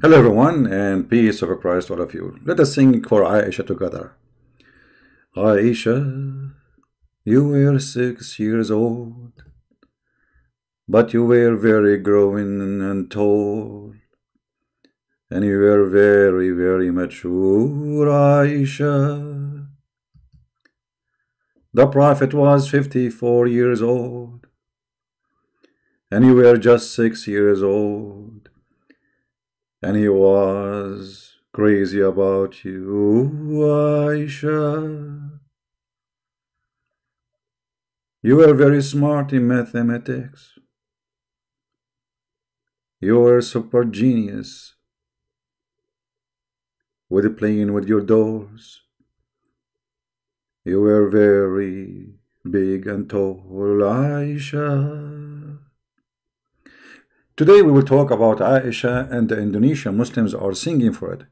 Hello everyone and peace of Christ all of you. Let us sing for Aisha together. Aisha, you were 6 years old, but you were very growing and tall, and you were very, very mature, Aisha. The Prophet was 54 years old, and you were just 6 years old. And he was crazy about you, Aisha. You were very smart in mathematics. You were super genius with playing with your dolls. You were very big and tall, Aisha. Today we will talk about Aisha, and the Indonesian Muslims are singing for it.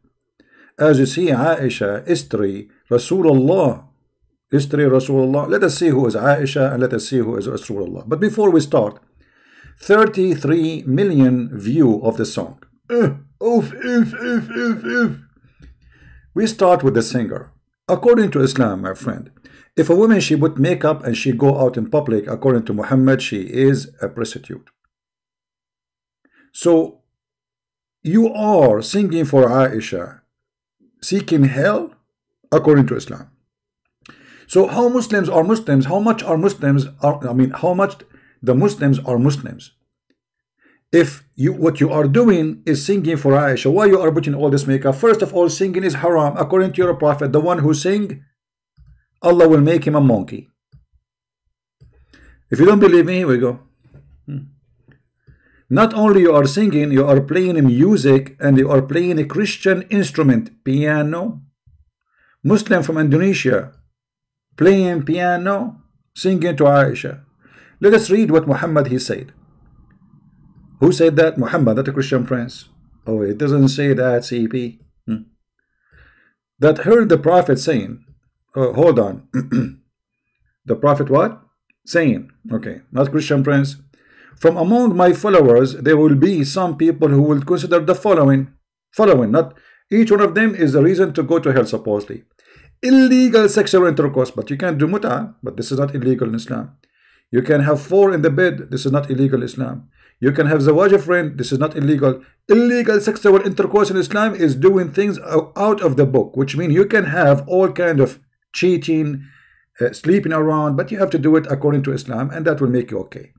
As you see, Aisha, history, Rasulullah, history, Rasulullah. Let us see who is Aisha and let us see who is Rasulullah. But before we start, 33 million view of the song. We start with the singer. According to Islam, my friend, if a woman she put makeup and she go out in public, according to Muhammad, she is a prostitute. So you are singing for Aisha, seeking hell according to Islam. So how Muslims are Muslims? How much are Muslims? How much the Muslims are Muslims? If what you are doing is singing for Aisha, why you are putting all this makeup? First of all, singing is haram according to your prophet. The one who sing, Allah will make him a monkey. If you don't believe me, here we go. Not only you are singing, you are playing music, and you are playing a Christian instrument, piano. Muslim from Indonesia playing piano, singing to Aisha. Let us read what Muhammad he said. Who said that? Muhammad, not a Christian prince. Oh, it doesn't say that, CP. That heard the prophet saying, hold on. The prophet what? Saying, okay, not Christian prince. From among my followers, there will be some people who will consider the following, not each one of them is a reason to go to hell, supposedly. Illegal sexual intercourse, but you can't do mut'ah, but this is not illegal in Islam. You can have 4 in the bed, this is not illegal in Islam. You can have zawaj a friend, this is not illegal. Illegal sexual intercourse in Islam is doing things out of the book, which means you can have all kind of cheating, sleeping around, but you have to do it according to Islam, and that will make you okay.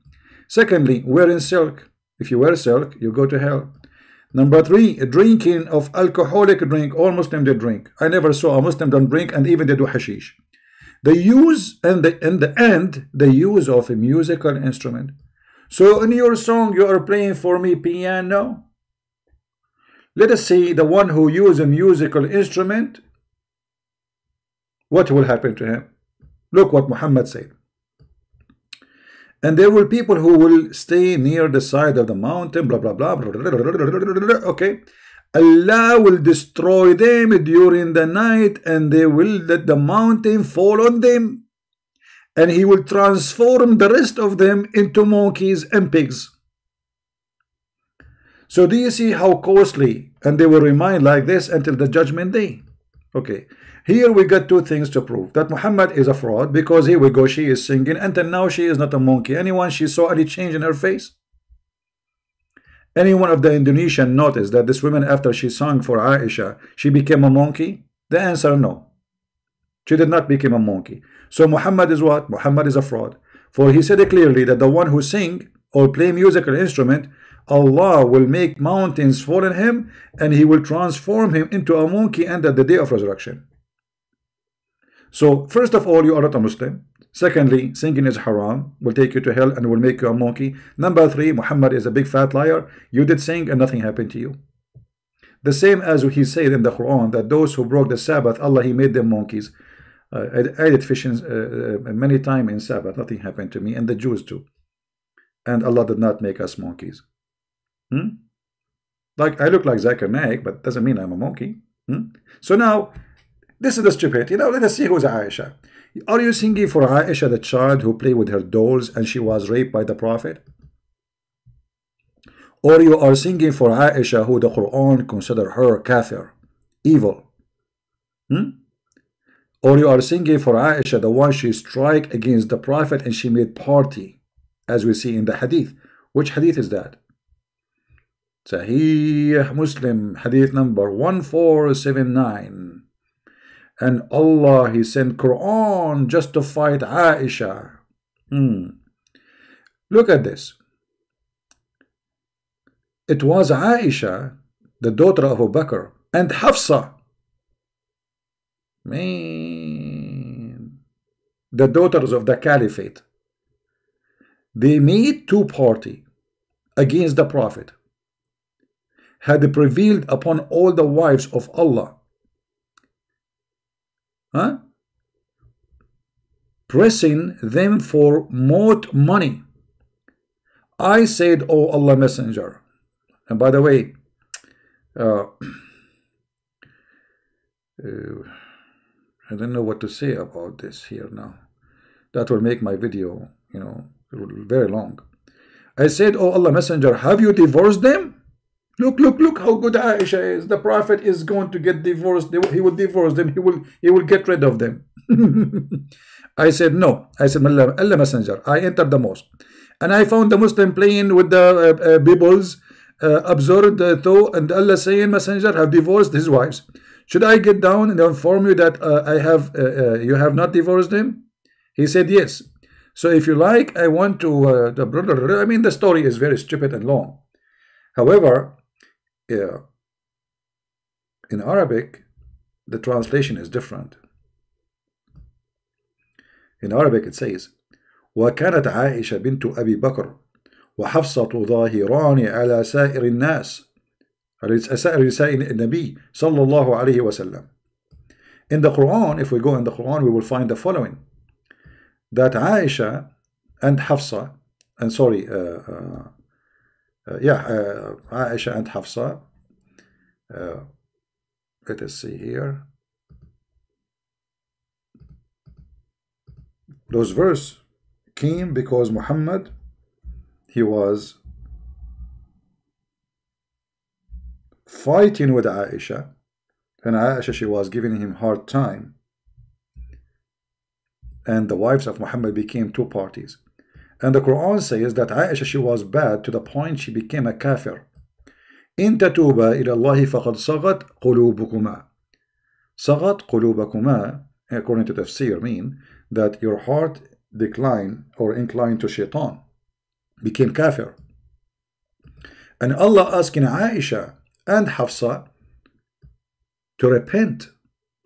Secondly, wearing silk. If you wear silk, you go to hell. Number 3, drinking of alcoholic drink. All Muslims they drink. I never saw a Muslim don't drink, and even they do hashish. The use and the use of a musical instrument. So in your song you are playing for me piano. Let us see the one who use a musical instrument. What will happen to him? Look what Muhammad said. And there will people who will stay near the side of the mountain, blah, blah, blah, blah, blah, blah, blah, blah, okay. Allah will destroy them during the night, and they will let the mountain fall on them. And he will transform the rest of them into monkeys and pigs. So do you see how costly? And they will remain like this until the judgment day. Okay. Here we got 2 things to prove that Muhammad is a fraud, because here we go, she is singing until now she is not a monkey. Anyone she saw any change in her face? Anyone of the Indonesian noticed that this woman after she sang for Aisha, she became a monkey? The answer no. She did not become a monkey. So Muhammad is what? Muhammad is a fraud. For he said clearly that the one who sing or play musical instrument, Allah will make mountains fall on him, and he will transform him into a monkey and at the day of resurrection. So first of all, you are not a Muslim. Secondly, singing is haram, will take you to hell and will make you a monkey. Number 3, Muhammad is a big fat liar. You did sing and nothing happened to you. The same as he said in the Quran that those who broke the Sabbath, Allah he made them monkeys. I did fishing many times in Sabbath, nothing happened to me, and the Jews too. And Allah did not make us monkeys. Like I look like Zakir Naik, but doesn't mean I'm a monkey. So now, this is the stupid. Let us see who's Aisha. Are you singing for Aisha, the child who played with her dolls and she was raped by the Prophet? Or you are singing for Aisha, who the Quran consider her kafir, evil. Or you are singing for Aisha, the one she strike against the Prophet and she made party, as we see in the hadith. Which hadith is that? Sahih Muslim, hadith number 1479. And Allah, He sent Quran just to fight Aisha. Look at this. It was Aisha, the daughter of Abu Bakr, and Hafsa, man, the daughters of the Caliphate. They made two parties against the Prophet, had prevailed upon all the wives of Allah, pressing them for more money. I said, "Oh Allah Messenger," and by the way, I don't know what to say about this here now. That will make my video, very long. I said, "Oh Allah Messenger, have you divorced them? Look how good Aisha is. The Prophet is going to get divorced. He will divorce them. He will get rid of them." I said, "No." I said, "Allah Messenger." I entered the mosque and I found the Muslim playing with the Bibles, absurd though, and Allah saying, "Messenger have divorced his wives. Should I get down and inform you that you have not divorced them?" He said, "Yes." So if you like, I want to the brother. I mean, the story is very stupid and long. However, in Arabic, the translation is different. In Arabic, it says, وكانت عائشة بنت أبي بكر وحفصة ظاهران على سائر الناس سائر نساء النبي صلى الله عليه وسلم. In the Quran, if we go in the Quran, we will find the following: that Aisha and Hafsa, and sorry, Aisha and Hafsa, let us see here. Those verse came because Muhammad, he was fighting with Aisha, and Aisha, she was giving him hard time, and the wives of Muhammad became two parties. And the Quran says that Aisha, she was bad to the point she became a kafir. إن تتوبا إلى الله فقد صغت قلوبكما. صغت قلوبكما, according to tafsir, mean that your heart declined or inclined to shaitan, became kafir. And Allah asking Aisha and Hafsa to repent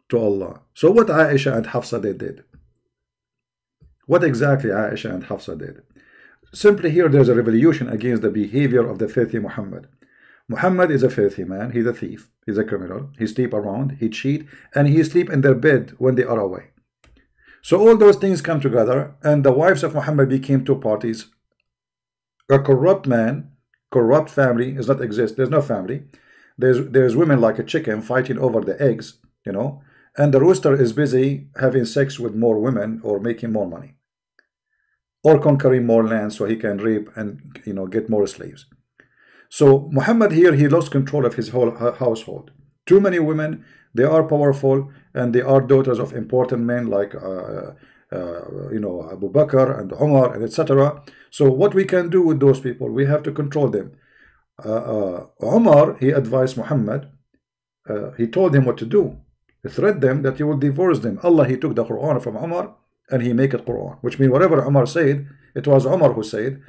to Allah. So what Aisha and Hafsa they did? What exactly Aisha and Hafsa did? Simply here there's a revolution against the behavior of the filthy Muhammad. Muhammad is a filthy man. He's a thief. He's a criminal. He sleep around. He cheat. And he sleep in their bed when they are away. So all those things come together, and the wives of Muhammad became two parties. A corrupt man, corrupt family does not exist. There's no family. There's women like a chicken fighting over the eggs, and the rooster is busy having sex with more women or making more money, or conquering more land so he can rape and get more slaves. So Muhammad here, he lost control of his whole household. Too many women, they are powerful, and they are daughters of important men like Abu Bakr and Umar and etc. So what we can do with those people? We have to control them. Umar, he advised Muhammad, he told him what to do. He threatened them that he will divorce them. Allah, he took the Quran from Umar and he make it Quran, which means whatever Umar said, it was Umar who said,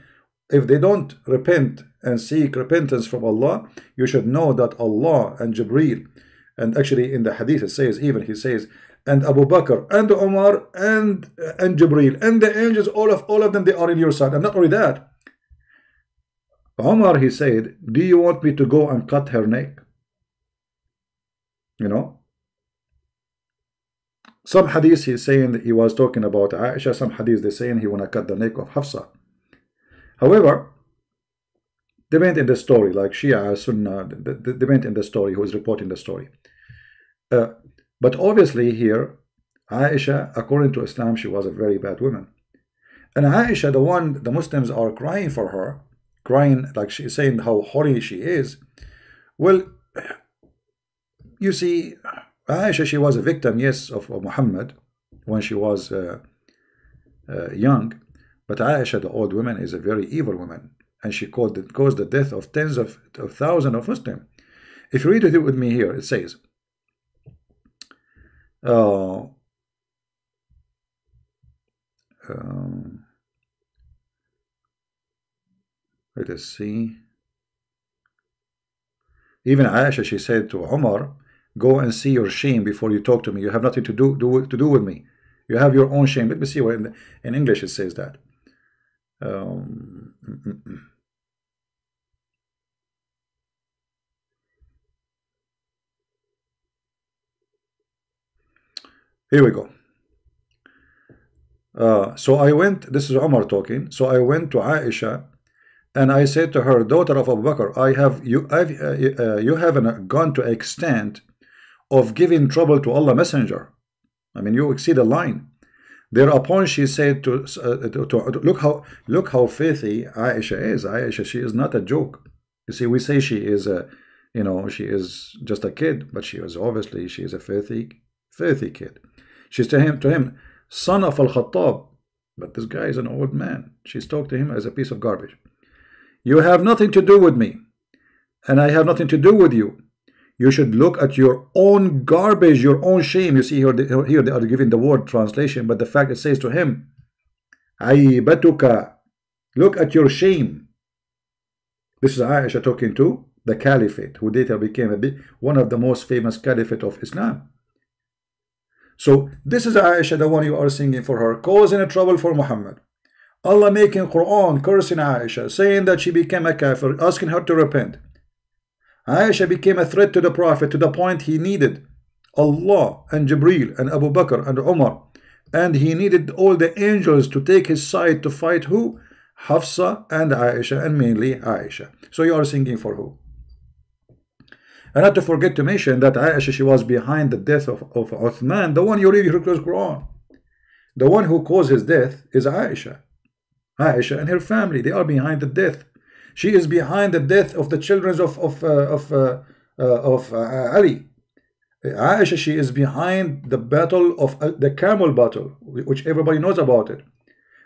if they don't repent and seek repentance from Allah, you should know that Allah and Jibreel, and actually in the hadith it says, even he says, and Abu Bakr and Umar and Jibreel and the angels, all of them, they are in your side. And not only that, Umar, he said, do you want me to go and cut her neck? Some hadith he's saying that he was talking about Aisha, some hadith they're saying he want to cut the neck of Hafsa. However, they went in the story, like Shia, Sunnah, they went in the story, who is reporting the story. But obviously here, Aisha, according to Islam, she was a very bad woman. And Aisha, the Muslims are crying for her, crying like she's saying how holy she is. Well, you see, Aisha, she was a victim, yes, of Muhammad when she was young. But Aisha, the old woman, is a very evil woman, and she caused the death of tens of thousands of Muslims. If you read it with me here, it says, uh, let us see. Even Aisha, she said to Umar, go and see your shame before you talk to me. You have nothing to do with me. You have your own shame. Let me see where in English it says that. Here we go. So I went, this is Umar talking. So I went to Aisha and I said to her, daughter of Abu Bakr, you haven't gone to extent of giving trouble to Allah Messenger. I mean, you exceed the line. Thereupon she said to look how filthy Aisha is. Aisha, she is not a joke. You see, we say she is a, you know, she is just a kid, but she is obviously, she is a filthy kid. She's to him, son of Al-Khattab, but this guy is an old man. She's talked to him as a piece of garbage. You have nothing to do with me, and I have nothing to do with you. You should look at your own garbage, your own shame. You see here they are giving the word translation, but the fact it says to him, Aibatuka, look at your shame. This is Aisha talking to the caliphate, who later became one of the most famous caliphate of Islam. So this is Aisha, the one you are singing for her, causing a trouble for Muhammad. Allah making Quran cursing Aisha, saying that she became a kafir, asking her to repent. Aisha became a threat to the Prophet to the point he needed Allah and Jibreel and Abu Bakr and Umar, and he needed all the angels to take his side to fight who? Hafsa and Aisha, and mainly Aisha. So you are singing for who? And not to forget to mention that Aisha, she was behind the death of Uthman, the one you read your Quran. The one who caused his death is Aisha. Aisha and her family, they are behind the death. She is behind the death of the children of Ali. Aisha, she is behind the battle of the Camel battle, which everybody knows about it,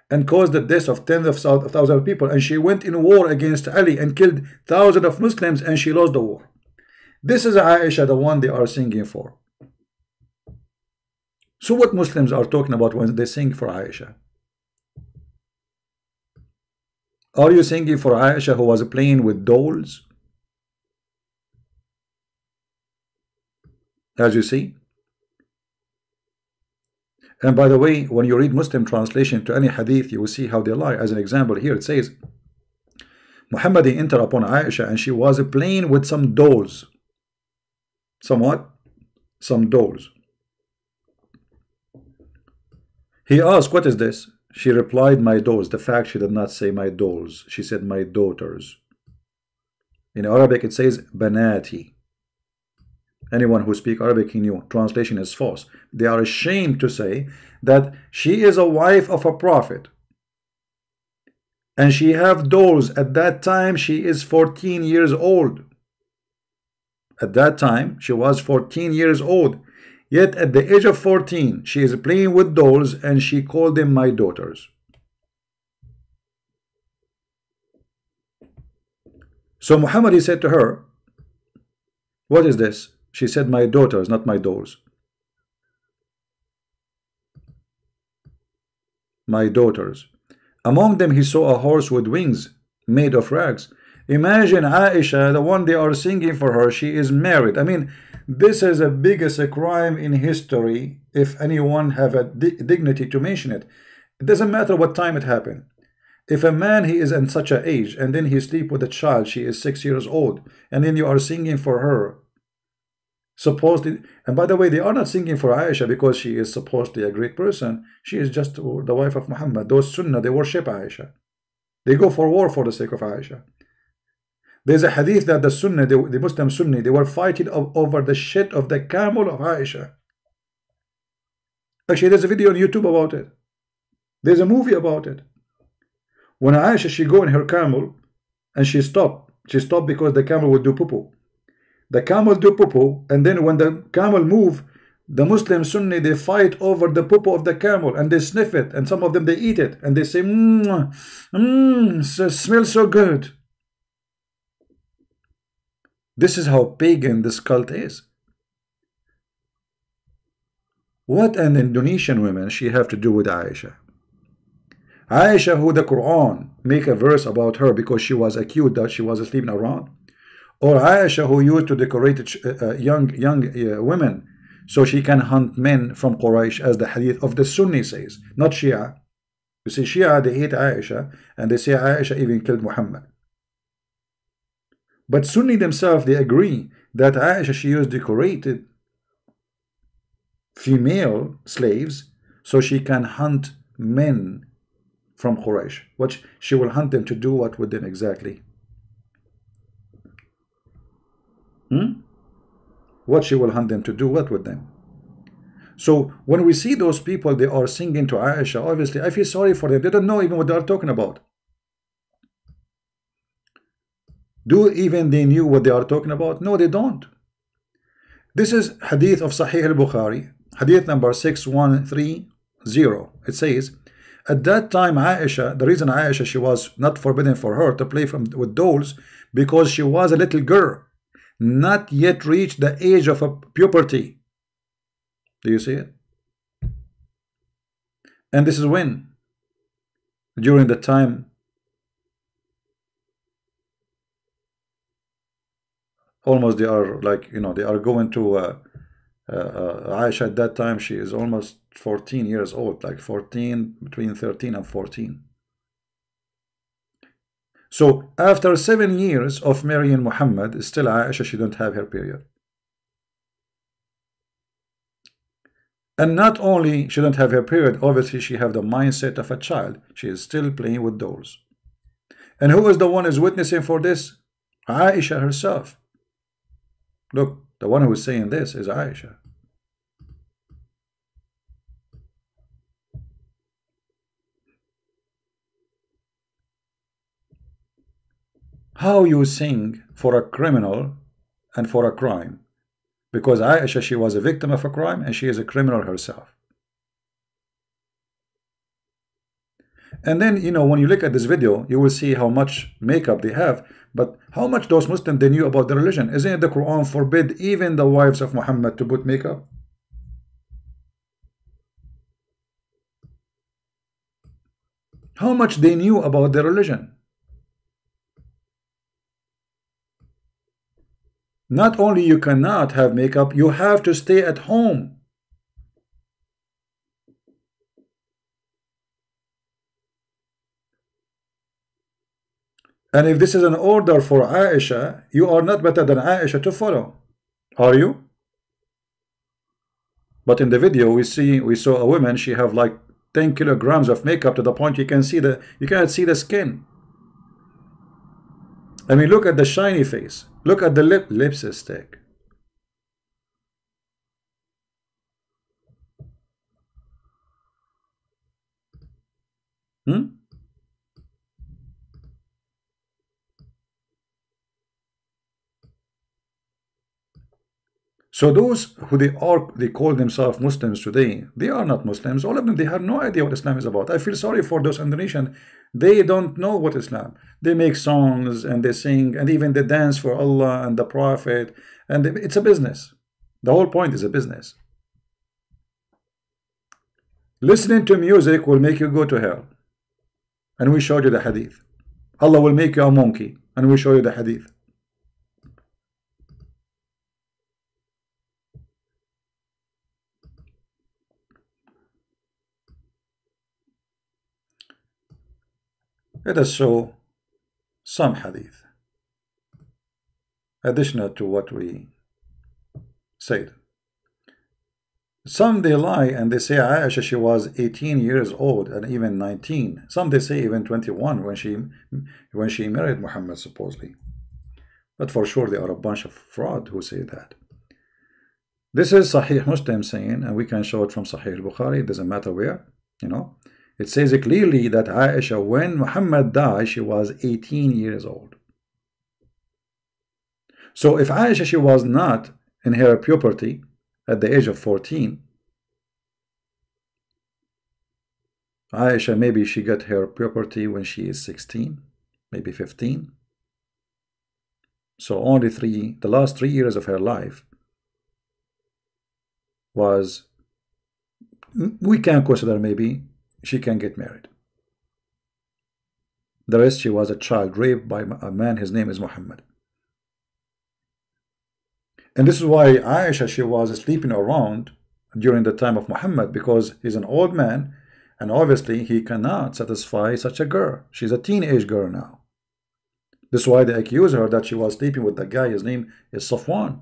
and caused the death of tens of thousands of people. And she went in war against Ali and killed thousands of Muslims, and she lost the war. This is Aisha, the one they are singing for. So what Muslims are talking about when they sing for Aisha? Are you singing for Aisha, who was playing with dolls? As you see. And by the way, when you read Muslim translation to any hadith, you will see how they lie. As an example, here it says, Muhammad entered upon Aisha and she was playing with some dolls. Somewhat? Some dolls. He asked, what is this? She replied, my dolls. The fact, she did not say my dolls. She said my daughters. In Arabic it says banati. Anyone who speaks Arabic, he knew. Translation is false. They are ashamed to say that she is a wife of a prophet. And she have dolls. At that time, she is 14 years old. At that time, she was 14 years old. Yet at the age of 14, she is playing with dolls and she called them my daughters. So Muhammad, he said to her, what is this? She said, my daughters, not my dolls. My daughters. Among them he saw a horse with wings made of rags. Imagine Aisha, the one they are singing for her, she is married. I mean, this is the biggest crime in history, if anyone have a dignity to mention it. It doesn't matter what time it happened. If a man, he is in such an age, and then he sleep with a child, she is 6 years old, and then you are singing for her, supposedly. And by the way, they are not singing for Aisha because she is supposedly a great person. She is just the wife of Muhammad. Those Sunnah, they worship Aisha. They go for war for the sake of Aisha. There's a hadith that the Sunnah, the Muslim Sunni, they were fighting over the shit of the camel of Aisha. Actually, there's a video on YouTube about it. There's a movie about it. When Aisha, she go in her camel, and she stopped. She stopped because the camel would do poo-poo. The camel do poo-poo, and then when the camel move, the Muslim Sunni, they fight over the poo-poo of the camel, and they sniff it, and some of them they eat it, and they say, it smells so good. This is how pagan this cult is. What an Indonesian woman she have to do with Aisha? Aisha, who the Quran make a verse about her because she was accused that she was sleeping around, or Aisha, who used to decorate young women so she can hunt men from Quraysh, as the hadith of the Sunni says, not Shia. You see, Shia, they hate Aisha, and they say Aisha even killed Muhammad. But Sunni themselves, they agree that Aisha, she used decorated female slaves so she can hunt men from Quraysh. What she will hunt them to do what with them exactly? What she will hunt them to do what with them? So when we see those people, they are singing to Aisha, obviously I feel sorry for them. They don't know even what they are talking about. Do even they knew what they are talking about? No, they don't. This is hadith of Sahih al-Bukhari, hadith number 6130. It says, at that time Aisha, the reason Aisha, she was not forbidden for her to play with dolls, because she was a little girl, not yet reached the age of puberty. Do you see it? And this is when? During the time almost they are like, you know, they are going to Aisha at that time, she is almost 14 years old, like 14, between 13 and 14. So after 7 years of marrying Muhammad, still Aisha, she don't have her period. And not only she don't have her period, obviously she have the mindset of a child. She is still playing with dolls. And who is the one who is witnessing for this? Aisha herself. Look, the one who is saying this is Aisha. How you sing for a criminal and for a crime? Because Aisha, she was a victim of a crime and she is a criminal herself. And then, you know, when you look at this video, you will see how much makeup they have, but how much those Muslims, they knew about the religion. Isn't it the Quran forbid even the wives of Muhammad to put makeup? How much they knew about the religion? Not only you cannot have makeup, you have to stay at home. And if this is an order for Aisha, you are not better than Aisha to follow, are you? But in the video we saw a woman, she have like 10 kilograms of makeup to the point you cannot see the skin. I mean, look at the shiny face. Look at the lipstick. So those who they call themselves Muslims today, they are not Muslims. All of them, they have no idea what Islam is about. I feel sorry for those Indonesians. They don't know what Islam. They make songs and they sing and even they dance for Allah and the Prophet, and it's a business. The whole point is a business. Listening to music will make you go to hell, and we showed you the hadith. Allah will make you a monkey, and we show you the hadith. Let us show some hadith additional to what we said. Some they lie and they say Aisha, she was 18 years old and even 19. Some they say even 21 when she married Muhammad supposedly. But for sure they are a bunch of fraud who say that. This is Sahih Muslim saying, and we can show it from Sahih Bukhari. It doesn't matter where, you know. It says clearly that Aisha, when Muhammad died, she was 18 years old. So if Aisha, she was not in her puberty at the age of 14, Aisha, maybe she got her puberty when she is 16, maybe 15. So only the last 3 years of her life was, we can consider maybe she can get married. The rest, she was a child raped by a man, his name is Muhammad. And this is why Aisha, she was sleeping around during the time of Muhammad, because he's an old man, and obviously he cannot satisfy such a girl. She's a teenage girl now. This is why they accuse her that she was sleeping with the guy, his name is Safwan.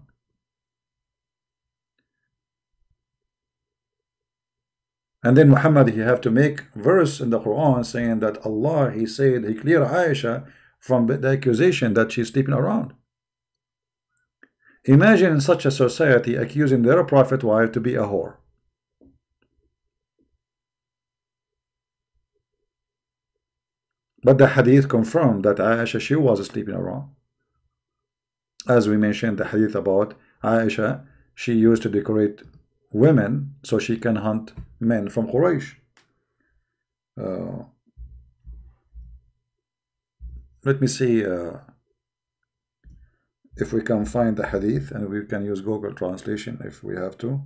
And then Muhammad, he have to make verse in the Quran saying that Allah, he said, he cleared Aisha from the accusation that she's sleeping around. Imagine in such a society accusing their prophet wife to be a whore. But the hadith confirmed that Aisha, she was sleeping around. As we mentioned, the hadith about Aisha, she used to decorate women so she can hunt men from Quraysh. Let me see if we can find the hadith, and we can use Google translation if we have to.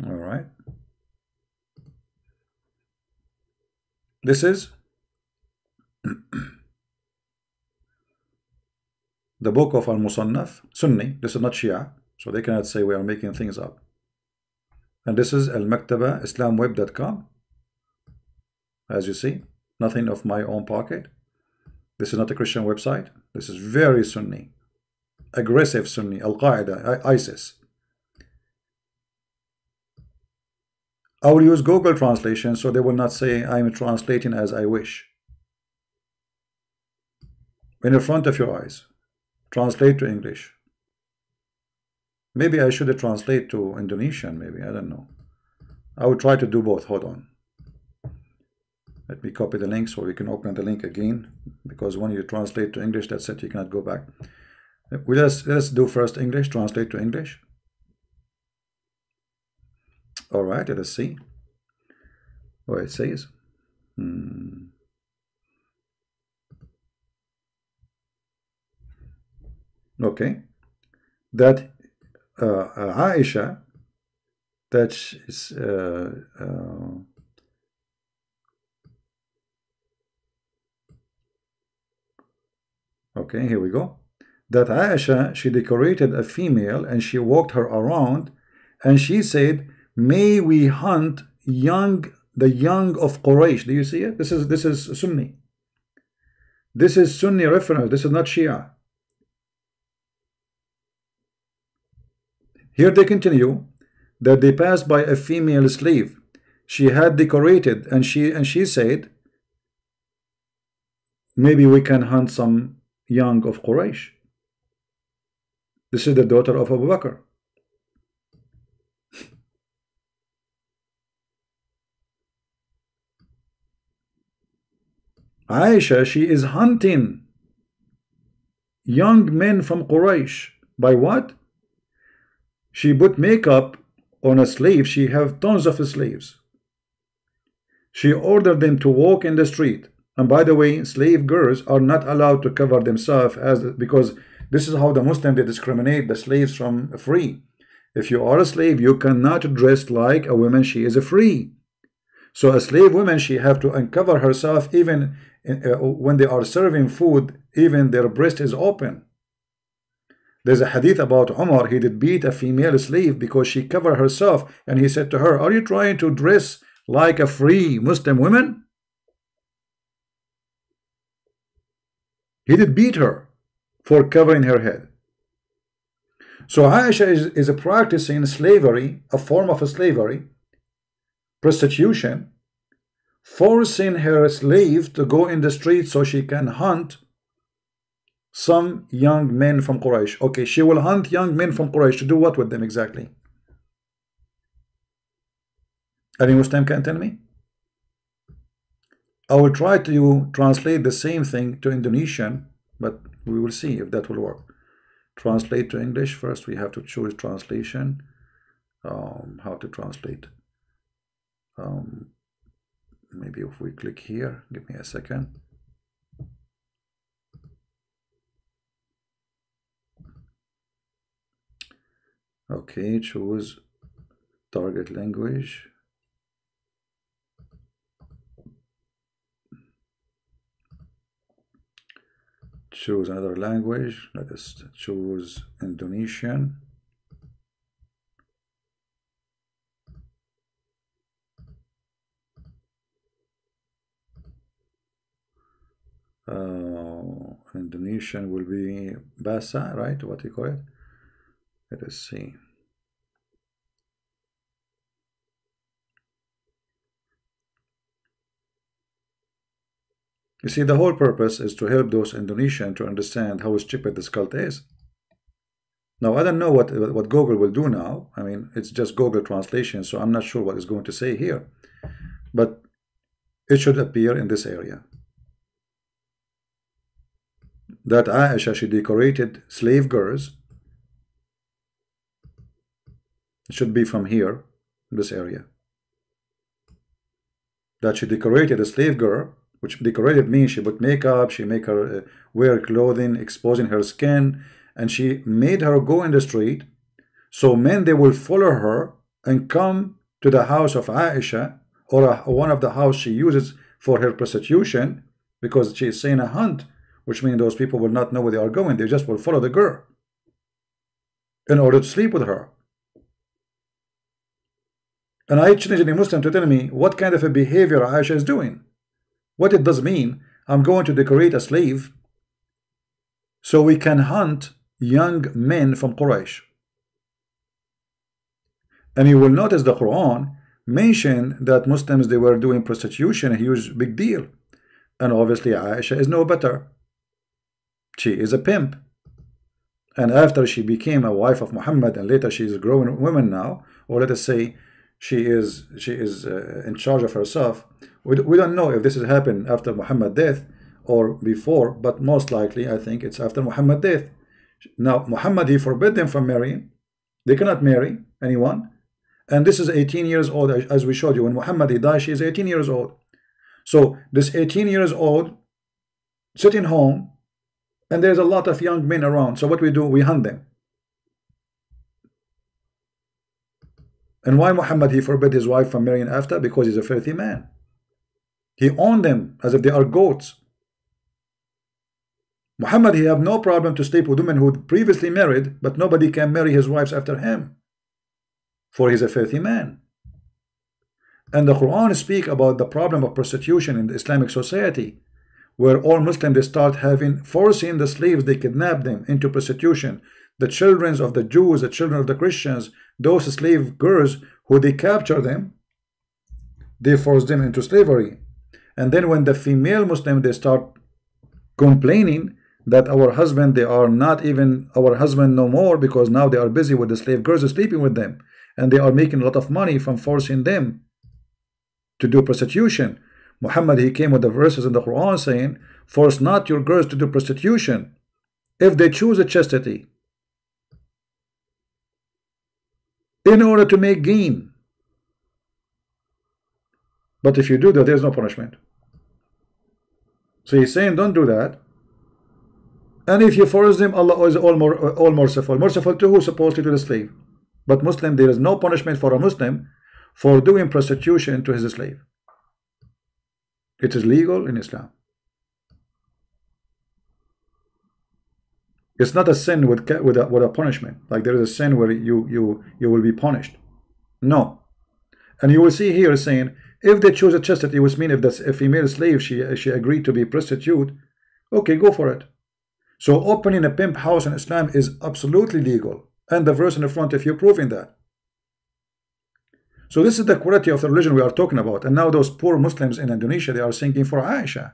All right. This is the book of Al-Musannaf, Sunni. This is not Shia, so they cannot say we are making things up. And this is Al-Maktaba, islamweb.com. As you see, nothing of my own pocket. This is not a Christian website. This is very Sunni, aggressive Sunni, Al-Qaeda, ISIS. I will use Google translation so they will not say I am translating as I wish. In front of your eyes, translate to English. Maybe I should translate to Indonesian, maybe, I don't know. I will try to do both. Hold on. Let me copy the link so we can open the link again, because when you translate to English, that's it, you cannot go back. Let's do first English, translate to English. All right, let us see what it says. Okay, that Aisha, that is okay, here we go. That Aisha, she decorated a female and she walked her around, and she said, may we hunt the young of Quraysh. Do you see it? This is Sunni. This is Sunni reference. This is not Shia. Here they continue that they passed by a female slave. She had decorated, and she said, maybe we can hunt some young of Quraysh. This is the daughter of Abu Bakr. Aisha, she is hunting young men from Quraysh. By what? She put makeup on a slave. She have tons of slaves. She ordered them to walk in the street. And by the way, slave girls are not allowed to cover themselves, because this is how the Muslims, they discriminate the slaves from free. If you are a slave, you cannot dress like a woman. She is a free. So a slave woman, she have to uncover herself, even when they are serving food, even their breast is open. There's a hadith about Umar. He did beat a female slave because she covered herself, and he said to her, are you trying to dress like a free Muslim woman? He did beat her for covering her head. So Aisha is practicing slavery, a form of slavery, prostitution, forcing her slave to go in the street so she can hunt some young men from Quraysh. Okay, she will hunt young men from Quraysh to do what with them exactly? Any Muslim can tell me? I will try to translate the same thing to Indonesian, but we will see if that will work. Translate to English. First, we have to choose translation. How to translate? Maybe if we click here, give me a second. Okay, choose target language. Choose another language. Let us choose Indonesian. Indonesian will be Bahasa, right? What you call it? Let us see. You see, the whole purpose is to help those Indonesians to understand how stupid this cult is. Now, I don't know what Google will do now. I mean, it's just Google translation, so I'm not sure what it's going to say here. But it should appear in this area. That Aisha, she decorated slave girls. It should be from here, this area. That she decorated a slave girl, which decorated means she put makeup, she make her wear clothing, exposing her skin, and she made her go in the street, so men, they will follow her and come to the house of Aisha, or one of the house she uses for her prostitution, because she is saying a hunt, which means those people will not know where they are going. They just will follow the girl in order to sleep with her. And I challenge any Muslim to tell me what kind of a behavior Aisha is doing. What it does mean, I'm going to decorate a slave so we can hunt young men from Quraysh. And you will notice the Quran mentioned that Muslims, they were doing prostitution, a huge big deal. And obviously Aisha is no better. She is a pimp. And after she became a wife of Muhammad, and later she is a grown woman now, or let us say she is in charge of herself. We don't know if this has happened after Muhammad's death or before, but most likely I think it's after Muhammad's death. Now Muhammad, he forbid them from marrying. They cannot marry anyone. And this is 18 years old, as we showed you. When Muhammad, he died, she is 18 years old. So this 18 years old sitting home, and there's a lot of young men around. So what we do, we hunt them. And why Muhammad, he forbid his wife from marrying after? Because he's a filthy man. He owned them as if they are goats. Muhammad, he have no problem to sleep with women who previously married, but nobody can marry his wives after him, for he's a filthy man. And the Quran speak about the problem of prostitution in the Islamic society, where all Muslims, they start forcing the slaves, they kidnap them into prostitution. The children of the Jews, the children of the Christians, those slave girls who they capture them, they force them into slavery. And then when the female Muslim, they start complaining that our husband, they are not even our husband no more, because now they are busy with the slave girls, sleeping with them, and they are making a lot of money from forcing them to do prostitution. Muhammad, he came with the verses in the Quran saying, force not your girls to do prostitution if they choose a chastity in order to make gain. But if you do that, there's no punishment. So he's saying don't do that. And if you force them, Allah is all merciful. Merciful to who? Supposedly to the slave. But Muslim, there is no punishment for a Muslim for doing prostitution to his slave. It is legal in Islam. It's not a sin with a punishment. Like there is a sin where you will be punished. No. And you will see here saying, if they choose a chastity, which means if that's a female slave, she agreed to be prostitute, okay, go for it. So opening a pimp house in Islam is absolutely legal. And the verse in the front, if you're proving that. So this is the quality of the religion we are talking about. And now those poor Muslims in Indonesia, they are singing for Aisha.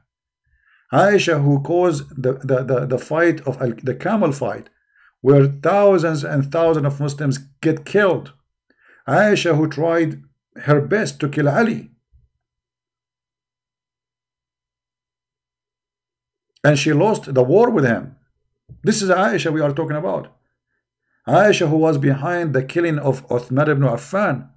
Aisha, who caused the fight of the camel fight, where thousands and thousands of Muslims get killed. Aisha, who tried her best to kill Ali. And she lost the war with him. This is Aisha we are talking about. Aisha, who was behind the killing of Uthman ibn Affan.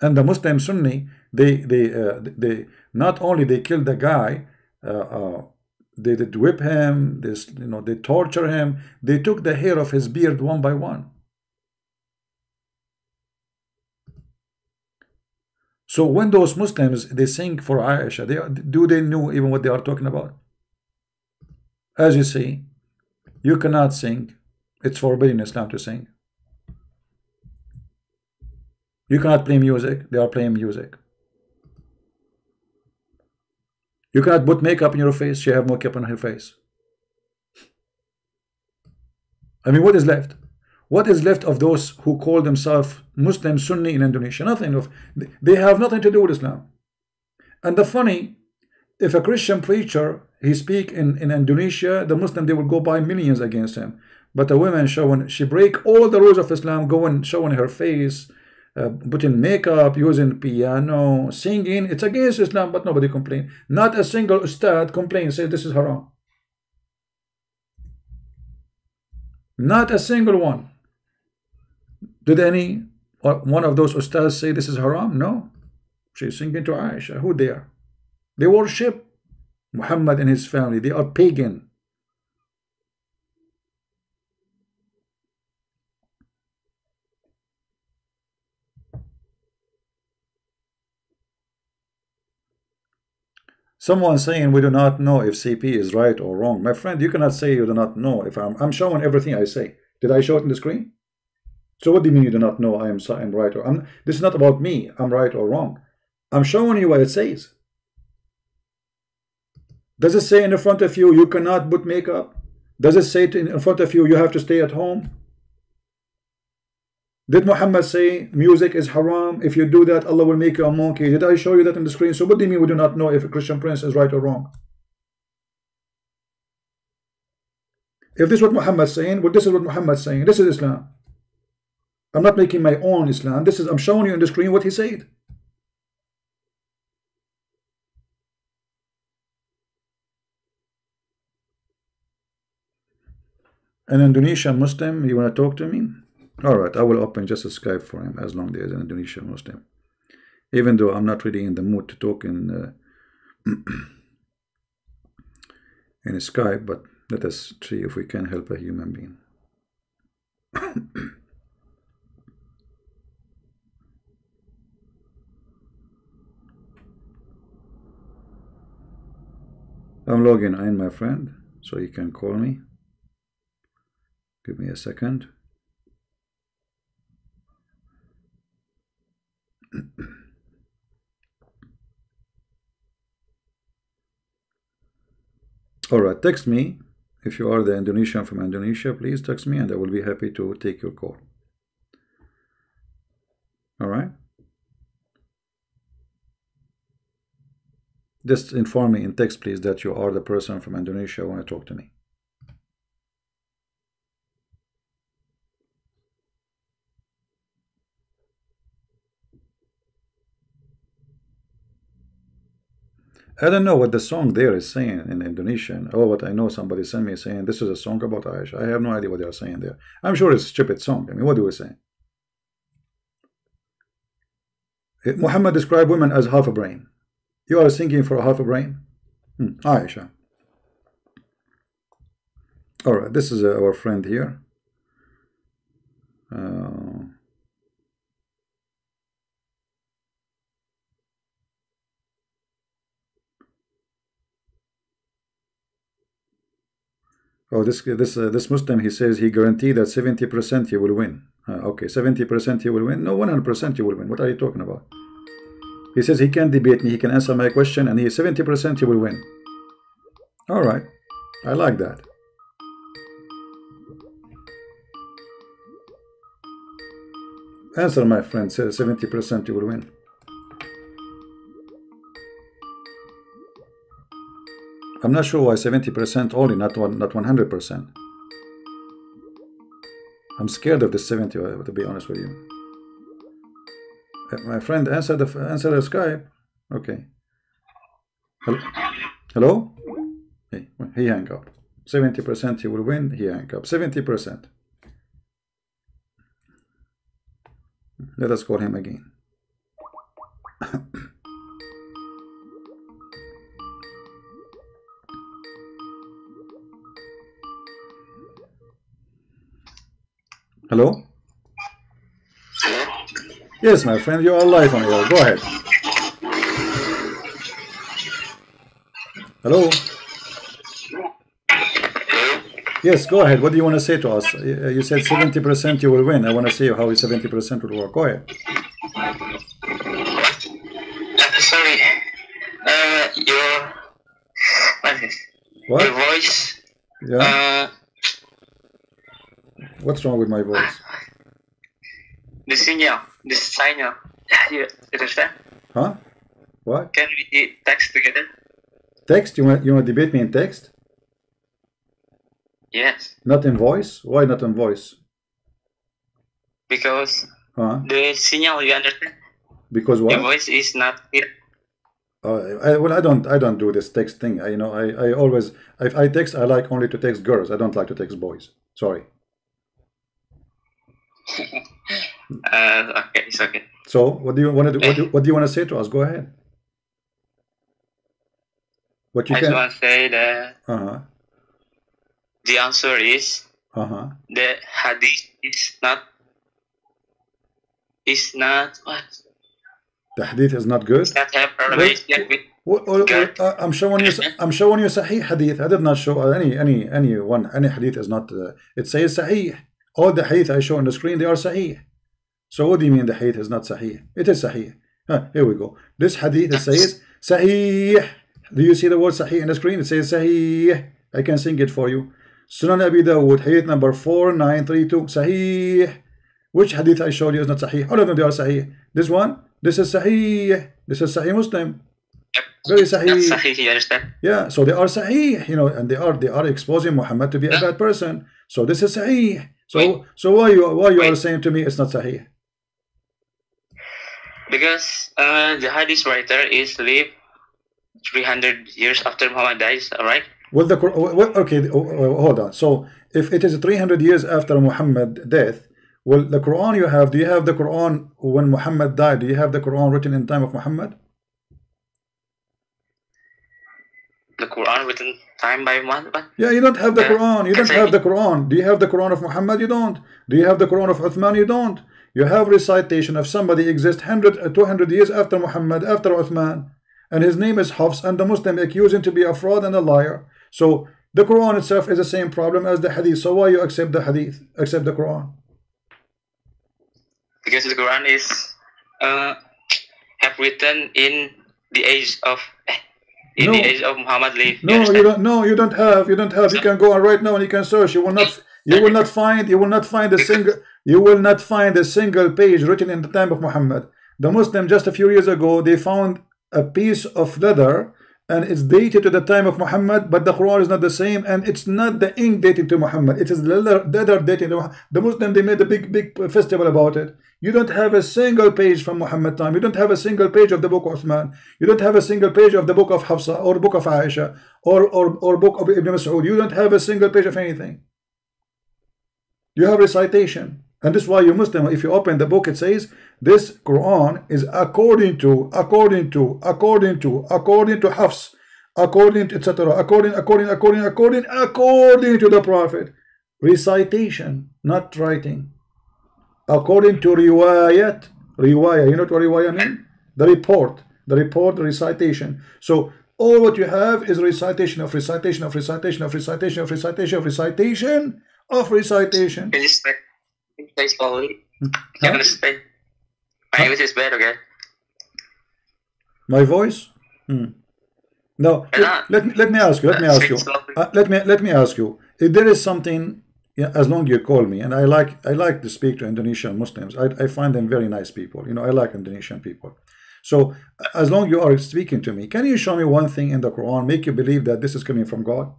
And the Muslim Sunni, they not only they killed the guy, they did whip him, they torture him, they took the hair of his beard one by one. So when those Muslims they sing for Aisha, do they know even what they are talking about? As you see, you cannot sing. It's forbidden in Islam to sing. You cannot play music. They are playing music. You cannot put makeup on your face. She have makeup on her face. I mean, what is left? What is left of those who call themselves Muslim Sunni in Indonesia? Nothing. They have nothing to do with Islam. And the funny, if a Christian preacher he speak in Indonesia, the Muslim they will go by millions against him. But a woman showing she break all the rules of Islam, going showing her face, putting makeup, using piano, singing. It's against Islam, but nobody complain. Not a single ustad complains, say this is haram. Not a single one. Did any one of those ustads say this is haram? No. She's singing to Aisha. Who they are? They worship Muhammad and his family. They are pagan. Someone saying we do not know if CP is right or wrong. My friend, you cannot say you do not know. If I'm showing everything I say. Did I show it in the screen? So what do you mean you do not know I am right or this is not about me. I'm right or wrong. I'm showing you what it says. Does it say in the front of you you cannot put makeup? Does it say in front of you you have to stay at home? Did Muhammad say music is haram? If you do that, Allah will make you a monkey? Did I show you that in the screen? So what do you mean we do not know if a Christian prince is right or wrong? If this is what Muhammad is saying, well, this is what Muhammad is saying. This is Islam. I'm not making my own Islam. I'm showing you on the screen what he said. An Indonesian Muslim, you want to talk to me? Alright, I will open just a Skype for him as long as there's an Indonesian Muslim. Even though I'm not really in the mood to talk in Skype, but let us see if we can help a human being. I'm logging in, my friend, so you can call me. Give me a second. Alright, text me. If you are the Indonesian from Indonesia, please text me and I will be happy to take your call. Alright? Just inform me in text, please, that you are the person from Indonesia who want to talk to me. I don't know what the song there is saying in Indonesian. Oh, what I know, somebody sent me saying this is a song about Aisha. I have no idea what they are saying there. I'm sure it's a stupid song. I mean, what do we say? Muhammad described women as half a brain. You are singing for a half a brain? Aisha. Alright, this is our friend here. Oh, this Muslim, he says he guaranteed that 70% he will win. Okay, 70% he will win. No, 100% you will win. What are you talking about? He says he can debate me, he can answer my question, and he 70% he will win. All right, I like that. Answer, my friend. Says 70% you will win. I'm not sure why 70% only, not 100%. I'm scared of the 70, to be honest with you. My friend, answer the Skype. Okay. Hello? Hello? He hang up. 70% he will win. He hang up. 70%. Let us call him again. Hello? Yes, my friend, you are live on air. Go ahead. Hello? Yes, go ahead. What do you want to say to us? You said 70% you will win. I want to see how 70% will work. Go ahead. Sorry. What? Your voice. Yeah. What's wrong with my voice? The signal. You understand? Huh? What? Can we text together? Text? You want to debate me in text? Yes. Not in voice? Why not in voice? Because the signal, you understand? Because what? Your voice is not here. Well, I don't do this text thing. I always, if I text, I like only to text girls. I don't like to text boys. Sorry. Okay, it's okay. So, what do you want to do? What do you want to say to us? Go ahead. What you I can. just want to say that the answer is the hadith is not what? The hadith is not good. It's not have a relationship with God. I'm showing you Sahih hadith. I did not show any hadith is not. It says Sahih. All the hadith I show on the screen, they are Sahih. So what do you mean the hadith is not Sahih? It is Sahih. Here we go. This hadith it says Sahih. Do you see the word Sahih on the screen? It says Sahih. I can sing it for you. Sunan Abi Dawud, hadith number 4932. Sahih. Which hadith I showed you is not Sahih? All of them they are Sahih. This one, this is Sahih. This is Sahih Muslim. Very Sahih. That's Sahih, you understand? Yeah, so they are Sahih, and they are exposing Muhammad to be a bad person. So this is Sahih. So why you are saying to me it's not Sahih? Because the hadith writer is lived 300 years after Muhammad dies, alright? Well, okay, hold on. So if it is 300 years after Muhammad death, well, the Quran do you have the Quran when Muhammad died? Do you have the Quran written in time of Muhammad? The Quran written time by Muhammad? Yeah, you don't have the Quran. You don't have the Quran. Do you have the Quran of Muhammad? You don't. Do you have the Quran of Uthman? You don't. You have recitation of somebody exists 200 years after Muhammad, after Uthman, and his name is Hafs, and the Muslim accuse him to be a fraud and a liar. So the Quran itself is the same problem as the Hadith. So why you accept the Hadith, accept the Quran? Because the Quran is have written in the age of the age of Muhammad lived. No, you don't. No, you don't have. You don't have. You can go on right now and you can search. You will not find a single page written in the time of Muhammad. The Muslim just a few years ago they found a piece of leather and it's dated to the time of Muhammad, but the Quran is not the same, and it's not the ink dated to Muhammad. It is leather dated to Muhammad. The Muslim they made a big festival about it. You don't have a single page from Muhammad time. You don't have a single page of the book of Uthman. You don't have a single page of the book of Hafsa or book of Aisha or book of Ibn Mas'ud. You don't have a single page of anything. You have recitation. And this is why you Muslim, if you open the book, it says this Quran is according to Hafs, according to etc. according to the Prophet. Recitation, not writing. According to riwayat, you know what riwayat mean? The report, the recitation. So all what you have is recitation of recitation of recitation of recitation of recitation of recitation of recitation. Can you say slowly? Can you say? My English is bad, okay? My voice? No. Let me ask you. Let me ask you. If there is something, as long as you call me, and I like to speak to Indonesian Muslims. I find them very nice people. I like Indonesian people. So as long as you are speaking to me, can you show me one thing in the Quran make you believe that this is coming from God?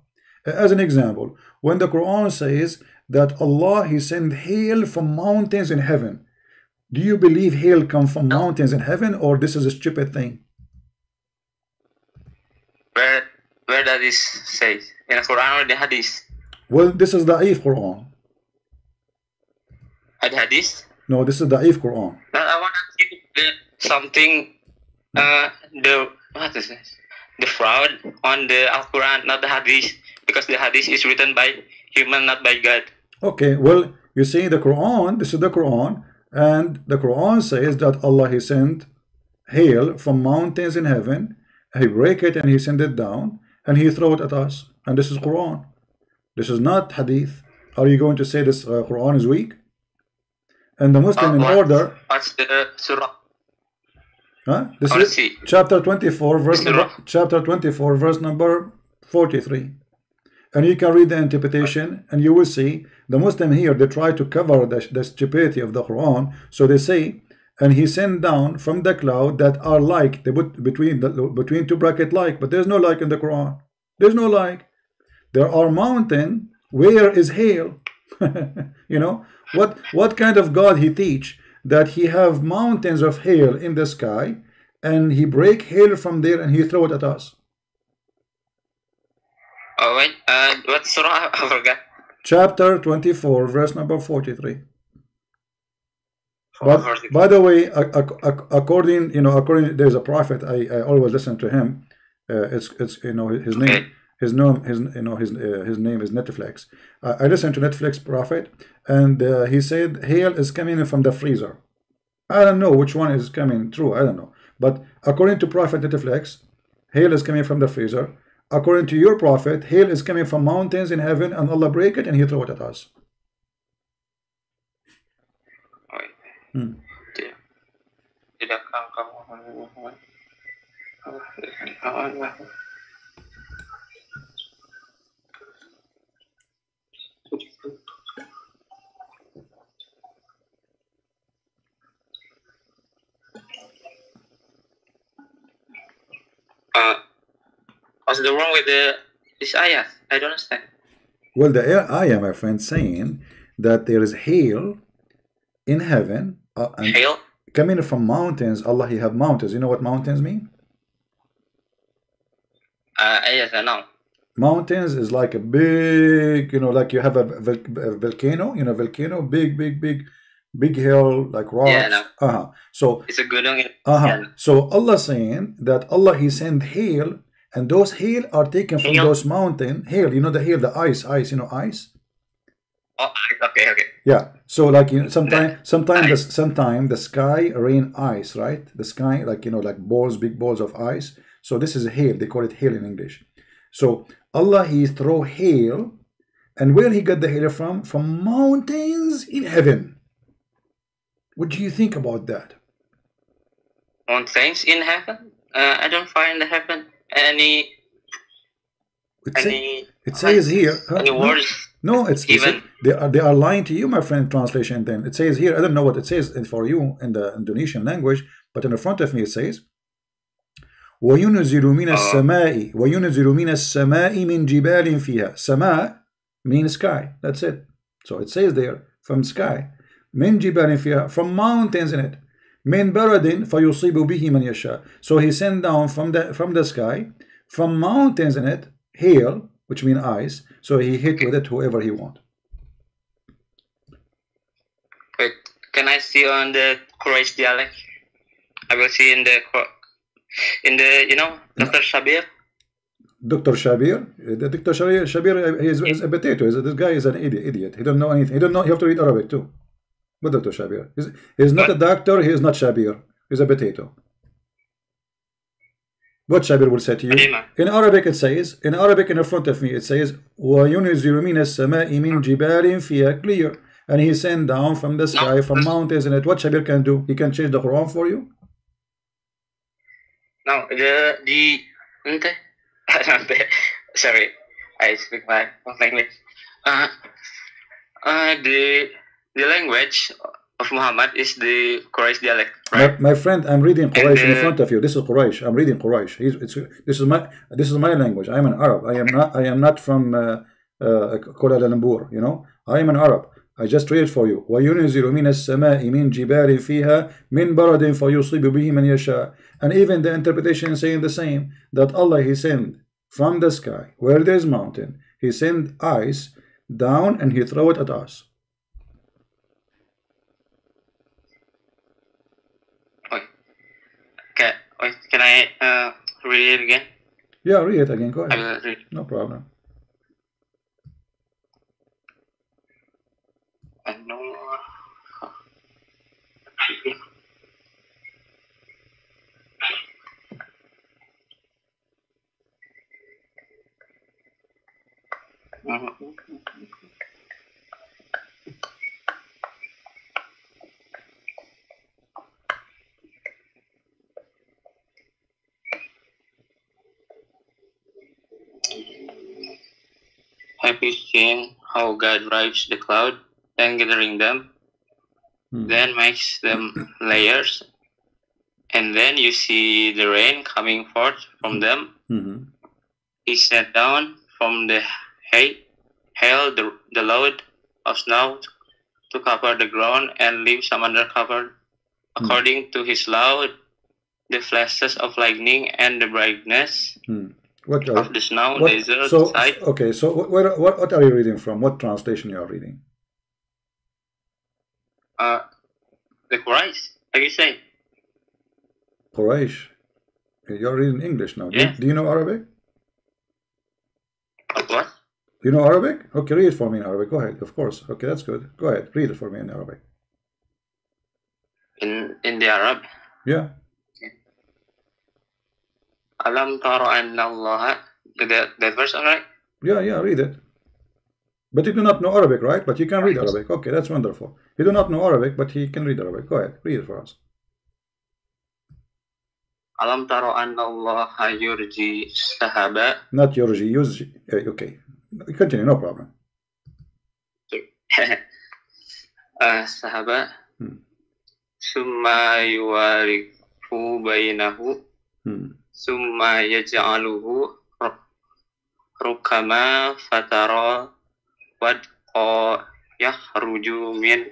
As an example, when the Quran says that Allah He sent hail from mountains in heaven, Do you believe hail comes from mountains in heaven, or this is a stupid thing? Where does this say? In the Quran or the Hadith? Well, this is the Da'if Quran. At Hadith? No, this is the Da'if Quran. Now I want to see something. What is this? The fraud on the Al-Quran, not the Hadith, because the Hadith is written by human, not by God. Okay, well, you see the Quran, this is the Quran, and the Quran says that Allah, He sent hail from mountains in heaven, He break it and He send it down, and He throw it at us. And this is Quran. This is not Hadith. Are you going to say this Quran is weak? And the Muslim in order... What's the surah? Huh? This is chapter 24, verse number 43. And you can read the interpretation, and you will see the Muslim here, they try to cover the stupidity of the Quran. So they say, and He sent down from the cloud that are like, they put between two bracket like, but there's no like in the Quran. There's no like. There are mountain. Where is hail? You know, what kind of God He teach? That He have mountains of hail in the sky, and He break hail from there and He throw it at us. Oh wait, what surah? I forgot. Chapter 24, verse number 43. But by the way, according there's a prophet. I always listen to him. It's his name. His name is Netflix. I listen to Netflix prophet, and he said hail is coming from the freezer. I don't know which one is coming true. I don't know. But according to prophet Netflix, hail is coming from the freezer. According to your prophet, hail is coming from mountains in heaven, and Allah break it and He throw it at us. What's the wrong with this ayah? I don't understand. Well, the ayah, my friend, saying that there is hail in heaven. Hail? Coming from mountains. Allah, He have mountains. You know what mountains mean? Yes, I know. Mountains is like a big, like you have a volcano, volcano, big hill, like rocks. Yeah, no. So it's a good one. Yeah. So Allah saying that Allah, He sent hail, and those hail are taken from those mountain hail. You know the hail, the ice, ice. Oh, okay. Yeah. So like sometime the sky rain ice, right? The sky, like balls, big balls of ice. So this is hail. They call it hail in English. So Allah, He throw hail, and where He got the hail from? From mountains in heaven. What do you think about that? Mountains in heaven? I don't find the heaven any. It says here. Any words? No, they are lying to you, my friend. Translation. Then it says here. I don't know what it says for you in the Indonesian language, but in the front of me it says. وَيُنْزِلُ مِنَ السَّمَاءِ مِنْ جِبَالٍ فِيهَا. Sama means sky. That's it. So it says there, from sky. مِنْ جِبَالٍ فِيهَا, from mountains in it. مِنْ بَرَدٍ فَيُصِيبُ بِهِ مَنْ يَشَاءُ. So He sent down from the sky, from mountains in it, hail, which means ice. So He hit with it whoever He want. Wait, can I see on the Quraysh dialect? I will see in the Dr. Shabir. Dr. Shabir, Dr. Shabir is a potato. This guy is an idiot. He don't know anything. He don't know. You have to read Arabic too. But Dr. Shabir, he's not a doctor. He is not Shabir. He's a potato. What Shabir will say to you in Arabic? It says in Arabic in front of me. It says وَيُنْزِلُ مِنَ السَّمَاءِ مِنْ جِبَالٍ فِيهَا clear, and He sent down from the sky, from mountains in it. What Shabir can do? He can change the Quran for you. No, sorry, I speak my language. The language of Muhammad is the Quraysh dialect, right? My friend, I'm reading Quraysh in front of you. This is Quraysh. I'm reading Quraysh. This is my language. I am an Arab. I am not from Kuala Lumpur. I am an Arab. I just read it for you. وَيُنْزِلُ مِنَ السَّمَاءِ مِنْ جِبَالٍ فِيهَا مِنْ بَرَدٍ فَيُصِيبُ بِهِ مَنْ يَشَاءُ. And even the interpretation is saying the same, that Allah, He sent from the sky, where there is mountain, He sent ice down and He throw it at us. Okay. Wait, can I read it again? Yeah, read it again. Go ahead. I will read. No problem. No. Have you seen how God drives the cloud and gathering them, then makes them layers, and then you see the rain coming forth from them? He sent down from the hail the load of snow to cover the ground and leave some undercover, according to His law, the flashes of lightning and the brightness of the snow desert side. Okay, so what are you reading from? What translation you are reading? The Quraysh, have you say? Quraysh. You're reading English now. Yes. Do you know Arabic? What? You know Arabic? Okay, read it for me in Arabic. Go ahead. Of course. Okay, that's good. Go ahead. Read it for me in Arabic. In the Arab? Yeah. Alam tara anna Allah. That verse, alright? Yeah, read it. But you do not know Arabic, right? But you can read Arabic. Okay, that's wonderful. You do not know Arabic, but he can read Arabic. Go ahead. Read it for us. Alam tara anna Allah yurji sahaba. Not yurji, yurji. Okay. Continue, no problem. Sahaba. Summa yuwarifu baynahu. Summa yaj'aluhu rukama fatara wadqa yahruju min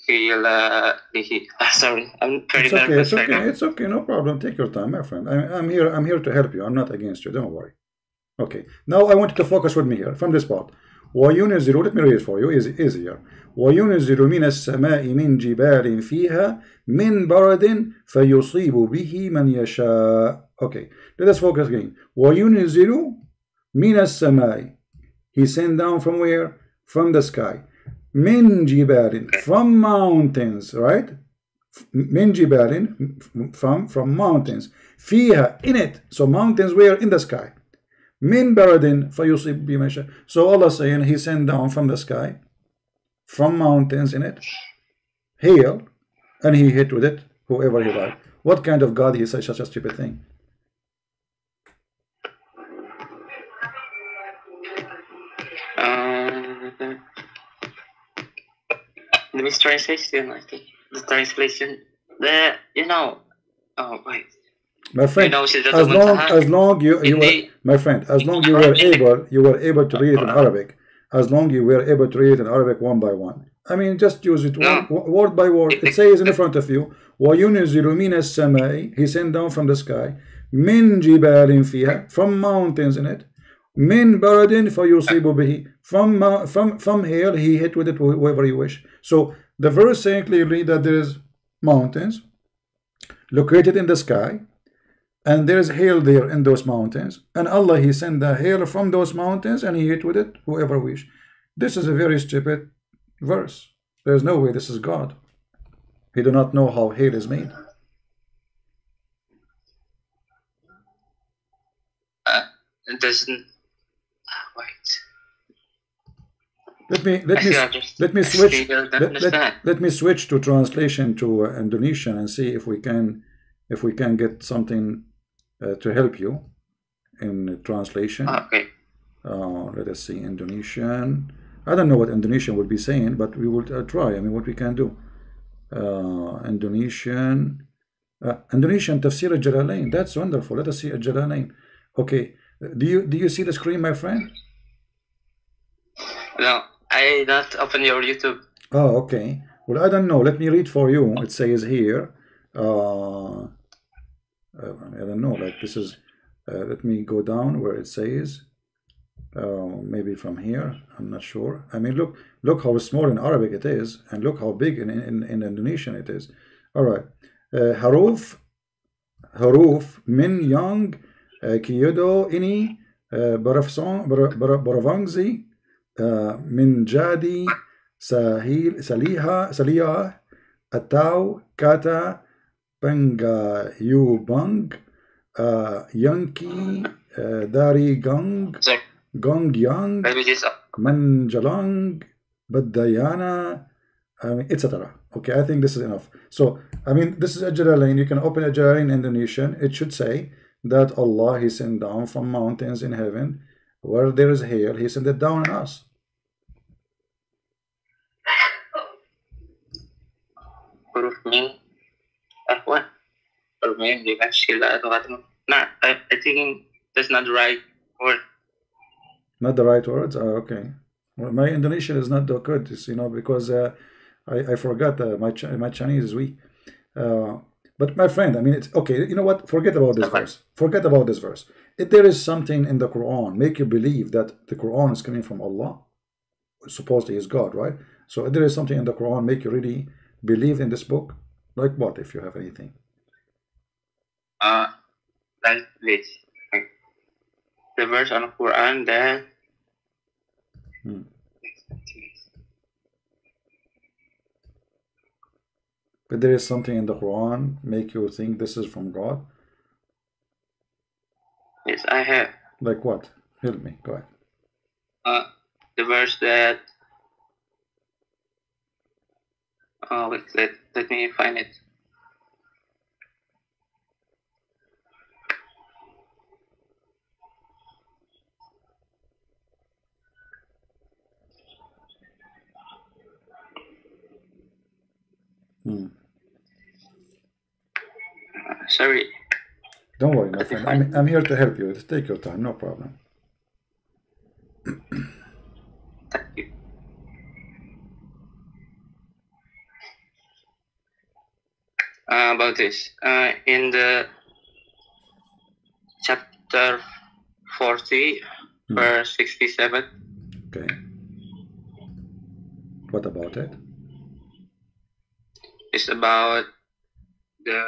khilalihi. Sorry, I'm very nervous. It's okay, no problem. Take your time, my friend. I'm here to help you. I'm not against you. Don't worry. Okay. Now I want you to focus with me here from this part. وَيُنْزِلُ, let me read it for you, easier. وَيُنْزِلُ مِنَ السَّمَاءِ مِنْ جِبَالٍ فِيهَا مِنْ بَرَدٍ فَيُصِيبُ بِهِ مَنْ يَشَاءُ. Okay, let us focus again. وَيُنْزِلُ مِنَ السَّمَاءِ, He sent down from where? From the sky. مِنْ جِبَالٍ, from mountains, right? مِنْ جِبَالٍ, from mountains. فِيهَا, in it. So mountains were in the sky. Min baradin fayusib bimasha. So Allah saying He sent down from the sky, from mountains in it, hail, and He hit with it whoever He liked. What kind of God He says such a stupid thing? The mistranslation, I think. The translation. Oh wait. My friend, as long you were, my friend, as long you were able to read it in Arabic, as long you were able to read it in Arabic one by one. I mean, just use it word by word. It says in front of you, وَيُنْزِلُ مِنَ السَّمَاءِ, He sent down from the sky, مِنْ جِبَالٍ فِيهَا, from mountains in it, مِنْ بَرَدٍ فَيُصِيبُ بِهِ, from hail, He hit with it whoever He wish. So the verse saying clearly that there is mountains located in the sky, and there's hail there in those mountains, and Allah He sent the hail from those mountains and He hit with it whoever wish. This is a very stupid verse. There's no way this is God. He do not know how hail is made. It doesn't. Wait. Let me switch to translation to Indonesian and see if we can get something to help you in translation. Okay. Let us see Indonesian. I don't know what Indonesian will be saying, but we will try. I mean, what we can do. Indonesian Tafsir al-Jalalain. That's wonderful. Let us see al-Jalalain. Okay. Do you see the screen, my friend? No, I not open your YouTube. Oh, okay. Well, I don't know. Let me read for you. It says here. I don't know. Like this is. Let me go down where it says. Maybe from here. I'm not sure. I mean, look how small in Arabic it is, and look how big in Indonesian it is. All right. Haruf min yang kiyodo ini baravangzi min jadi saliha atau kata pengayubang yanki dari gong yang manjalang badayana, etc. Okay, I think this is enough. So, I mean, this is a Jalalain. You can open a Jalalain in Indonesian. It should say that Allah, He sent down from mountains in heaven where there is hail. He sent it down on us. Huruf min. What? Huruf min. Nah, I think that's not the right word. Not the right words? Oh, okay. Well, my Indonesian is not that good, you know, because I forgot my Chinese is weak. But my friend, I mean, it's okay. You know what? Forget about this verse. Forget about this verse. If there is something in the Quran make you believe that the Quran is coming from Allah, supposedly is God, right? So if there is something in the Quran make you really believe in this book, like what? If you have anything, like this, like the verse on the Quran that. But there is something in the Quran make you think this is from God? Yes, I have. Like what? Help me. Go ahead. The verse that. Oh, wait, let me find it. Sorry. Don't worry, my friend. I'm here to help you. Take your time, no problem. Thank you. About this, in the chapter 40, verse 67. Okay. What about it? It's about the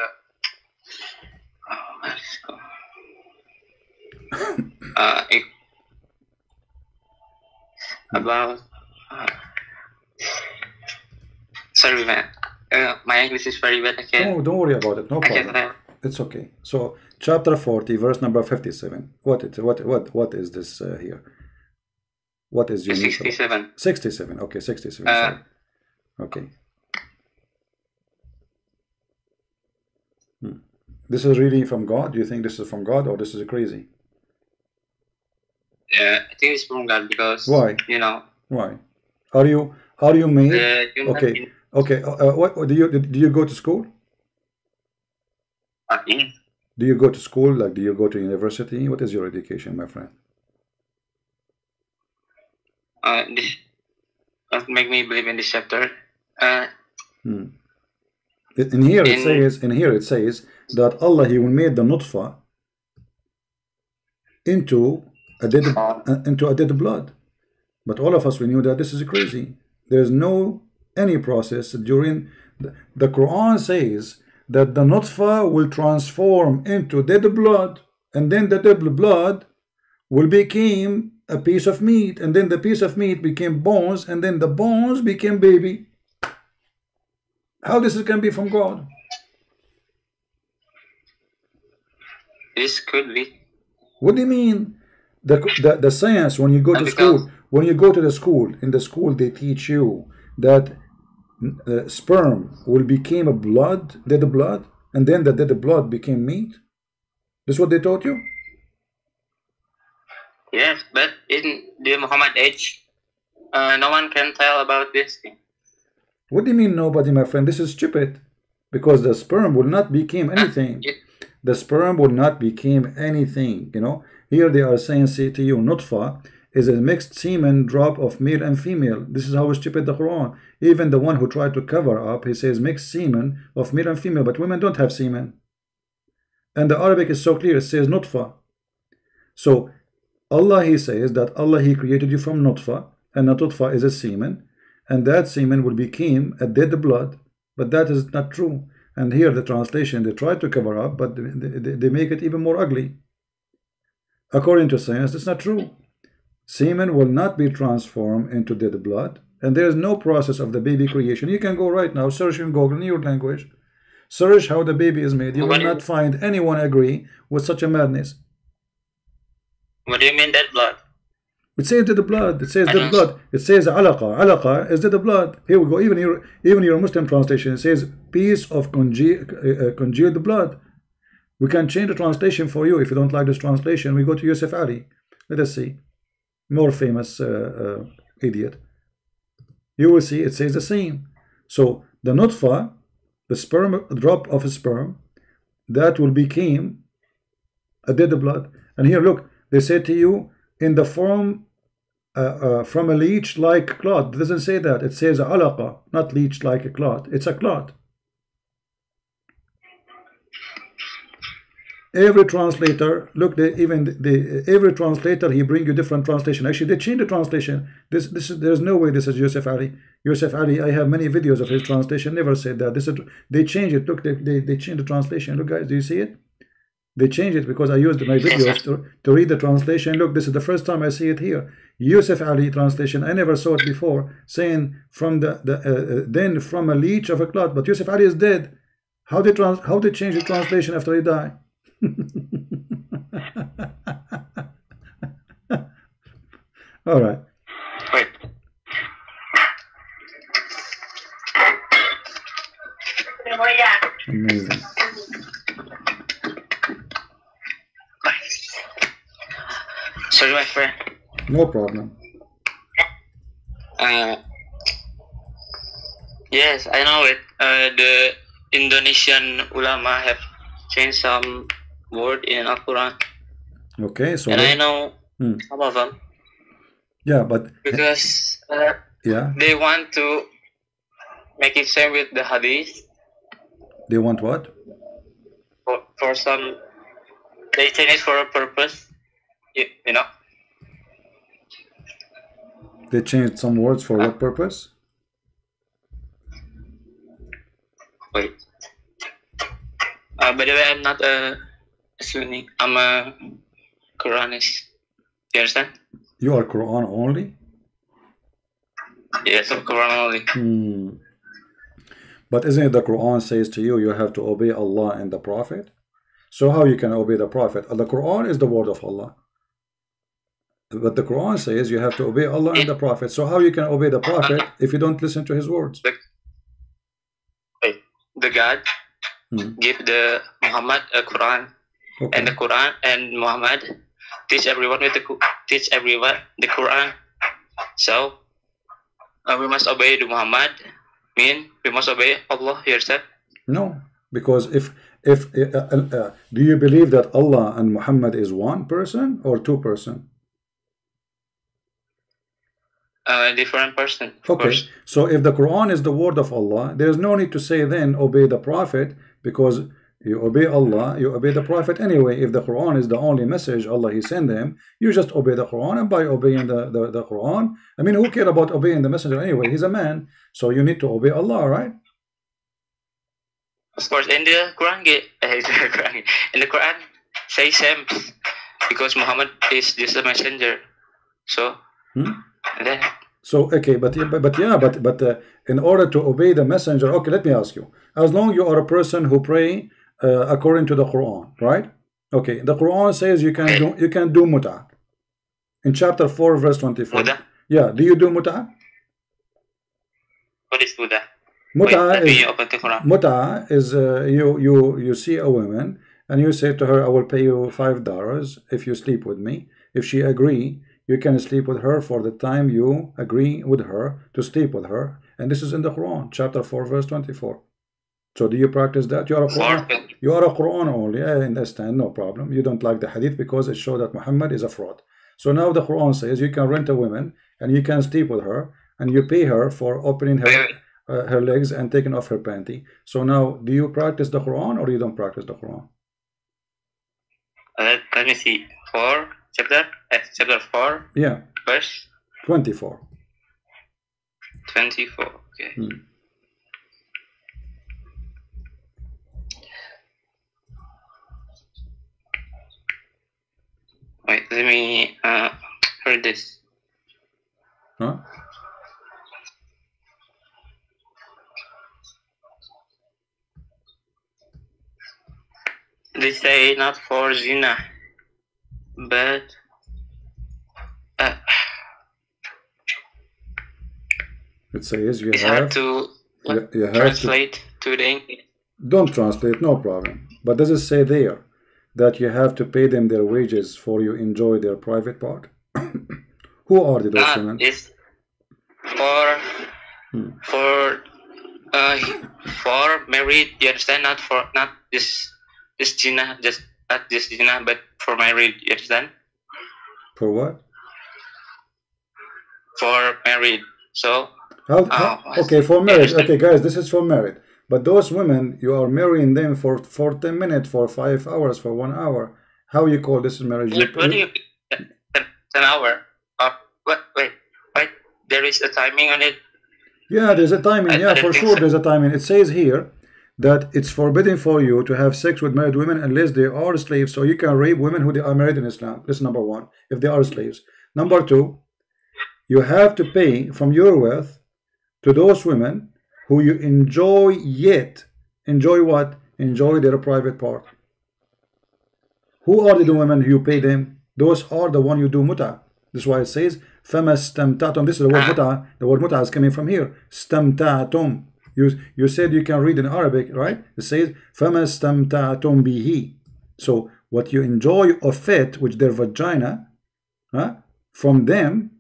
about sorry, man. My English is very bad. I can't. Oh, don't worry about it. No problem. It's okay. So, chapter 40, verse number 57. What is this here? What is your 67? 67. Okay, 67. Sorry. Okay. This is really from God? Do you think this is from God or this is crazy? Yeah, I think it's from God because why? You know. Why? Are you made? Okay. Okay. What do you go to school? Yes. Do you go to school? Like, do you go to university? What is your education, my friend? This make me believe in this chapter. In here it says that Allah, He will make the nutfa into a dead blood. But all of us, we knew that this is crazy. There's no any process during the Quran says that the nutfa will transform into dead blood, and then the dead blood will become a piece of meat, and then the piece of meat became bones, and then the bones became baby. How this can be from God? This could be. What do you mean? The science, when you go to school, in the school they teach you that sperm will become a dead blood, and then the dead blood became meat. This is what they taught you? Yes, but in the Muhammad age, no one can tell about this thing. What do you mean nobody, my friend? This is stupid. Because the sperm will not become anything. The sperm will not become anything, you know. Here they are saying, say to you, nutfa, is a mixed semen drop of male and female. This is how stupid the Quran. Even the one who tried to cover up, he says mixed semen of male and female, but women don't have semen. And the Arabic is so clear, it says nutfa. So Allah, he says that Allah, he created you from nutfa, and the nutfa is a semen, and that semen will become a dead blood, but that is not true. And here the translation, they try to cover up, but they make it even more ugly. According to science, it's not true. Semen will not be transformed into dead blood, and there is no process of the baby creation. You can go right now, search in Google in your language, search how the baby is made. You will not find anyone agree with such a madness. What do you mean dead blood? It says dead blood. It says dead blood. It says alaqa. Alaqa is dead blood. Here we go. Even your Muslim translation, it says piece of congealed blood. We can change the translation for you. If you don't like this translation, we go to Yusuf Ali. Let us see. More famous idiot. You will see it says the same. So the nutfa, the sperm, drop of sperm, that will become a dead blood. And here, look, they say to you in the form from a leech like clot. It doesn't say that. It says alaqa, not leech like a clot. It's a clot. Every translator, look, every translator, he bring you different translation. Actually, they change the translation. There's no way this is Yusuf Ali. Yusuf Ali, I have many videos of his translation, never said that. They change it. Look, they change the translation. Look, guys, do you see it? They change it because I used my videos to read the translation. Look, this is the first time I see it here. Yusuf Ali translation. I never saw it before, saying from then from a leech of a clot. But Yusuf Ali is dead. How they change the translation after he died? All right. Wait. Amazing. Sorry, my friend. No problem. Yes, I know it. The Indonesian ulama have changed some word in Al-Quran. Okay, so and I know some of them. Yeah, but because yeah, they want to make it same with the hadith. They want what? For some, they change it for a purpose. You know. They changed some words for what purpose? Wait. By the way, I'm not a Sunni. I'm a Quranist. You understand? You are Quran only? Yes, I'm Quran only. But isn't it the Quran says to you, you have to obey Allah and the Prophet? So how you can obey the Prophet? The Quran is the word of Allah. But the Quran says you have to obey Allah and the Prophet. So how you can obey the Prophet if you don't listen to his words? The God give the Muhammad a Quran, and the Quran and Muhammad teach everyone the Quran. So we must obey the Muhammad. Mean we must obey Allah yourself. No, because if do you believe that Allah and Muhammad is one person or two person? Different person. Okay, so if the Quran is the word of Allah, there's no need to say then obey the Prophet, because you obey Allah, you obey the Prophet anyway. If the Quran is the only message Allah he sent him, you just obey the Quran, and by obeying the Quran, I mean, who care about obeying the messenger anyway? He's a man, so you need to obey Allah, right? Of course, in the Quran, in the Quran say same, because Muhammad is just a messenger. So then. So okay, but in order to obey the messenger, okay, let me ask you: as long you are a person who pray according to the Quran, right? Okay, the Quran says you can do muta in chapter 4 verse 24. Muta? Yeah, do you do muta? What is muta? Muta is you see a woman and you say to her, I will pay you $5 if you sleep with me. If she agree, you can sleep with her for the time you agree with her to sleep with her. And this is in the Quran, chapter 4, verse 24. So do you practice that? You are a Quran only. I understand, no problem. You don't like the hadith because it shows that Muhammad is a fraud. So now the Quran says you can rent a woman and you can sleep with her and you pay her for opening her legs and taking off her panty. So now, do you practice the Quran or you don't practice the Quran? Let me see. Chapter 4. Yeah. Verse 24. 24. Okay. Wait, let me read this. Huh? They say not for zina, but it says you it's have hard to translate to the English. Don't translate, no problem. But does it say there that you have to pay them their wages for you enjoy their private part? Who are the those women? It's for married. You understand? Not this zina, just not this zina, but for married. You understand? For what? For married. So okay, for married. Okay, guys, this is for married. But those women, you are marrying them for 10 minutes, for 5 hours, for 1 hour. How you call this marriage? What do you 10 hour? Wait. There is a timing on it. Yeah, there's a timing. Yeah, for sure, there's a timing. It says here that it's forbidden for you to have sex with married women unless they are slaves. So you can rape women who they are married in Islam. This is number one, if they are slaves. Number two, you have to pay from your wealth to those women who you enjoy enjoy what? Enjoy their private part. Who are the women who you pay them? Those are the one you do muta. This is why it says فَمَا اسْتَمْتَعْتُمْ. This is the word muta. The word muta is coming from here. اسْتَمْتَعْتُمْ. You said you can read in Arabic, right? It says فَمَا اسْتَمْتَعْتُمْ بِهِ. So what you enjoy of it, which their vagina, from them,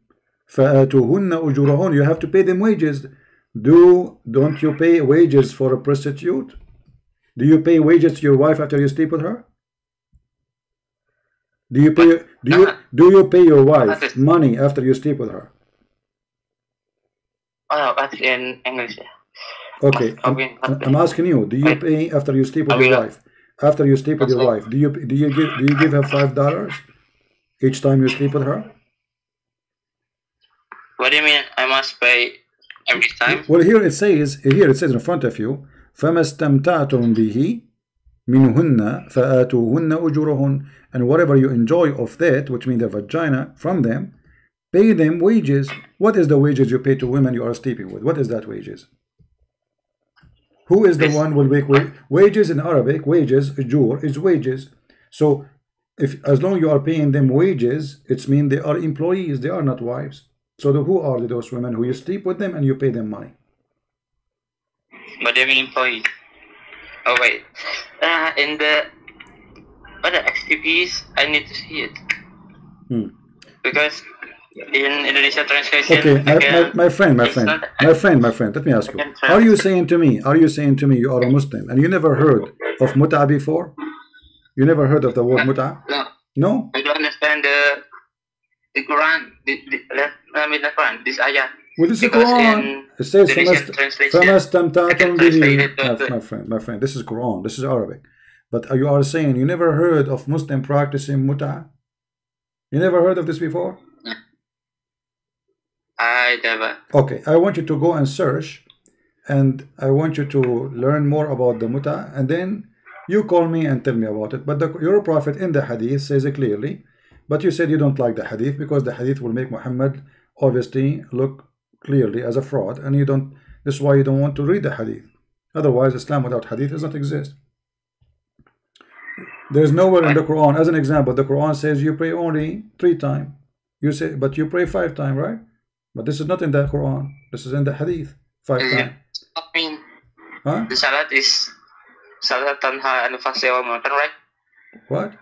فَآتُوهُنَّ أُجُورَهُنَّ. You have to pay them wages. Don't you pay wages for a prostitute? Do you pay wages to your wife after you sleep with her? Do you pay your wife money after you sleep with her? Oh, that's in English. Okay, I'm asking you. Do you pay after you sleep with your wife? After you sleep with your wife, do you give her $5 each time you sleep with her? What do you mean? I must pay every time? Well, here it says in front of you, فَمَا اسْتَمْتَعْتُمْ بِهِ مِنْهُنَّ فَآتُوهُنَّ أُجُورَهُنَّ. And whatever you enjoy of that, which means the vagina, from them, pay them wages. What is the wages you pay to women you are sleeping with? What is that wages? Who is the one will make wages in Arabic? Wages, ujur, is wages. So as long as you are paying them wages, it means they are employees, they are not wives. So who are those women who you sleep with them and you pay them money? But they mean employees. Oh wait, in the XTPs, I need to see it because in Indonesia translation. Okay, my friend. Let me ask you. Are you saying to me you are a Muslim and you never heard of muta before? You never heard of the word muta? No. I don't understand the Quran. The Quran. This ayah. Well, this is Quran. It says my friend. This is Quran. This is Arabic. But you are saying you never heard of Muslim practicing muta? You never heard of this before? I never. Okay, I want you to go and search, and I want you to learn more about the muta, and then you call me and tell me about it. But your prophet in the hadith says it clearly. But you said you don't like the hadith because the hadith will make Muhammad obviously look clearly as a fraud, and you don't. This is why you don't want to read the hadith. Otherwise, Islam without hadith does not exist. There's nowhere in the Quran, as an example, the Quran says you pray only 3 times. You say, but you pray 5 times, right? But this is not in the Quran. This is in the hadith. 5 times. I mean, the salat is salat tanha anil fahsya wal munkar, right? What?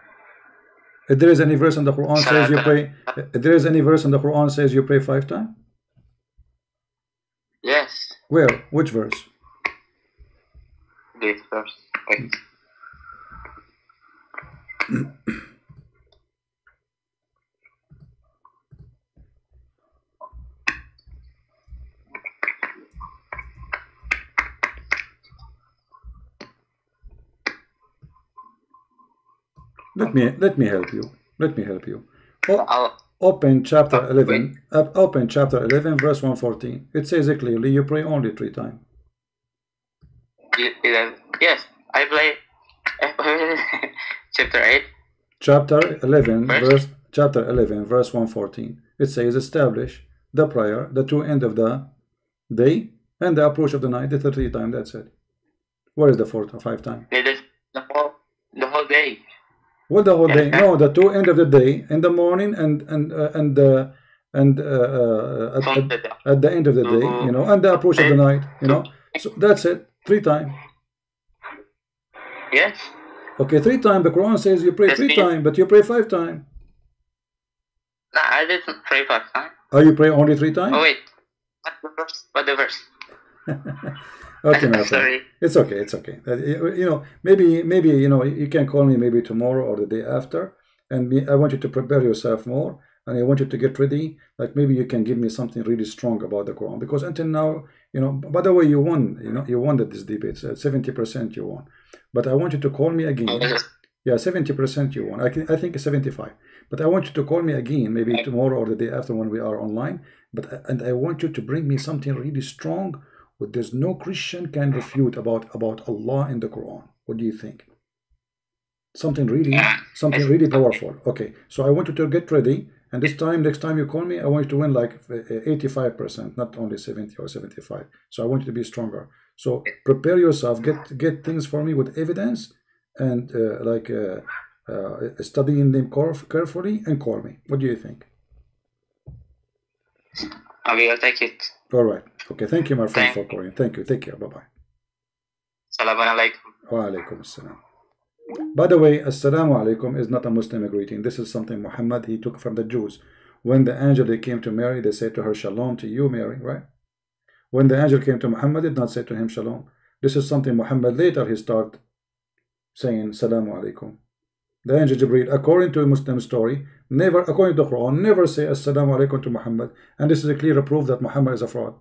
If there is any verse in the Quran says you pray, if there is any verse in the Quran says you pray 5 times? Yes. Where? Which verse? This verse. Wait. Let me help you. Let me help you. Open chapter 11. Open chapter 11, verse 114. It says it clearly. You pray only 3 times. Yes, I play chapter 8. Chapter 11, verse 114. It says, establish the prayer, the 2 end of the day and the approach of the night. It's the 3 times. That's it. Where is the 4 or 5 times? The whole day. Well, the whole day. No, the 2 end of the day, in the morning and at the end of the day, you know, and the approach of the night, you know. So that's it. 3 times. Yes. Okay, 3 times. The Quran says you pray 3 times, but you pray 5 times. No, I didn't pray 5 times. Oh, you pray only 3 times? Oh wait, what the verse? Okay, my friend. Sorry. It's okay. It's okay. You know, maybe you know, you can call me maybe tomorrow or the day after, and I want you to prepare yourself more, and I want you to get ready. Like maybe you can give me something really strong about the Quran, because until now, you know. By the way, you won. You know, you won this debate. 70% you won, but I want you to call me again. Yeah, 70% you won. I think 75. But I want you to call me again, maybe tomorrow or the day after when we are online. And I want you to bring me something really strong, what there's no Christian can refute about Allah in the Quran. What do you think? Something really powerful. Okay, so I want you to get ready. And this time, next time you call me, I want you to win like 85%, not only 70 or 75. So I want you to be stronger. So prepare yourself. Get things for me with evidence. And studying them carefully, and call me. What do you think? I will take it. All right. Okay. Thank you, my friend, for calling. Thank you. Take care. Bye-bye. Assalamu alaikum. Wa alaikum assalam. By the way, assalamu alaikum is not a Muslim greeting. This is something Muhammad, he took from the Jews. When the angel they came to Mary, they said to her, shalom to you, Mary, right? When the angel came to Muhammad, did not say to him, shalom. This is something Muhammad later he started saying Salamu alaikum. The angel Jibreel, according to a Muslim story, never, according to the Quran, never say Assalamu alaikum to Muhammad. And this is a clear proof that Muhammad is a fraud.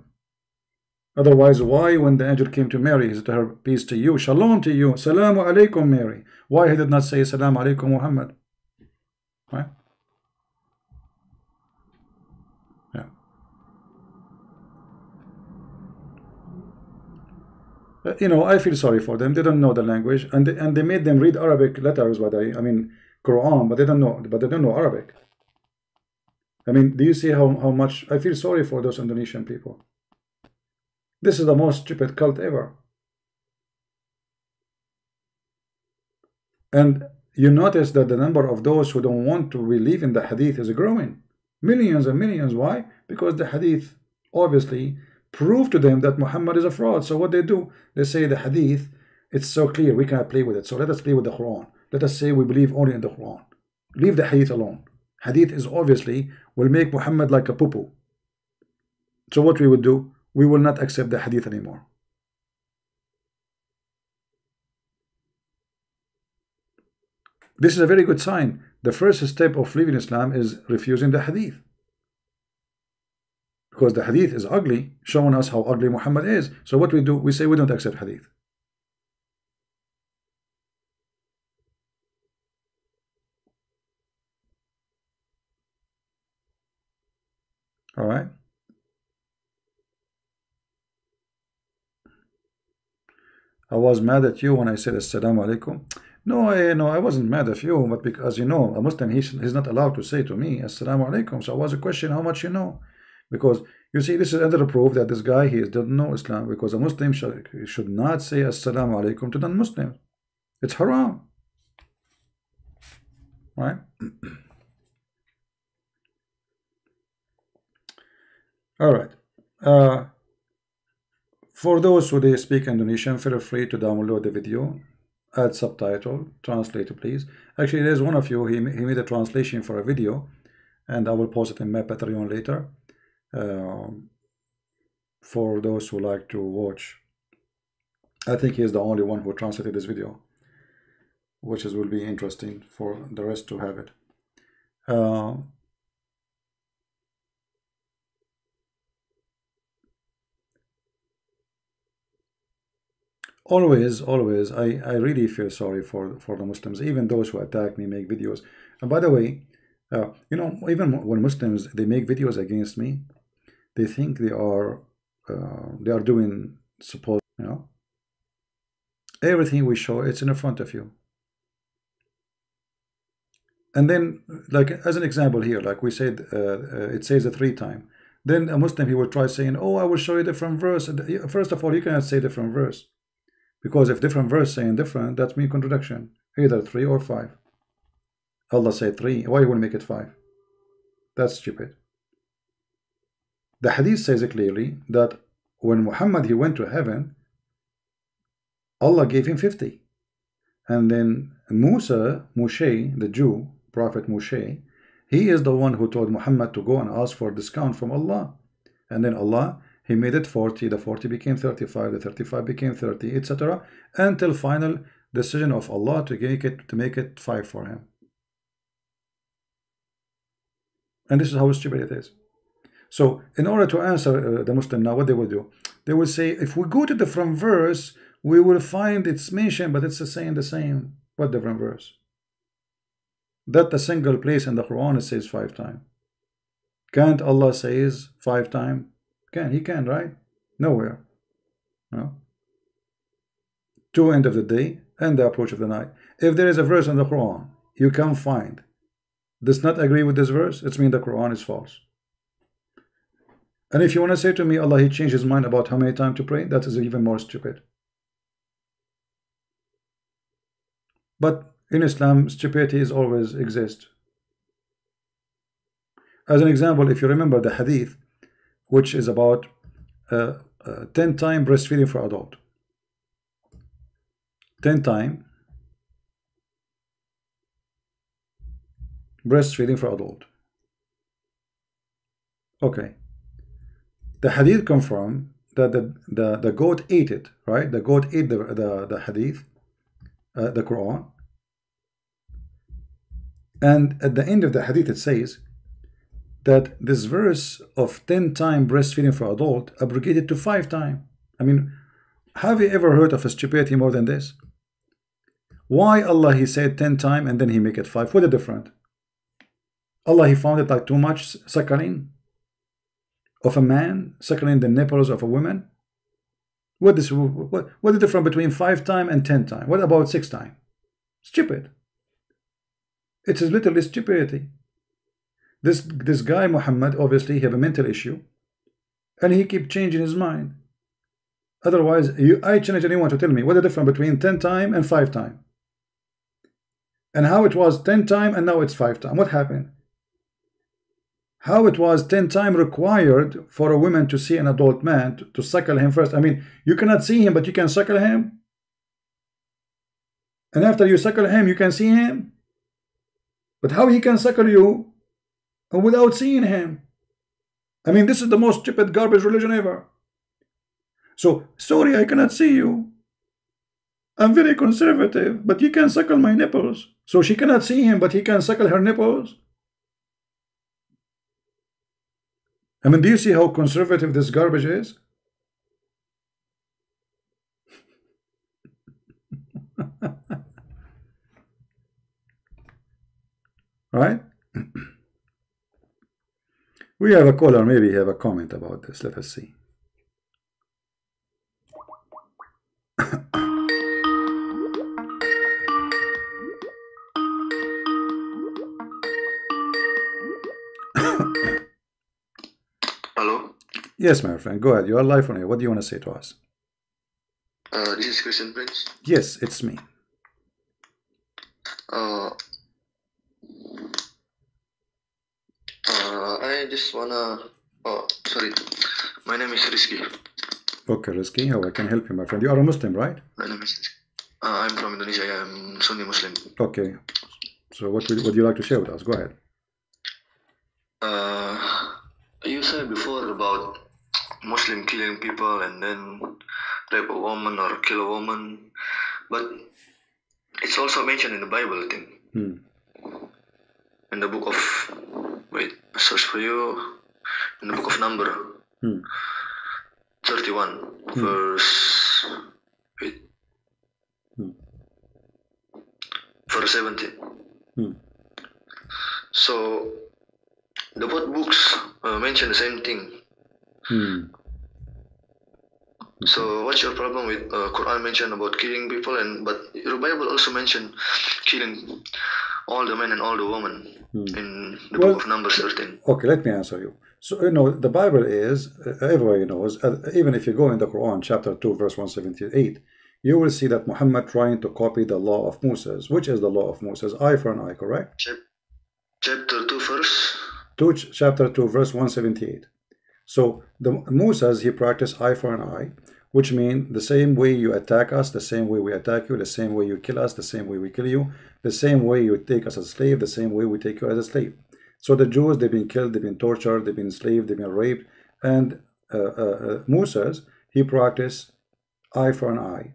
Otherwise, why when the angel came to Mary, he said to her, peace to you, shalom to you, Salamu alaikum Mary. Why he did not say Salamu alaikum Muhammad? Right? Yeah. You know, I feel sorry for them. They don't know the language, and they made them read Arabic letters, I mean Quran, but they don't know Arabic. I mean, do you see how much I feel sorry for those Indonesian people? This is the most stupid cult ever. And you notice that the number of those who don't want to believe in the hadith is growing. Millions and millions. Why? Because the hadith obviously prove to them that Muhammad is a fraud. So what they do, they say the hadith, it's so clear, we cannot play with it. So let us play with the Quran. Let us say we believe only in the Quran. Leave the hadith alone. Hadith is obviously will make Muhammad like a poo-poo. So what we would do, we will not accept the hadith anymore. This is a very good sign. The first step of leaving Islam is refusing the hadith. Because the hadith is ugly, showing us how ugly Muhammad is. So what we do, we say we don't accept hadith. All right. I was mad at you when I said Assalamu alaikum. No, I wasn't mad at you, but because, you know, a Muslim, he's not allowed to say to me Assalamu alaikum. So I was a question how much you know. Because you see, this is another proof that this guy, he doesn't know Islam, because a Muslim should not say Assalamu alaikum to non-Muslims. It's haram. Right? All right. For those who they speak Indonesian, feel free to download the video, add subtitle, translate please. Actually, there's one of you, he made a translation for a video, and I will post it in my Patreon later. For those who like to watch, I think he's the only one who translated this video, which will be interesting for the rest to have it. always, I really feel sorry for the Muslims, even those who attack me, make videos. And by the way, you know, even when Muslims they make videos against me, they think they are doing suppose, you know, everything we show, it's in front of you. And then, like as an example here, like we said, it says it 3 times. Then a Muslim, he will try saying, oh, I will show you different verse. First of all, you cannot say different verse, because if different verse saying different, that means contradiction, either 3 or 5. Allah said 3, why you will make it 5? That's stupid. The hadith says it clearly that when Muhammad he went to heaven, Allah gave him 50. And then Moshe, the Jew, Prophet Moshe, he is the one who told Muhammad to go and ask for a discount from Allah. And then Allah, he made it 40, the 40 became 35, the 35 became 30, etc. Until final decision of Allah to make it 5 for him. And this is how stupid it is. So in order to answer the Muslim now, what they will do, they will say, if we go to the different verse, we will find it's mentioned, but it's the same. What different verse? That a single place in the Quran it says 5 times. Can't Allah says 5 times? He can, right? Nowhere. No. To end of the day and the approach of the night. If there is a verse in the Quran you can find does not agree with this verse, it means the Quran is false. And if you want to say to me, Allah he changed his mind about how many times to pray, that is even more stupid. But in Islam, stupidity is always exist. As an example, if you remember the hadith, which is about 10 times breastfeeding for adult. 10 times breastfeeding for adult. Okay. The hadith confirm that the goat ate it, right? The goat ate the hadith, the Quran. And at the end of the hadith it says that this verse of 10 times breastfeeding for adult abrogated to 5 times. I mean, have you ever heard of a stupidity more than this? Why Allah he said 10 times and then he make it 5? What is different? Allah he found it like too much suckling of a man, suckling the nipples of a woman. What is the difference between 5 times and 10 times? What about 6 times? Stupid. It is literally stupidity. This guy Muhammad obviously have a mental issue, and he keep changing his mind. Otherwise, I challenge anyone to tell me what the difference between 10 times and 5 times, and how it was 10 times and now it's 5 times. What happened? How it was 10 times required for a woman to see an adult man to suckle him first. I mean, you cannot see him, but you can suckle him, and after you suckle him, you can see him. But how he can suckle you without seeing him? I mean, this is the most stupid garbage religion ever. So, sorry, I cannot see you. I'm very conservative, but you can suckle my nipples. So she cannot see him, but he can suckle her nipples. I mean, do you see how conservative this garbage is? Right? We have a caller, maybe have a comment about this. Let us see. Hello? Yes, my friend, go ahead. You are live on here. What do you want to say to us? This is Christian Prince. Yes, it's me. I just wanna... Oh, sorry. My name is Rizky. Okay, Rizky, how I can help you, my friend? You are a Muslim, right? My name is Rizky. I'm from Indonesia. I'm Sunni Muslim. Okay. So what would you like to share with us? Go ahead. You said before about Muslim killing people and then rape a woman or kill a woman, but it's also mentioned in the Bible, I think. In the book of, wait, I search for you. In the book of Number, 31, verse, wait, verse 17. So the both books mention the same thing. So what's your problem with Quran mention about killing people, but your Bible also mention killing all the men and all the women in the book of Numbers 13. Okay, let me answer you. So, the Bible is, everybody knows, even if you go in the Quran, chapter 2, verse 178, you will see that Muhammad trying to copy the law of Moses. Which is the law of Moses? Eye for an eye, correct? Chapter 2, verse? Chapter 2, verse 178. So, Moses, he practiced eye for an eye, which means the same way you attack us, the same way we attack you, the same way you kill us, the same way we kill you, the same way you take us as a slave, the same way we take you as a slave. So the Jews, they've been killed, they've been tortured, they've been enslaved, they've been raped, and Moses, he practiced eye for an eye.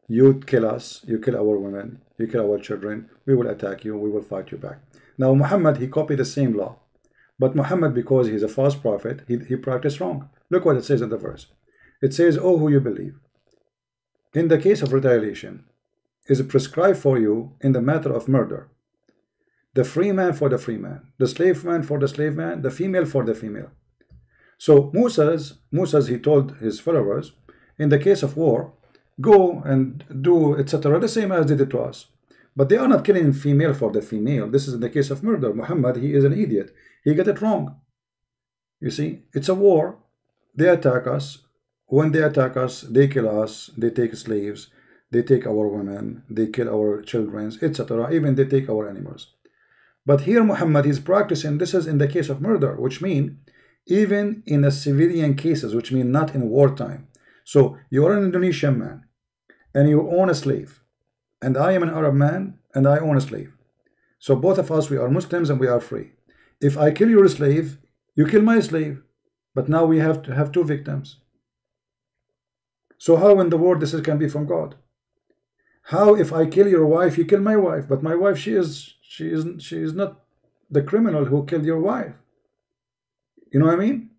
You kill us, you kill our women, you kill our children, we will attack you, we will fight you back. Now Muhammad, he copied the same law. But Muhammad, because he's a false prophet, he practiced wrong. Look what it says in the verse. It says, "Oh, who you believe, in the case of retaliation, is prescribed for you in the matter of murder. The free man for the free man, the slave man for the slave man, the female for the female." So Moses, he told his followers, in the case of war, go and do etc. the same as they did to us. But they are not killing female for the female. This is in the case of murder. Muhammad, he is an idiot. He got it wrong. You see, it's a war. They attack us. When they attack us, they kill us. They take slaves. They take our women. They kill our children, etc. Even they take our animals. But here Muhammad is practicing, this is in the case of murder, which means even in a civilian cases, which mean not in wartime. So you are an Indonesian man and you own a slave, and I am an Arab man and I own a slave. So both of us, we are Muslims and we are free. If I kill your slave, you kill my slave, but now we have to have two victims. So how in the world this can be from God? How if I kill your wife, you kill my wife, but my wife, she is not the criminal who killed your wife. You know what I mean?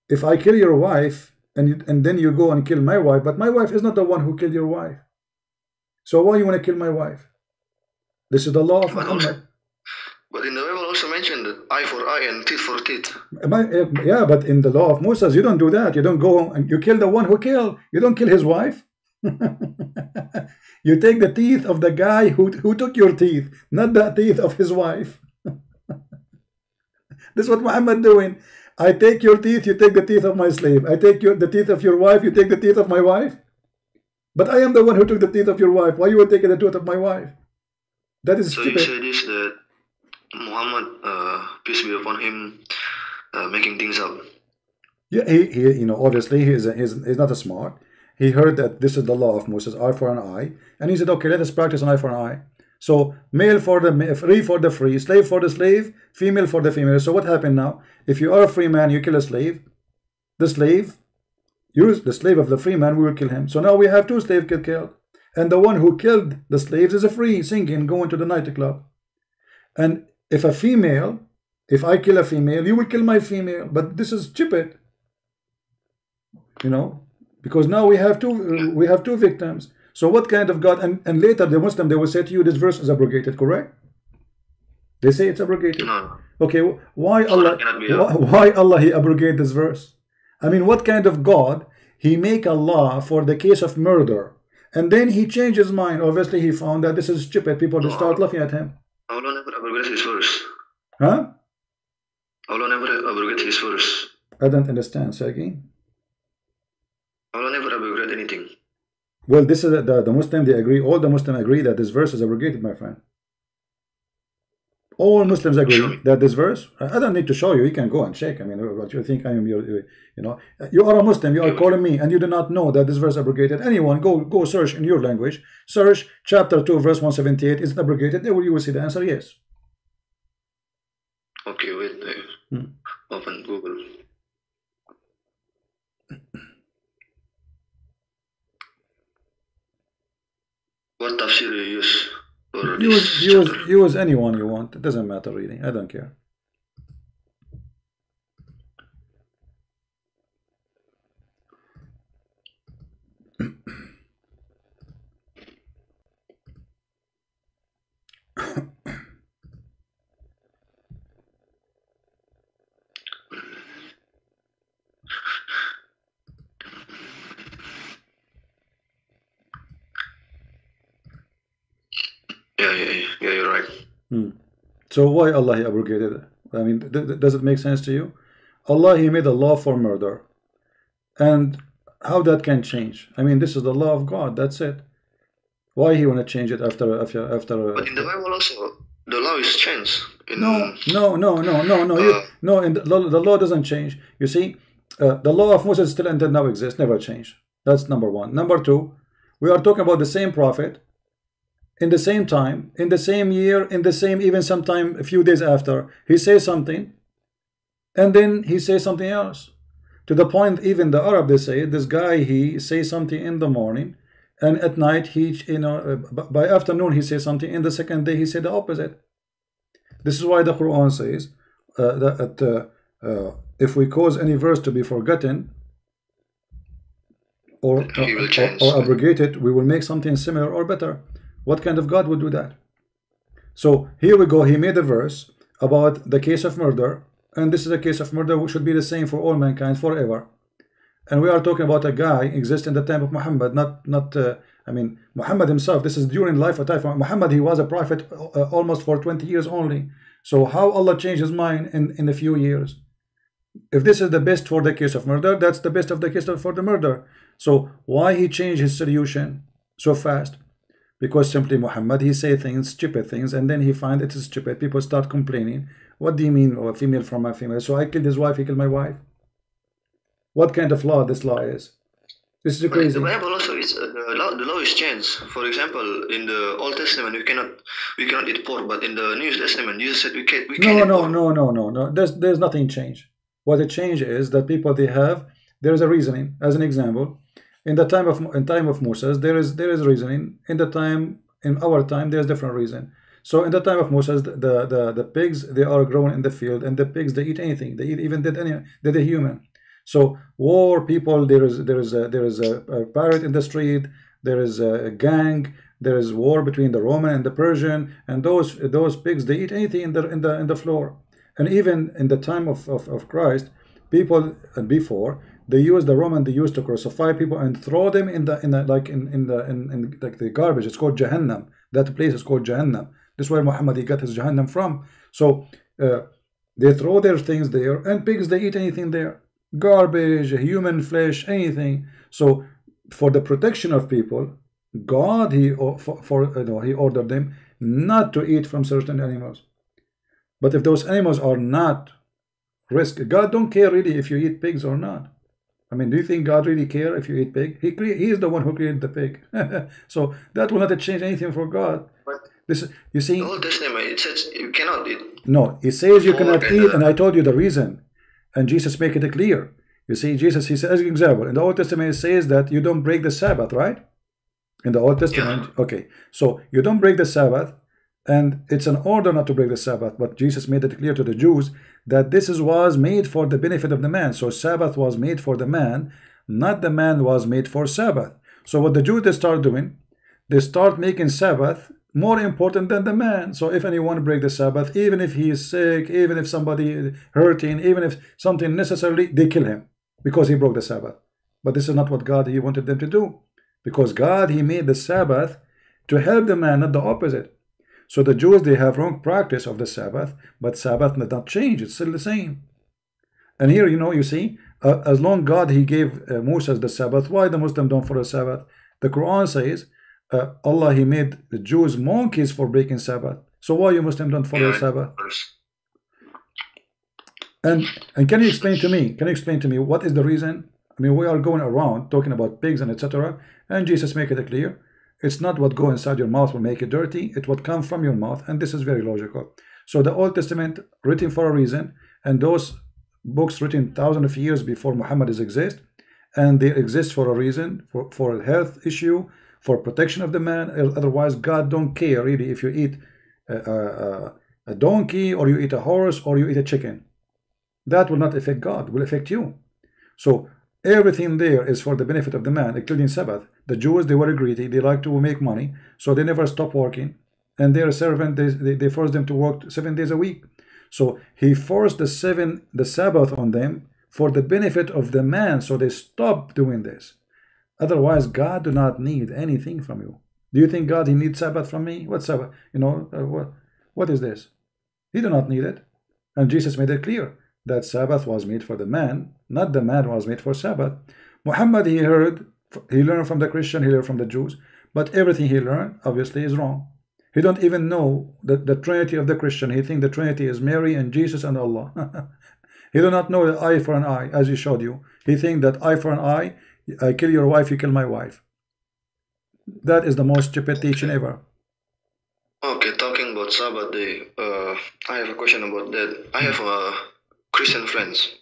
If I kill your wife and then you go and kill my wife, but my wife is not the one who killed your wife. So why you want to kill my wife? This is the law of Muhammad. But in the Bible also mentioned that eye for eye and teeth for teeth. Yeah, but in the law of Moses, you don't do that. You don't go and you kill the one who killed. You don't kill his wife. You take the teeth of the guy who took your teeth, not the teeth of his wife. This is what Muhammad doing. I take your teeth, you take the teeth of my slave. I take the teeth of your wife, you take the teeth of my wife. But I am the one who took the teeth of your wife. Why you would take the tooth of my wife? That is so stupid. You say this, that Muhammad, peace be upon him, making things up. Yeah, he obviously he's not a smart. He heard that this is the law of Moses, eye for an eye, and he said, okay, let us practice an eye for an eye. So male for the free for the free, slave for the slave, female for the female. So what happened now? If you are a free man, you kill a slave. The slave, the slave of the free man, we will kill him. So now we have two slaves killed, and the one who killed the slaves is a free, singing, going to the nightclub. And if I kill a female, you will kill my female. But this is stupid, because now we have two victims. So what kind of God? And later the Muslim, they will say to you, this verse is abrogated, correct? They say it's abrogated. No. Okay, why Allah he abrogate this verse? I mean, what kind of God? He make a law for the case of murder, and then he changed his mind. Obviously he found that this is stupid. People will start laughing at him. Allah never abrogated his verse. Huh? Allah never abrogated his verse. I don't understand. Say again. Allah never abrogated anything. Well, this is the Muslim, they agree, all the Muslims agree that this verse is abrogated, my friend. All Muslims agree that this verse, I don't need to show you, you can go and check. I mean, what you think I am, you are a Muslim, you are calling me, and you do not know that this verse abrogated. Anyone, go search in your language, search chapter 2, verse 178, is it abrogated? You will see the answer, yes. Okay, wait, open Google. What tafsir you use for this chapter? Use anyone you want. It doesn't matter really. I don't care. Yeah, you're right. So why Allah he abrogated it? I mean, does it make sense to you? Allah he made a law for murder, and how that can change? I mean, this is the law of God. That's it. Why he want to change it after? But in the Bible also, the law is changed. No. And the law doesn't change. You see, the law of Moses still until now exists, never changed. That's number one. Number two, we are talking about the same prophet, in the same time, in the same year, in the same, even sometime a few days after, he says something, and then he says something else. To the point, even the Arab, they say, this guy, he says something in the morning, and at night, he, by afternoon, he says something, and the second day, he said the opposite. This is why the Quran says that if we cause any verse to be forgotten or abrogated, we will make something similar or better. What kind of God would do that? So here we go. He made a verse about the case of murder, and this is a case of murder which should be the same for all mankind forever. And we are talking about a guy exists in the time of Muhammad, I mean, Muhammad himself. This is during life of Muhammad. He was a prophet almost for 20 years only. So how Allah changed his mind in a few years? If this is the best for the case of murder, that's the best of the case for the murder. So why he changed his solution so fast? Because simply Muhammad, he say things, stupid things, and then he find it is stupid. People start complaining. What do you mean, a female from a female? So I killed his wife, he killed my wife. What kind of law this law is? This is crazy. The Bible also is the law is changed. For example, in the Old Testament we cannot eat pork, but in the New Testament Jesus said we can. No. There's nothing changed. What it changed is that people there is a reasoning. As an example, in time of Moses there is reasoning. In our time there's different reason. So in the time of Moses, the pigs, they are grown in the field, and the pigs, they eat anything. They eat even dead human. So war, people, there is a pirate in the street, there is a gang, there is war between the Roman and the Persian, and those pigs, they eat anything in the floor. And even in the time of Christ, people before, they used to crucify people and throw them in the garbage. It's called Jahannam. That place is called Jahannam. This is where Muhammad he got his Jahannam from. So they throw their things there, and pigs, they eat anything there. Garbage, human flesh, anything. So for the protection of people, God he ordered them not to eat from certain animals. But if those animals are not risk, God don't care really if you eat pigs or not. I mean, do you think God really care if you eat pig? He is the one who created the pig. So that will not change anything for God. But this, you see, the Old Testament, it says you cannot eat. No, it says you cannot eat, and I told you the reason. And Jesus make it clear. You see, Jesus, he says, as an example, in the Old Testament, it says that you don't break the Sabbath, right? In the Old Testament, yeah. Okay. So you don't break the Sabbath, and it's an order not to break the Sabbath. But Jesus made it clear to the Jews that this was made for the benefit of the man. So Sabbath was made for the man, not the man was made for Sabbath. So what the Jews, they start doing, they start making Sabbath more important than the man. So if anyone break the Sabbath, even if he is sick, even if somebody is hurting, even if something necessarily, they kill him because he broke the Sabbath. But this is not what God he wanted them to do, because God he made the Sabbath to help the man, not the opposite. So the Jews, they have wrong practice of the Sabbath, but Sabbath did not change. It's still the same. And here, you see, as long God he gave Moses the Sabbath, why the Muslim don't follow Sabbath? The Quran says Allah he made the Jews monkeys for breaking Sabbath. So why you Muslim don't follow Sabbath? And can you explain to me? What is the reason? I mean, we are going around talking about pigs and etc. And Jesus make it clear. It's not what go inside your mouth will make it dirty. It's what comes from your mouth, and this is very logical. So the Old Testament written for a reason, and those books written thousands of years before Muhammad exist, and they exist for a reason, for a health issue, for protection of the man. Otherwise, God don't care really if you eat a donkey, or you eat a horse, or you eat a chicken. That will not affect God, will affect you. So everything there is for the benefit of the man, including Sabbath. The Jews, they were greedy, they like to make money, so they never stop working. And their servant, they forced them to work 7 days a week. So he forced the Sabbath on them for the benefit of the man, so they stopped doing this. Otherwise, God do not need anything from you. Do you think God, he needs Sabbath from me? What Sabbath? You know, what is this? He do not need it. And Jesus made it clear that Sabbath was made for the man, not the man was made for Sabbath. Muhammad, he learned from the Christian, he learned from the Jews, but everything he learned obviously is wrong. He don't even know the Trinity of the Christian. He think the Trinity is Mary and Jesus and Allah. He do not know the eye for an eye, as he showed you. He think that eye for an eye, I kill your wife, you kill my wife. That is the most stupid teaching ever. Okay, talking about Sabbath day, I have a question about that. I have Christian friends.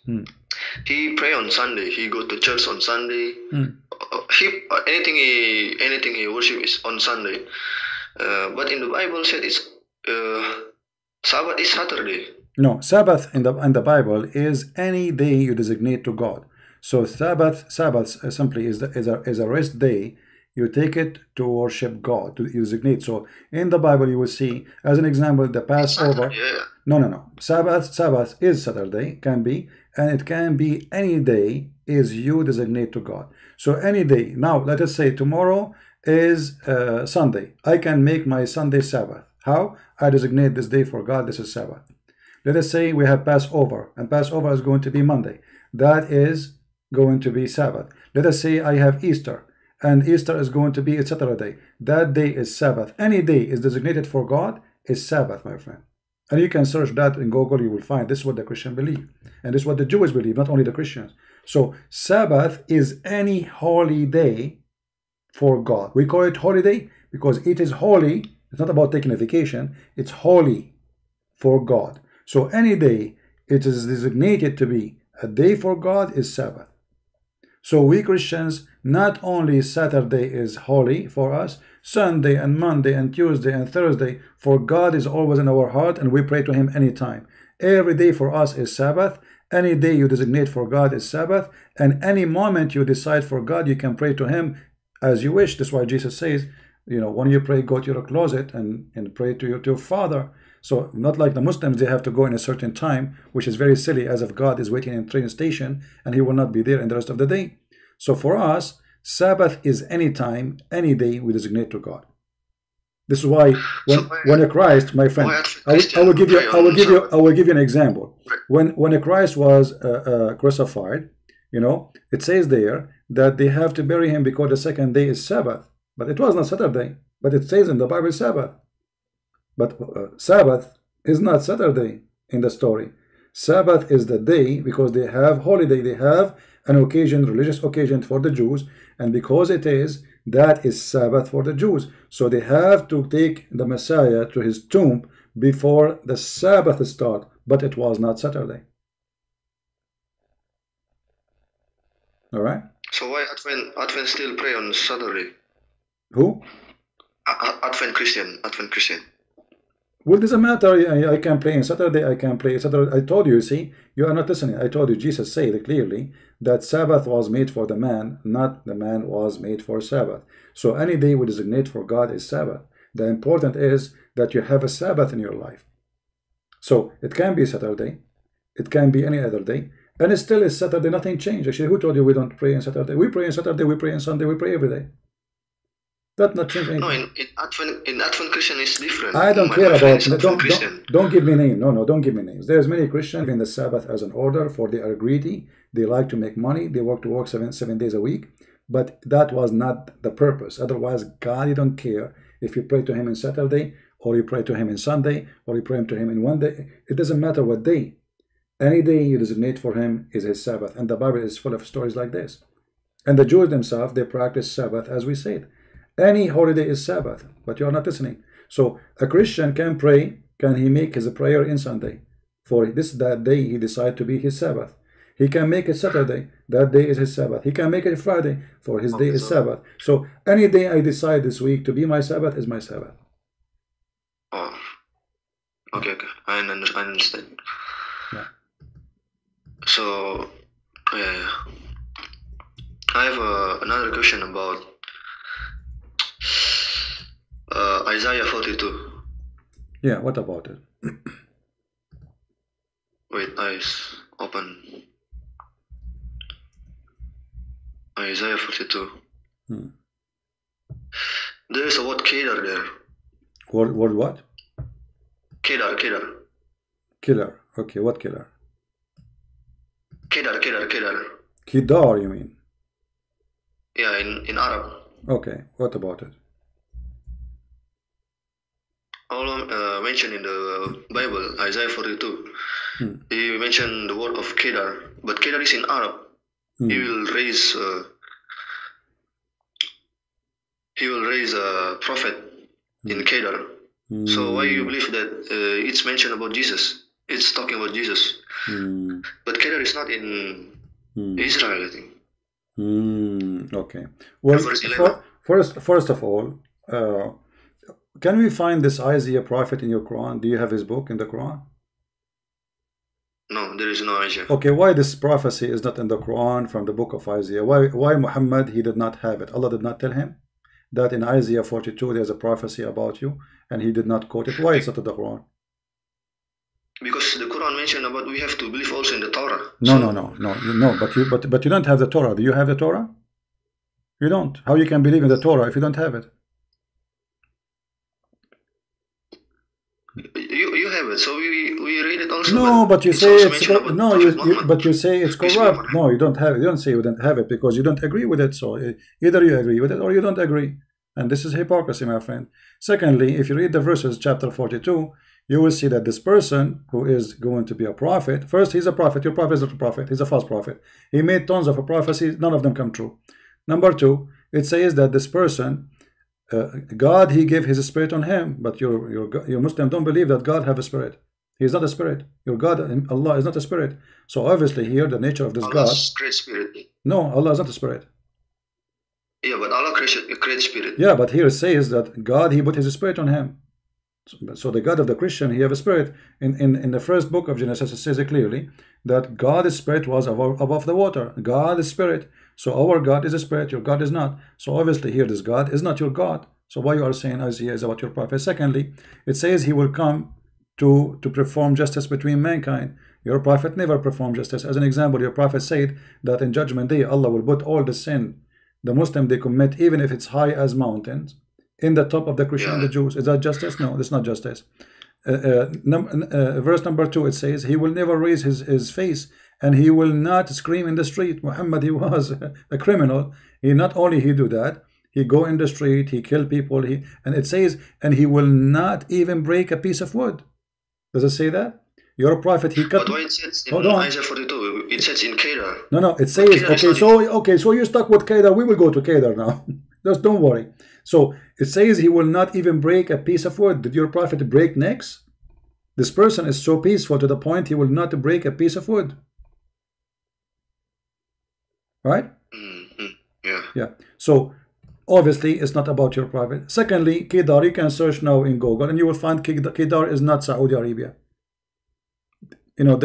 He pray on Sunday. He go to church on Sunday. Anything he worship is on Sunday. But in the Bible said it's Sabbath is Saturday. No, Sabbath in the Bible is any day you designate to God. So Sabbath simply is a rest day. You take it to worship God, to designate. So in the Bible you will see, as an example, the Passover. No. Sabbath is Saturday, can be, and it can be any day is you designate to God. So any day. Now let us say tomorrow is Sunday. I can make my Sunday Sabbath. How? I designate this day for God. This is Sabbath. Let us say we have Passover, and Passover is going to be Monday. That is going to be Sabbath. Let us say I have Easter, and Easter is going to be a Saturday. That day is Sabbath. Any day is designated for God is Sabbath, my friend. And you can search that in Google. You will find this is what the Christians believe, and this is what the Jews believe, not only the Christians. So Sabbath is any holy day for God. We call it holiday because it is holy. It's not about taking a vacation. It's holy for God. So any day it is designated to be a day for God is Sabbath. So we Christians, not only Saturday is holy for us, Sunday and Monday and Tuesday and Thursday, for God is always in our heart and we pray to him anytime. Every day for us is Sabbath. Any day you designate for God is Sabbath, and any moment you decide for God, you can pray to him as you wish. That's why Jesus says, you know, when you pray, go to your closet and pray to your Father. So not like the Muslims, they have to go in a certain time, which is very silly, as if God is waiting in a train station and he will not be there in the rest of the day. So for us, Sabbath is any time, any day we designate to God. This is why when a Christ, my friend, I will give you an example. When a Christ was crucified, you know, it says there that they have to bury him because the second day is Sabbath. But it was not Saturday, but it says in the Bible Sabbath. But Sabbath is not Saturday in the story. Sabbath is the day because they have holiday, they have an occasion, religious occasion for the Jews, and because it is, that is Sabbath for the Jews. So they have to take the Messiah to his tomb before the Sabbath start, but it was not Saturday. All right? So why Advent still pray on Saturday? Who? Advent Christian. Well, it doesn't matter. I can play on Saturday. I can play Saturday. I told you, you see, you are not listening. I told you, Jesus said clearly that Sabbath was made for the man, not the man was made for Sabbath. So any day we designate for God is Sabbath. The important is that you have a Sabbath in your life. So it can be Saturday. It can be any other day. And it still is Saturday. Nothing changed. Actually, who told you we don't pray on Saturday? We pray on Saturday. We pray on Sunday. We pray every day. That not change anything. No, in Advent Christian is different. I don't care about don't give me names. No, don't give me names. There's many Christians in the Sabbath as an order, for they are greedy. They like to make money. They work seven days a week. But that was not the purpose. Otherwise, God, you don't care if you pray to him on Saturday, or you pray to him on Sunday, or you pray to him in one day. It doesn't matter what day. Any day you designate for him is his Sabbath. And the Bible is full of stories like this. And the Jews themselves, they practice Sabbath as we said. Any holiday is Sabbath, but you are not listening. So a Christian can pray, can he make his prayer in Sunday? For that day he decide to be his Sabbath. He can make it Saturday, that day is his Sabbath. He can make it Friday, for his day is Sabbath. So any day I decide this week to be my Sabbath is my Sabbath. Oh, okay. I understand. Yeah. So, I have another question about Isaiah 42. Yeah, what about it? Wait, eyes open. Isaiah 42. There is a word Kedar there. Word what? Kedar. Killer. Okay, what killer? Kedar. Kedar, you mean? Yeah, in Arab. Okay, what about it? All mentioned in the Bible, Isaiah 42. He mentioned the word of Kedar, but Kedar is in Arab. He will raise a prophet in Kedar. So why you believe that it's mentioned about Jesus? It's talking about Jesus. But Kedar is not in Israel, I think. Okay. Well, first of all, can we find this Isaiah prophet in your Quran? Do you have his book in the Quran? No, there is no Isaiah. Okay, why this prophecy is not in the Quran from the book of Isaiah? Why Muhammad, he did not have it? Allah did not tell him that in Isaiah 42 there's a prophecy about you, and he did not quote it. Why is it in the Quran? Because the Quran mentioned about we have to believe also in the Torah. No. But you don't have the Torah. Do you have the Torah? You don't. How you can believe in the Torah if you don't have it? You have it, so we read it also. No, but you say it's but you say it's corrupt. No, you don't have it. You don't say you don't have it because you don't agree with it. So either you agree with it or you don't agree, and this is hypocrisy, my friend. Secondly, if you read the verses, chapter 42, you will see that this person who is going to be a prophet, first, he's a prophet. Your prophet is not a prophet. He's a false prophet. He made tons of prophecies. None of them come true. Number two, it says that this person, God, he gave his spirit on him, but your Muslim don't believe that God have a spirit. He is not a spirit. Your God, Allah, is not a spirit. So obviously here the nature of this Allah's God. Great spirit. No, Allah is not a spirit. Yeah, but Allah creates a great spirit. Yeah, but here it says that God, he put his spirit on him. So the God of the Christian, he have a spirit. In the first book of Genesis, it says it clearly that God's spirit was above the water. God is spirit. So our God is a spirit, your God is not. So obviously here this God is not your God. So why you are saying Isaiah is about your prophet? Secondly, it says he will come to perform justice between mankind. Your prophet never performed justice. As an example, your prophet said that in judgment day Allah will put all the sin the Muslim they commit, even if it's high as mountains, in the top of the Christian and the Jews. Is that justice? No, that's not justice. Verse number 2, it says he will never raise his face, and he will not scream in the street. Muhammad, he was a criminal. He not only he do that, he go in the street, he kill people, and it says, and he will not even break a piece of wood. Does it say that? Your prophet, he cut. But why it says in Isaiah 42? It says in Kedar. No, it says so you're stuck with Kedar. We will go to Kedar now. Just don't worry. So it says he will not even break a piece of wood. Did your prophet break necks? This person is so peaceful to the point he will not break a piece of wood. Right? Yeah. So obviously it's not about your prophet. Secondly, Kedar, you can search now in Google and you will find Kedar is not Saudi Arabia. You know,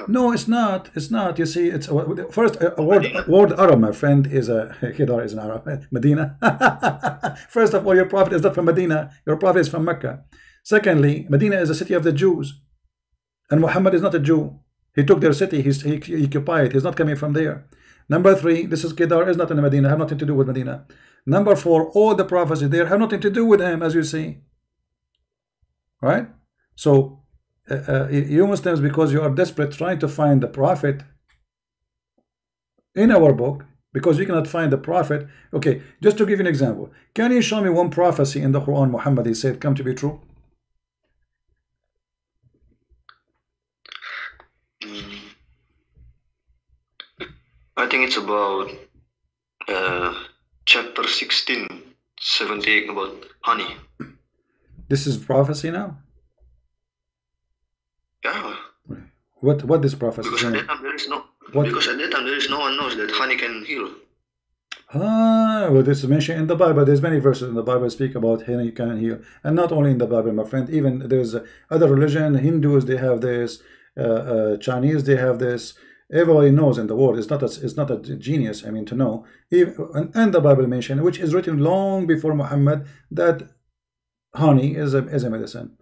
no, it's not. It's not. You see, it's first word Arab, my friend, is a Kedar is an Arab. Medina. First of all, your prophet is not from Medina. Your prophet is from Mecca. Secondly, Medina is a city of the Jews, and Muhammad is not a Jew. He took their city. He occupied it. He's not coming from there. Number 3, this is Kedar is not in Medina. Have nothing to do with Medina. Number 4, all the prophecies there have nothing to do with him, as you see. Right? So. You Muslims, because you are desperate trying to find the prophet in our book, because you cannot find the prophet. Okay, just to give you an example, can you show me one prophecy in the Quran Muhammad he said come to be true? I think it's about chapter 16, 78 about honey. This is prophecy now? Yeah. What this prophecy? Because at that time there is no. Because at that time there is no one knows that honey can heal. Well, this is mentioned in the Bible. There's many verses in the Bible speak about honey can heal, and not only in the Bible, my friend. Even there's other religion. Hindus, they have this. Chinese, they have this. Everybody knows in the world. It's not a genius. I mean, to know. Even and the Bible mentioned, which is written long before Muhammad, that honey is a medicine.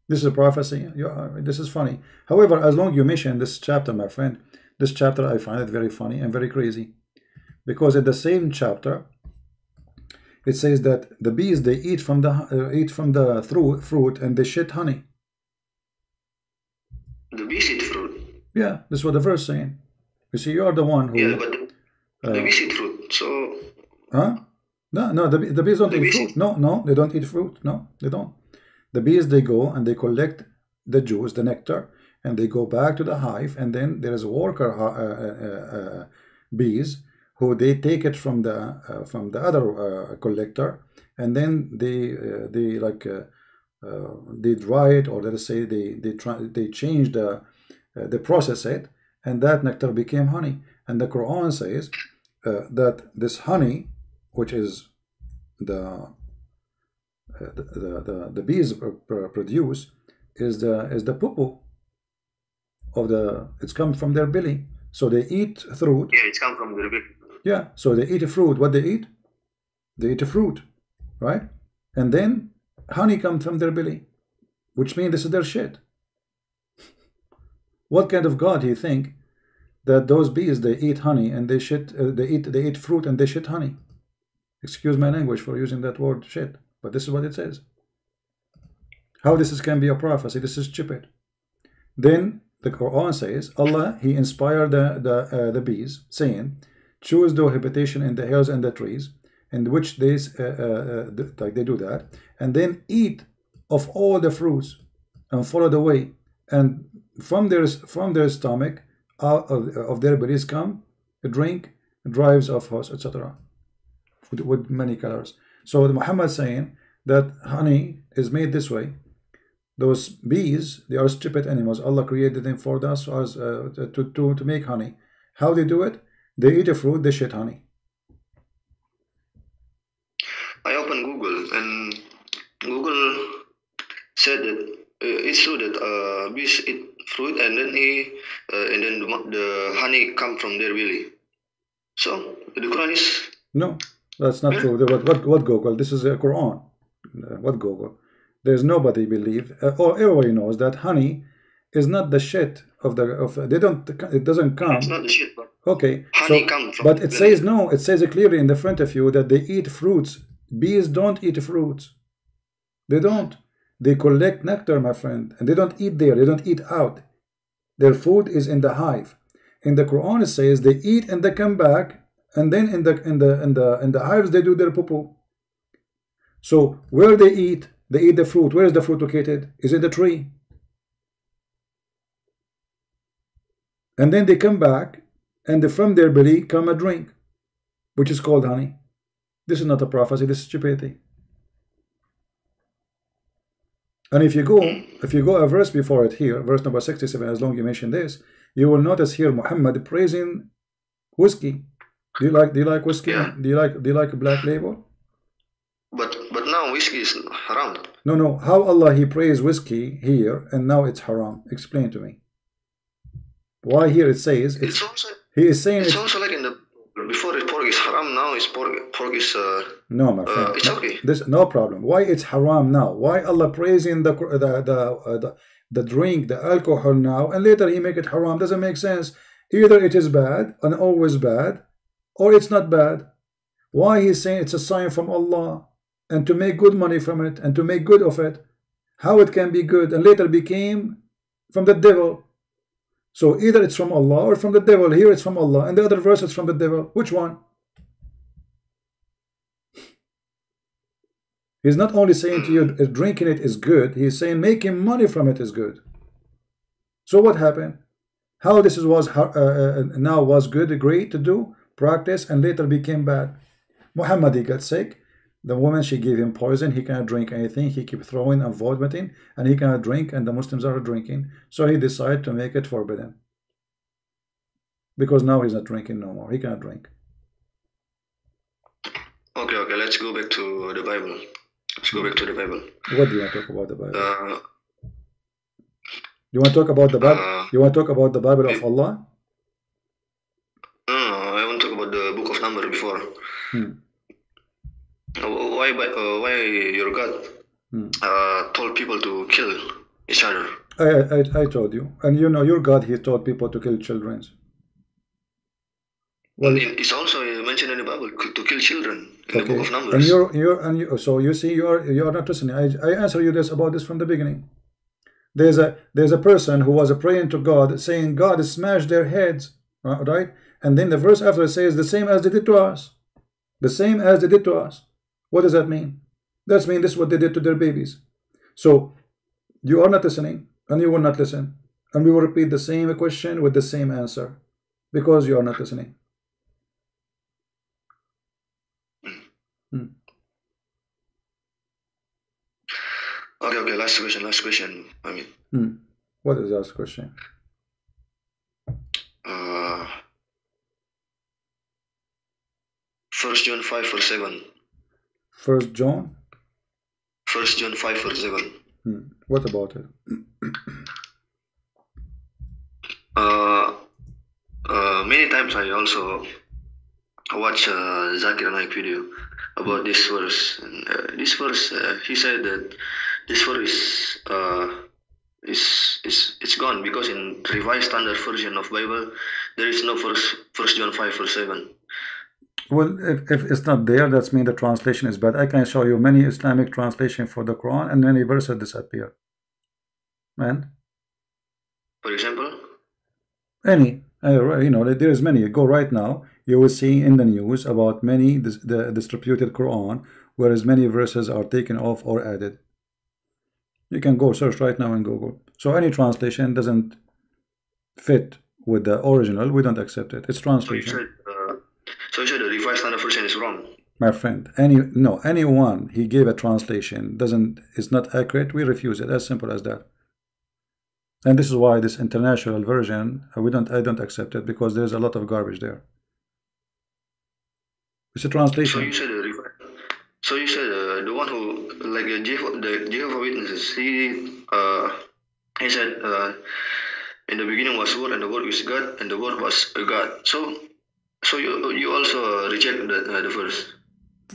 This is a prophecy. This is funny. However, as long as you mention this chapter, my friend, this chapter I find it very funny and very crazy, because in the same chapter It says that the bees, they eat from the fruit and they shit honey. The bees eat fruit. Yeah, this is what the verse saying. You see, you are the one who. Yeah, but the bees eat fruit. So. Huh? No, the bees don't eat fruit. No, they don't eat fruit. No, they don't. The bees, they go and they collect the juice, the nectar, and they go back to the hive, and then there is worker bees who they take it from the other collector, and then they dry it, or let's say they change they process it, and that nectar became honey. And the Quran says that this honey, which is the bees produce, is the poo of it's come from their belly. So they eat fruit. Yeah, it's come from their belly. Yeah, so they eat a fruit. What they eat? They eat a fruit, right? And then honey comes from their belly, which means this is their shit. What kind of God do you think that those bees, they eat honey and they shit? They eat fruit and they shit honey. Excuse my language for using that word shit, but this is what it says. How this can be a prophecy? This is stupid. Then the Quran says Allah, He inspired the bees, saying, choose the habitation in the hills and the trees, in which they like they do that, and then eat of all the fruits and follow the way, and from their stomach, out of their bellies come a drink, drives of horse, etc. with many colors. So Muhammad saying that honey is made this way. Those bees, they are stupid animals. Allah created them for us to make honey. How they do it? They eat a fruit, they shit honey. I opened Google, and Google said that it's true that bees eat fruit, and then the honey come from their belly. So the Quran is no, that's not true. What Google? This is a Quran. What Google? There's nobody believe, or everybody knows that honey is not the shit of they don't. It doesn't come. It's not the shit. But okay, honey comes from. But it says no. It says it clearly in the front of you that they eat fruits. Bees don't eat fruits. They don't. They collect nectar, my friend, and they don't eat there. They don't eat out. Their food is in the hive. In the Quran, it says they eat and they come back, and then in the hives they do their poo-poo. So where they eat the fruit. Where is the fruit located? Is it the tree? And then they come back, and from their belly come a drink, which is called honey. This is not a prophecy. This is stupidity. And if you go a verse before it here, verse number 67, as long as you mention this, you will notice here Muhammad praising whiskey. Do you like whiskey? Yeah. Do you like Black Label? But now whiskey is haram. No. How Allah He praised whiskey here and now it's haram? Explain to me. Why here it says it's also, He is saying it's also like in the before pork is haram, now is pork is no, my friend. it's okay. This no problem. Why it's haram now? Why Allah praising the drink, the alcohol now, and later He make it haram? Doesn't make sense. Either it is bad and always bad, or it's not bad. Why He's saying it's a sign from Allah, and to make good money from it, and to make good of it? How it can be good and later became from the devil? So either it's from Allah or from the devil. Here it's from Allah, and the other verse is from the devil. Which one? He's not only saying to you drinking it is good, he's saying making money from it is good. So what happened? How this was now was good, great to do, practice, and later became bad. Muhammad, he got sick. The woman, she gave him poison. He cannot drink anything. He keep throwing and vomiting, and he cannot drink, and the Muslims are drinking. So he decided to make it forbidden. Because now he's not drinking no more. He cannot drink. Okay, let's go back to the Bible. Let's go back to the Bible. What do you want to talk about the Bible? You want to talk about the Bible? You want to talk about the Bible of Allah? No, I want to talk about the book of Numbers before. Why your God told people to kill each other? I told you. And you know, your God, He told people to kill children. Well, it's also mentioned in the Bible to kill children. in the book of And Numbers. so you see, you are not listening. I answer you about this from the beginning. There's a person who was praying to God, saying, God, smash their heads, right? And then the verse after it says, the same as they did to us. The same as they did to us. What does that mean? That means this is what they did to their babies. So you are not listening, and you will not listen. And we will repeat the same question with the same answer, because you are not listening. Okay, last question. I mean, what is the last question? 1 John 5 verse 7. 1 John? 1 John 5 verse 7. What about it? Many times I also watch Zakir Naik video about this verse. And, this verse, he said that this verse is gone, because in Revised Standard Version of Bible there is no First John 5 verse 7. Well, if it's not there, that's mean the translation is bad. I can show you many Islamic translation for the Quran, and many verses disappear. Man, for example, any there is many. Go right now, you will see in the news about many the distributed Quran, whereas many verses are taken off or added. You can go search right now in Google. So any translation doesn't fit with the original, we don't accept it. It's translation. So you said the Revised Standard Version is wrong, my friend. Anyone he gave a translation is not accurate, we refuse it. As simple as that. And this is why this international version, I don't accept it, because there's a lot of garbage there. It's a translation. So you said the one who, like the Jehovah Witnesses, he said in the beginning was Word, and the Word is God, and the Word was God. So you also reject the verse.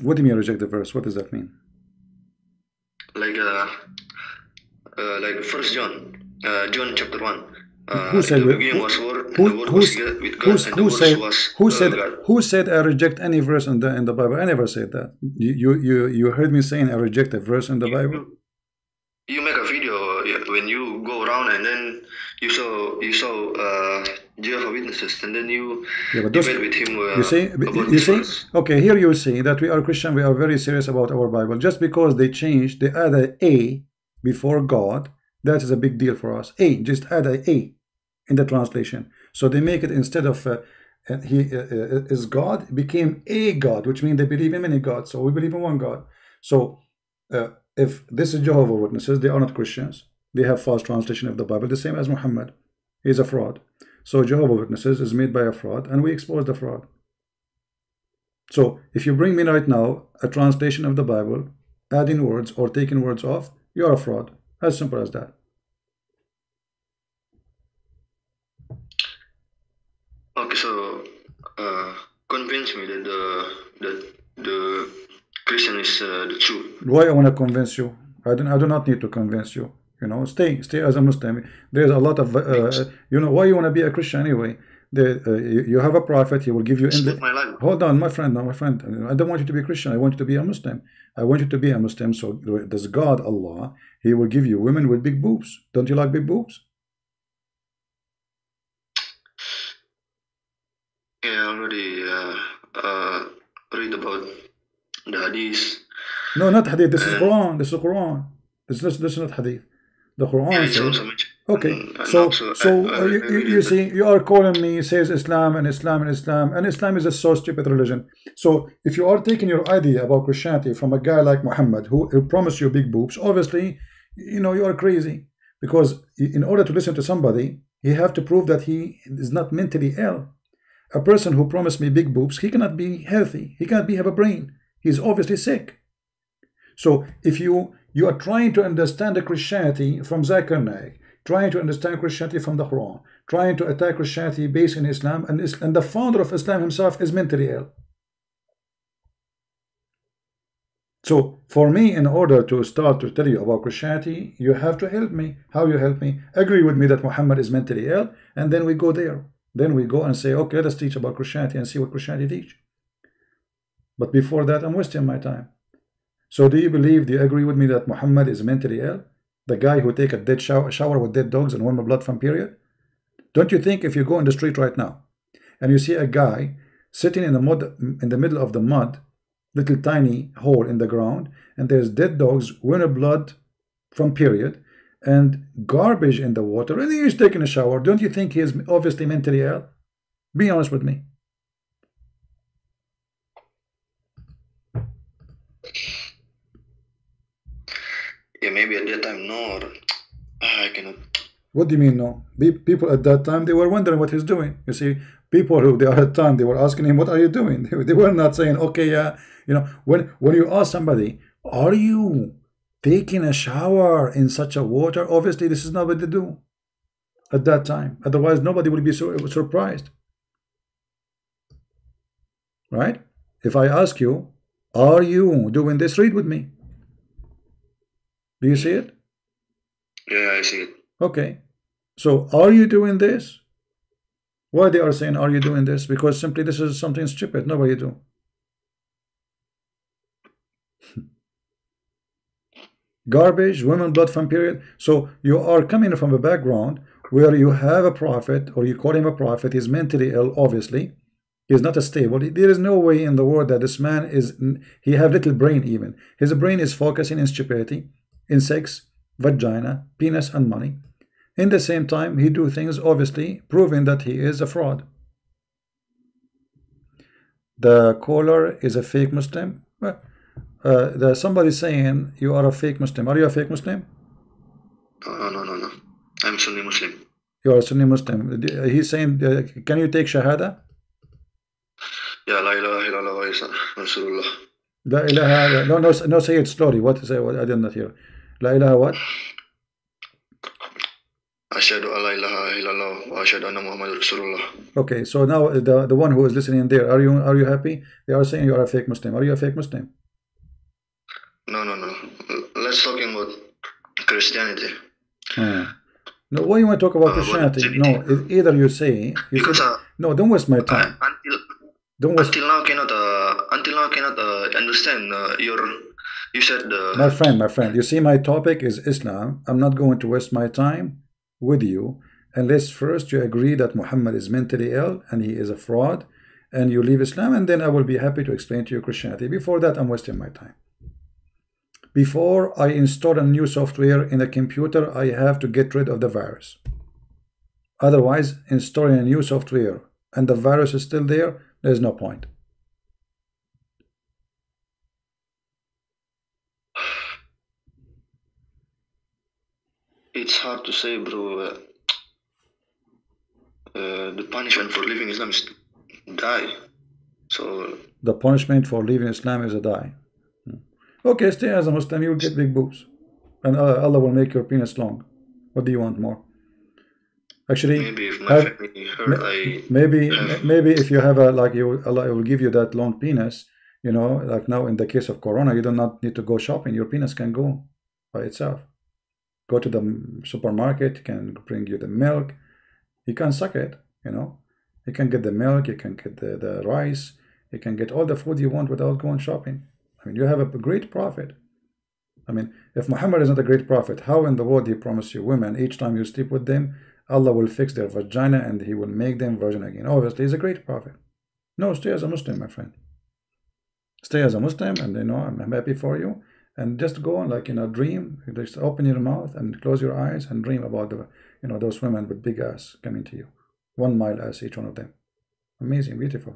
What do you mean reject the verse? What does that mean? Like 1 John, John chapter 1. Who said in the beginning was Word, and the Word was with God, and the Word was God. Who said I reject any verse in the Bible? I never said that. You heard me saying I reject a verse in the Bible? You make a video when you go around, and then you saw Jehovah Witnesses, and then you debate with him. You see. Okay, here you see that we are Christian. We are very serious about our Bible. Just because they add a before God, that is a big deal for us. Just add a in the translation. So they make it, instead of he is God, became a God, which means they believe in many gods. So we believe in one God. So if this is Jehovah Witnesses, they are not Christians. They have false translation of the Bible, the same as Muhammad. He is a fraud. So Jehovah Witnesses is made by a fraud, and we expose the fraud. So if you bring me right now a translation of the Bible, adding words or taking words off, you are a fraud. As simple as that. Okay, so convince me that the Christian is the truth. Why I want to convince you? I do not need to convince you. Stay as a Muslim. There's a lot of why you want to be a Christian anyway. You have a prophet. He will give you. Hold on, my friend. I don't want you to be a Christian. I want you to be a Muslim. I want you to be a Muslim. So there's God, Allah. He will give you women with big boobs. Don't you like big boobs? Yeah, I already read about the hadith. No, not hadith. This is Quran. This is Quran. This is not hadith. The Quran says. Okay, so you see, you are calling me, says Islam and Islam and Islam, and Islam is a so stupid religion. So if you are taking your idea about Christianity from a guy like Muhammad who promised you big boobs, obviously, you are crazy. Because in order to listen to somebody, you have to prove that he is not mentally ill. A person who promised me big boobs, he cannot be healthy. He cannot have a brain. He's obviously sick. So if you are trying to understand the Christianity from Zakir Naik, trying to understand Christianity from the Quran, trying to attack Christianity based in Islam, and the founder of Islam himself is mentally ill. So for me, in order to start to tell you about Christianity, you have to help me. How you help me? Agree with me that Muhammad is mentally ill, and then we go there. Then we go and say, okay, let's teach about Christianity and see what Christianity teach. But before that, I'm wasting my time. So do you agree with me that Muhammad is mentally ill? The guy who take a dead shower with dead dogs and warm blood from period? Don't you think if you go in the street right now and you see a guy sitting in the mud, in the middle of the mud, little tiny hole in the ground, and there's dead dogs, winter blood from period, and garbage in the water, and he's taking a shower, don't you think he is obviously mentally ill? Be honest with me. Yeah, maybe at that time, no, or I cannot. What do you mean, no? People at that time, they were wondering what he's doing. You see, people who they are at the time, they were asking him, what are you doing? They were not saying, okay, yeah. You know, when you ask somebody, are you taking a shower in such a water? Obviously, this is not what they do at that time. Otherwise, nobody would be surprised. Right? If I ask you, are you doing this? Read with me. Do you see it? Yeah, I see it. Okay. So, are you doing this? Why they are saying, are you doing this? Because simply this is something stupid. Nobody do. Garbage, women, blood from period. So, you are coming from a background where you have a prophet, or you call him a prophet. He's mentally ill, obviously. He's not stable. There is no way in the world that this man is, he have little brain even. His brain is focusing in stupidity, in sex, vagina, penis, and money. In the same time, he do things obviously proving that he is a fraud. The caller is a fake Muslim. There's somebody saying you are a fake Muslim. Are you a fake Muslim? No. I'm Sunni Muslim. You are a Sunni Muslim. He's saying, can you take Shahada? Yeah, la ilaha illallah wa Isa Rasulullah. La ilaha, no, say it slowly. What is it? I did not hear. La ilaha what? Ashhadu an la ilaha illallah wa ashhadu anna Muhammadur Rasulullah. Okay, so now the one who is listening there, are you happy? They are saying you are a fake Muslim. Are you a fake Muslim? No. Let's talk about Christianity. No, why you want to talk about Christianity? No, either you say no. Don't waste my time. Until now, cannot understand you said. My friend. You see, my topic is Islam. I'm not going to waste my time with you unless first you agree that Muhammad is mentally ill and he is a fraud, and you leave Islam, and then I will be happy to explain to you Christianity. Before that, I'm wasting my time. Before I install a new software in a computer, I have to get rid of the virus. Otherwise, installing a new software and the virus is still there, there's no point. It's hard to say, bro. The punishment for leaving Islam is die. So the punishment for leaving Islam is a die. Okay, stay as a Muslim, you will get big boobs, and Allah will make your penis long. What do you want more? Actually, maybe if my family heard, maybe if you have Allah will give you that long penis. You know, like now in the case of Corona, you do not need to go shopping. Your penis can go by itself. Go to the supermarket, can bring you the milk. You can suck it. You know, you can get the milk. You can get the rice. You can get all the food you want without going shopping. I mean, you have a great prophet. I mean, if Muhammad is not a great prophet, how in the world he promised you women each time you sleep with them, Allah will fix their vagina and he will make them virgin again? Obviously, he's a great prophet. No, stay as a Muslim, my friend. Stay as a Muslim, and I'm happy for you. And just go on like in a dream. Just open your mouth and close your eyes and dream about those women with big ass coming to you. 1 mile ass, each one of them. Amazing, beautiful.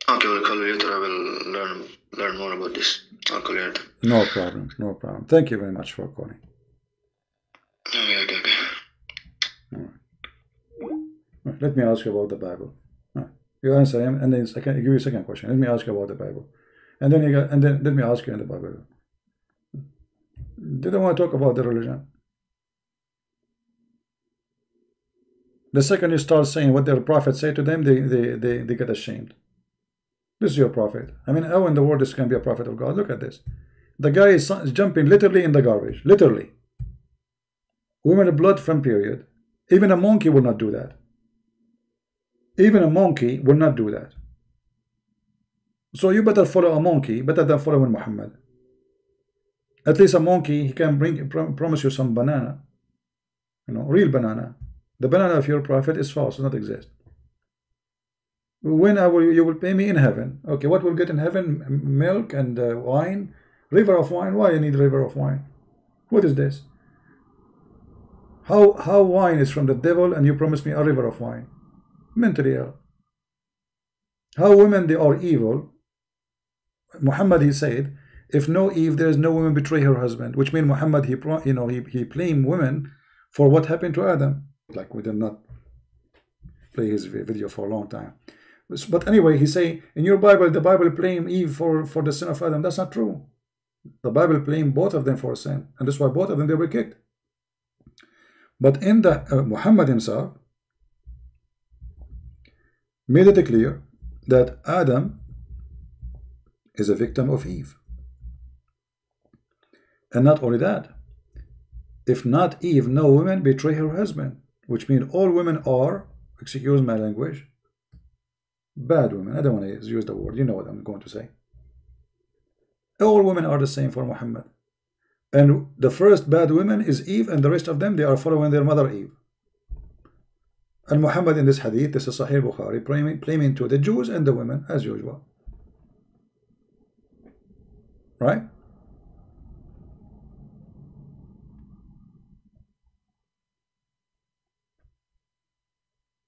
Okay, we'll call you later. I will learn more about this. I'll call you later. No problem. Thank you very much for calling. Okay. All right. Let me ask you about the Bible. You answer him, and then I can give you a second question. Let me ask you about the Bible, and then let me ask you in the Bible. They don't want to talk about the religion. The second you start saying what their prophet say to them, they get ashamed. This is your prophet. I mean, how in the world this can be a prophet of God? Look at this. The guy is jumping literally in the garbage. Literally. women blood from period. Even a monkey will not do that. Even a monkey will not do that. So you better follow a monkey better than following Muhammad. At least a monkey, he can promise you some banana, you know, real banana. The banana of your prophet is false, does not exist. When you will pay me in heaven? Okay, what will get in heaven? Milk and wine, river of wine. Why you need river of wine? What is this? How wine is from the devil and you promise me a river of wine? Mentally ill. How women, they are evil. Muhammad, he said, if no Eve, there is no woman betray her husband, which means Muhammad, he blamed women for what happened to Adam. Like, we did not play his video for a long time. But anyway, he say in your Bible, the Bible blame Eve for the sin of Adam. That's not true. The Bible blamed both of them for sin, and that's why both of them, they were kicked. But in the Muhammad himself made it clear that Adam is a victim of Eve. And not only that, if not Eve, no woman betray her husband, which means all women are, excuse my language, bad women. I don't want to use the word, you know what I'm going to say. All women are the same for Muhammad. And the first bad woman is Eve, and the rest of them, they are following their mother Eve. And Muhammad in this hadith, this is Sahih Bukhari, blaming to the Jews and the women as usual. Right?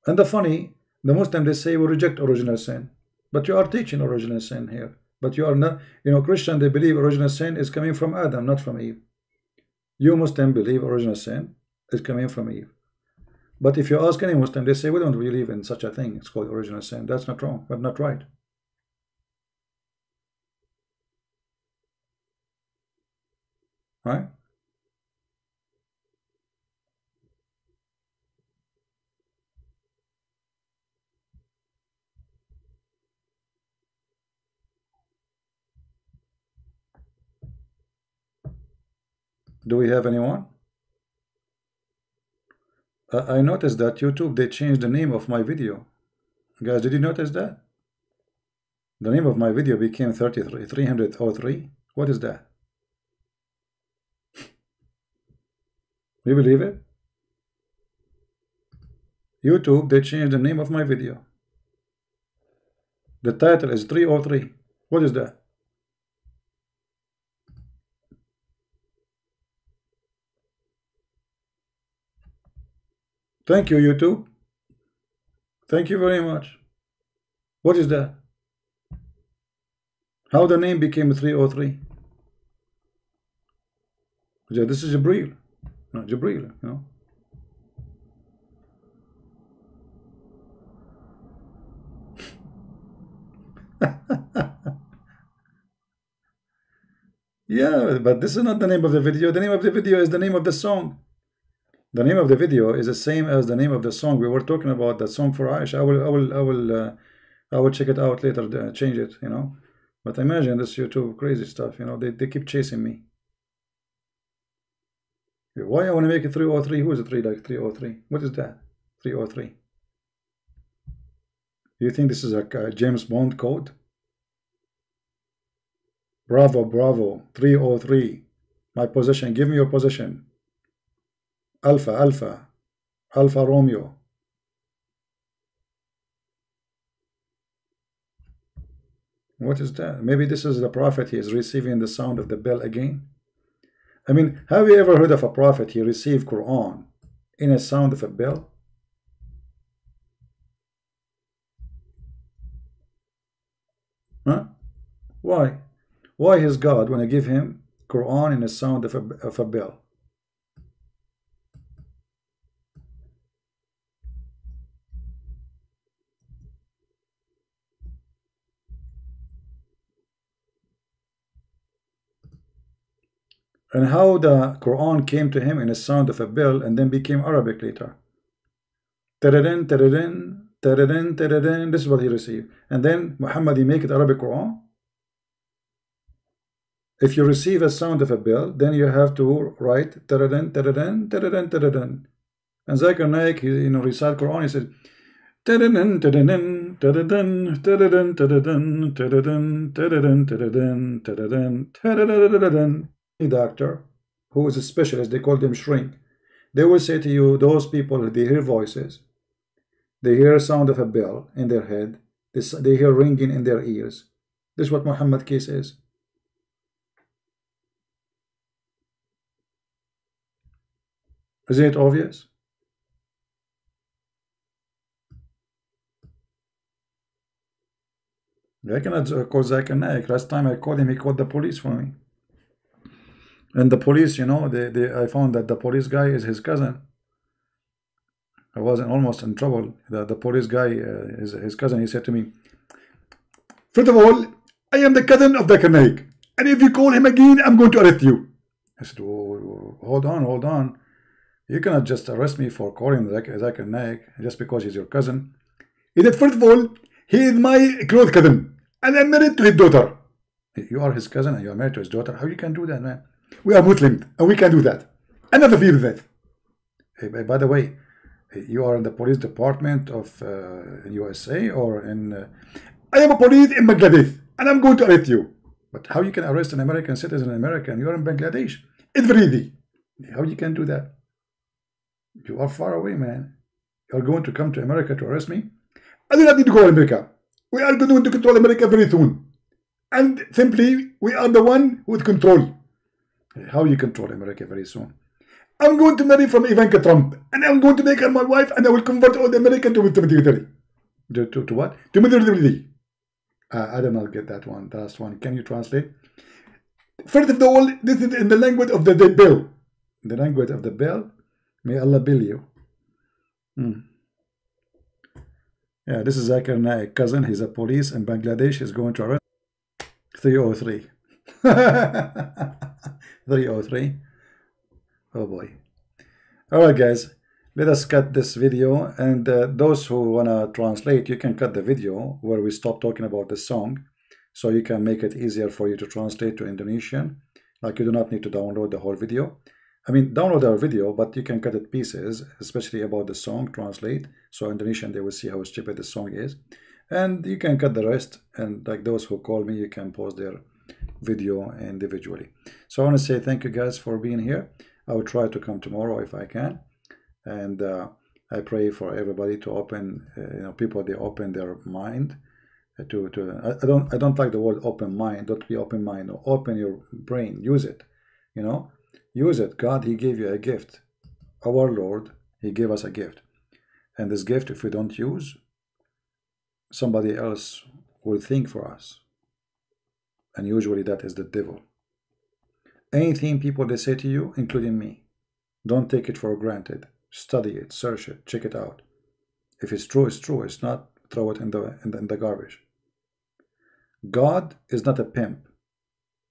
And the funny, the Muslims, they say we reject original sin, but you are teaching original sin here. But you are not, you know, Christian, they believe original sin is coming from Adam, not from Eve. You Muslim believe original sin is coming from Eve. But if you ask any Muslim, they say we don't believe in such a thing. It's called original sin. That's not wrong, but not right. Right? Do we have anyone? I noticed that YouTube, they changed the name of my video. Guys, did you notice that? The name of my video became 303. What is that? You believe it? YouTube, they changed the name of my video. The title is 303. What is that? Thank you, YouTube. Thank you very much. What is that? How the name became 303? Yeah, this is Jibril. No, Jibril, you know. Yeah, but this is not the name of the video. The name of the video is the name of the song. The name of the video is the same as the name of the song. We were talking about that song for Aisha. I will check it out later, change it, you know. But imagine this YouTube crazy stuff, you know, they keep chasing me. Why I want to make it 303? Who is it 3 like 303? What is that? 303. You think this is a James Bond code? Bravo, bravo, 303. My position, give me your position. Alpha, Alpha, Alpha Romeo. What is that? Maybe this is the prophet. He is receiving the sound of the bell again. I mean, have you ever heard of a prophet? He received Quran in a sound of a bell? Huh? Why? Why is God when I give him Quran in a sound of a bell? And how the Quran came to him in a sound of a bell and then became Arabic later. Teredin, teredin, teredin, teredin. This is what he received. And then Muhammad, he make it Arabic Quran. If you receive a sound of a bell, then you have to write taradan, taradan, taradan, taradan. And Zakir Naik, he recite Quran, he said taradan, taradan, taradan, taradan, taradan, taradan, taradan, taradan, taradan, taradan. Doctor, who is a specialist, they call them shrink. They will say to you, those people, they hear voices, they hear a sound of a bell in their head, they hear ringing in their ears. This is what Muhammad case is. Isn't it obvious? I cannot call Zakir Naik. Last time I called him, he called the police for me. And the police, I found that the police guy is his cousin. I wasn't almost in trouble. The police guy is his cousin. He said to me, first of all, I am the cousin of Zakir Naik, and if you call him again, I'm going to arrest you. I said, oh, hold on. You cannot just arrest me for calling Zakir Naik just because he's your cousin. He said, first of all, he is my close cousin, and I'm married to his daughter. You are his cousin and you are married to his daughter. How you can do that, man? We are Muslims, and we can do that. I never feel that. Hey, by the way, you are in the police department of USA or in... I am a police in Bangladesh, and I'm going to arrest you. But how you can arrest an American citizen in America and you are in Bangladesh? It's very easy. How you can do that? You are far away, man. You are going to come to America to arrest me? I do not need to go to America. We are going to control America very soon. And simply, we are the one with control. How you control America very soon? I'm going to marry from Ivanka Trump, and I'm going to make her my wife, and I will convert all the American to military. To what? To military. I did not get that one. The last one. Can you translate? First of all, this is in the language of the bill. The language of the bill. May Allah bill you. Yeah, this is Zakir Naik, cousin. He's a police in Bangladesh. He's going to arrest 303. 303. Oh boy. Alright guys, let us cut this video, and those who wanna translate, you can cut the video where we stop talking about the song, so you can make it easier for you to translate to Indonesian. Like, you do not need to download the whole video. I mean, download our video, but you can cut it pieces, especially about the song, translate, so Indonesian, they will see how stupid the song is. And you can cut the rest, and like those who call me, you can pause their video individually. So I want to say thank you guys for being here. I will try to come tomorrow if I can, and I pray for everybody to open, people, they open their mind I don't like the word open mind. Don't be open mind. Open your brain. Use it. Use it. God, He gave you a gift. Our Lord, He gave us a gift, and this gift, if we don't use, somebody else will think for us, and usually that is the devil. Anything people they say to you, including me, don't take it for granted. Study it, search it, check it out. If it's true, it's true. It's not, throw it in the garbage. God is not a pimp.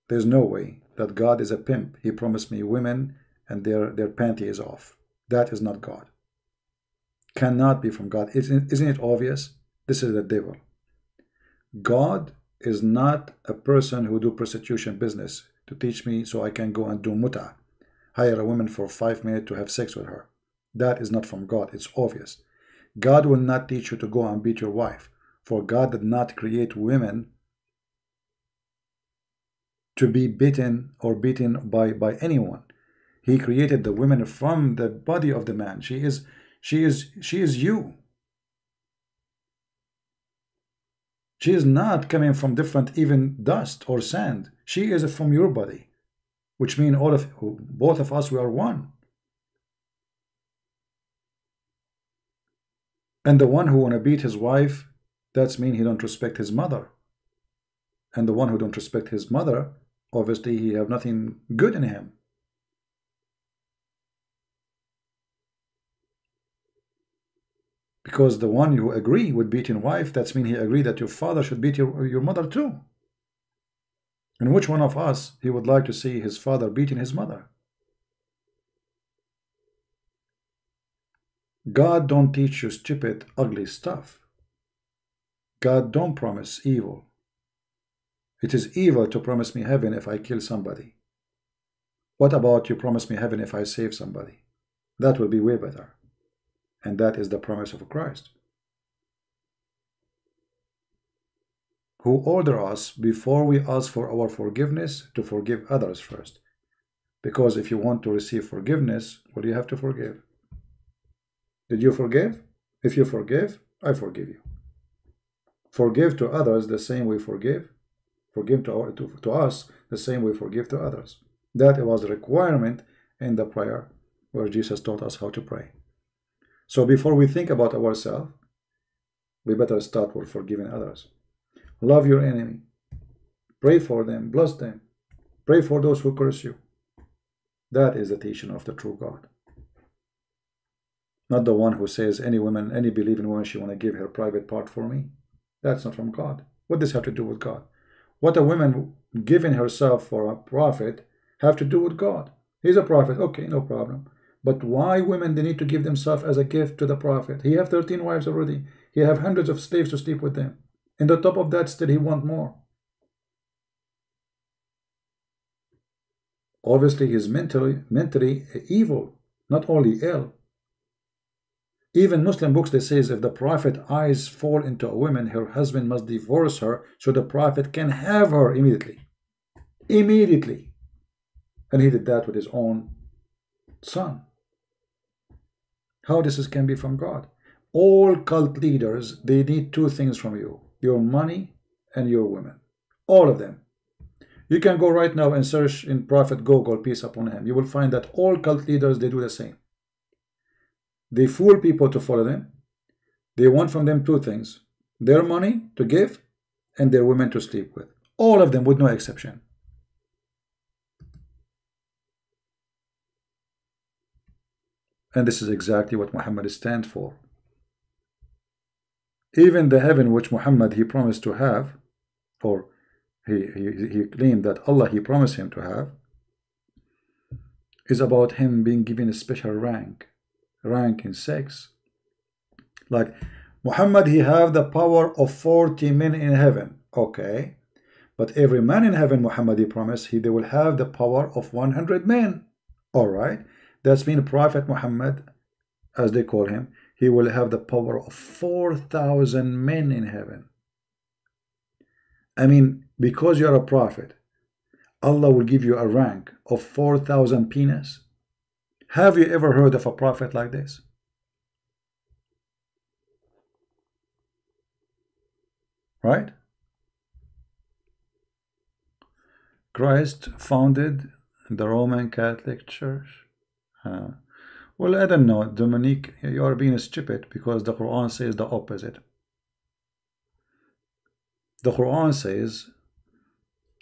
There's no way that God is a pimp. He promised me women and their panty is off. That is not God. Cannot be from God. Isn't it obvious? This is the devil. God is not a person who do prostitution business to teach me so I can go and do muta, hire a woman for 5 minutes to have sex with her. That is not from God. It's obvious. God will not teach you to go and beat your wife, for God did not create women to be beaten or beaten by anyone. He created the women from the body of the man. She is you. She is not coming from different even dust or sand. She is from your body, which means both of us, we are one. And the one who want to beat his wife, that's mean he don't respect his mother. And the one who don't respect his mother, obviously he have nothing good in him. Because the one who agree with beating wife, that's mean he agree that your father should beat your mother too. And which one of us he would like to see his father beating his mother? God don't teach you stupid, ugly stuff. God don't promise evil. It is evil to promise me heaven if I kill somebody. What about you promise me heaven if I save somebody? That will be way better. And that is the promise of Christ, who ordered us before we ask for our forgiveness to forgive others first. Because if you want to receive forgiveness, what do you have to forgive? Did you forgive? If you forgive, I forgive you. Forgive to others the same we forgive. Forgive to us the same we forgive to others. That was a requirement in the prayer where Jesus taught us how to pray. So before we think about ourselves, we better start with forgiving others. Love your enemy. Pray for them. Bless them. Pray for those who curse you. That is the teaching of the true God. Not the one who says any woman, any believing woman, she want to give her private part for me. That's not from God. What does this have to do with God? What a woman giving herself for a prophet have to do with God? He's a prophet. Okay, no problem. But why women, they need to give themselves as a gift to the prophet? He have 13 wives already. He have hundreds of slaves to sleep with them. And on top of that, still he want more. Obviously, he's mentally evil, not only ill. Even Muslim books, they say, if the prophet eyes fall into a woman, her husband must divorce her so the prophet can have her immediately. Immediately. And he did that with his own son. How this can be from God? All cult leaders, they need two things from you: your money and your women. All of them. You can go right now and search in Prophet Google, peace upon him. You will find that all cult leaders, they do the same. They fool people to follow them. They want from them two things: their money to give and their women to sleep with. All of them, with no exception. And this is exactly what Muhammad stands for. Even the heaven which Muhammad he promised to have, or he claimed that Allah he promised him to have, is about him being given a special rank in sex. Like Muhammad, he have the power of 40 men in heaven. Okay, but every man in heaven, Muhammad he promised, they will have the power of 100 men. All right, that's mean Prophet Muhammad, as they call him, he will have the power of 4,000 men in heaven. I mean, because you are a prophet, Allah will give you a rank of 4,000 penis. Have you ever heard of a prophet like this? Right? Christ founded the Roman Catholic Church. Well, I don't know, Dominique, you are being stupid because the Quran says the opposite. The Quran says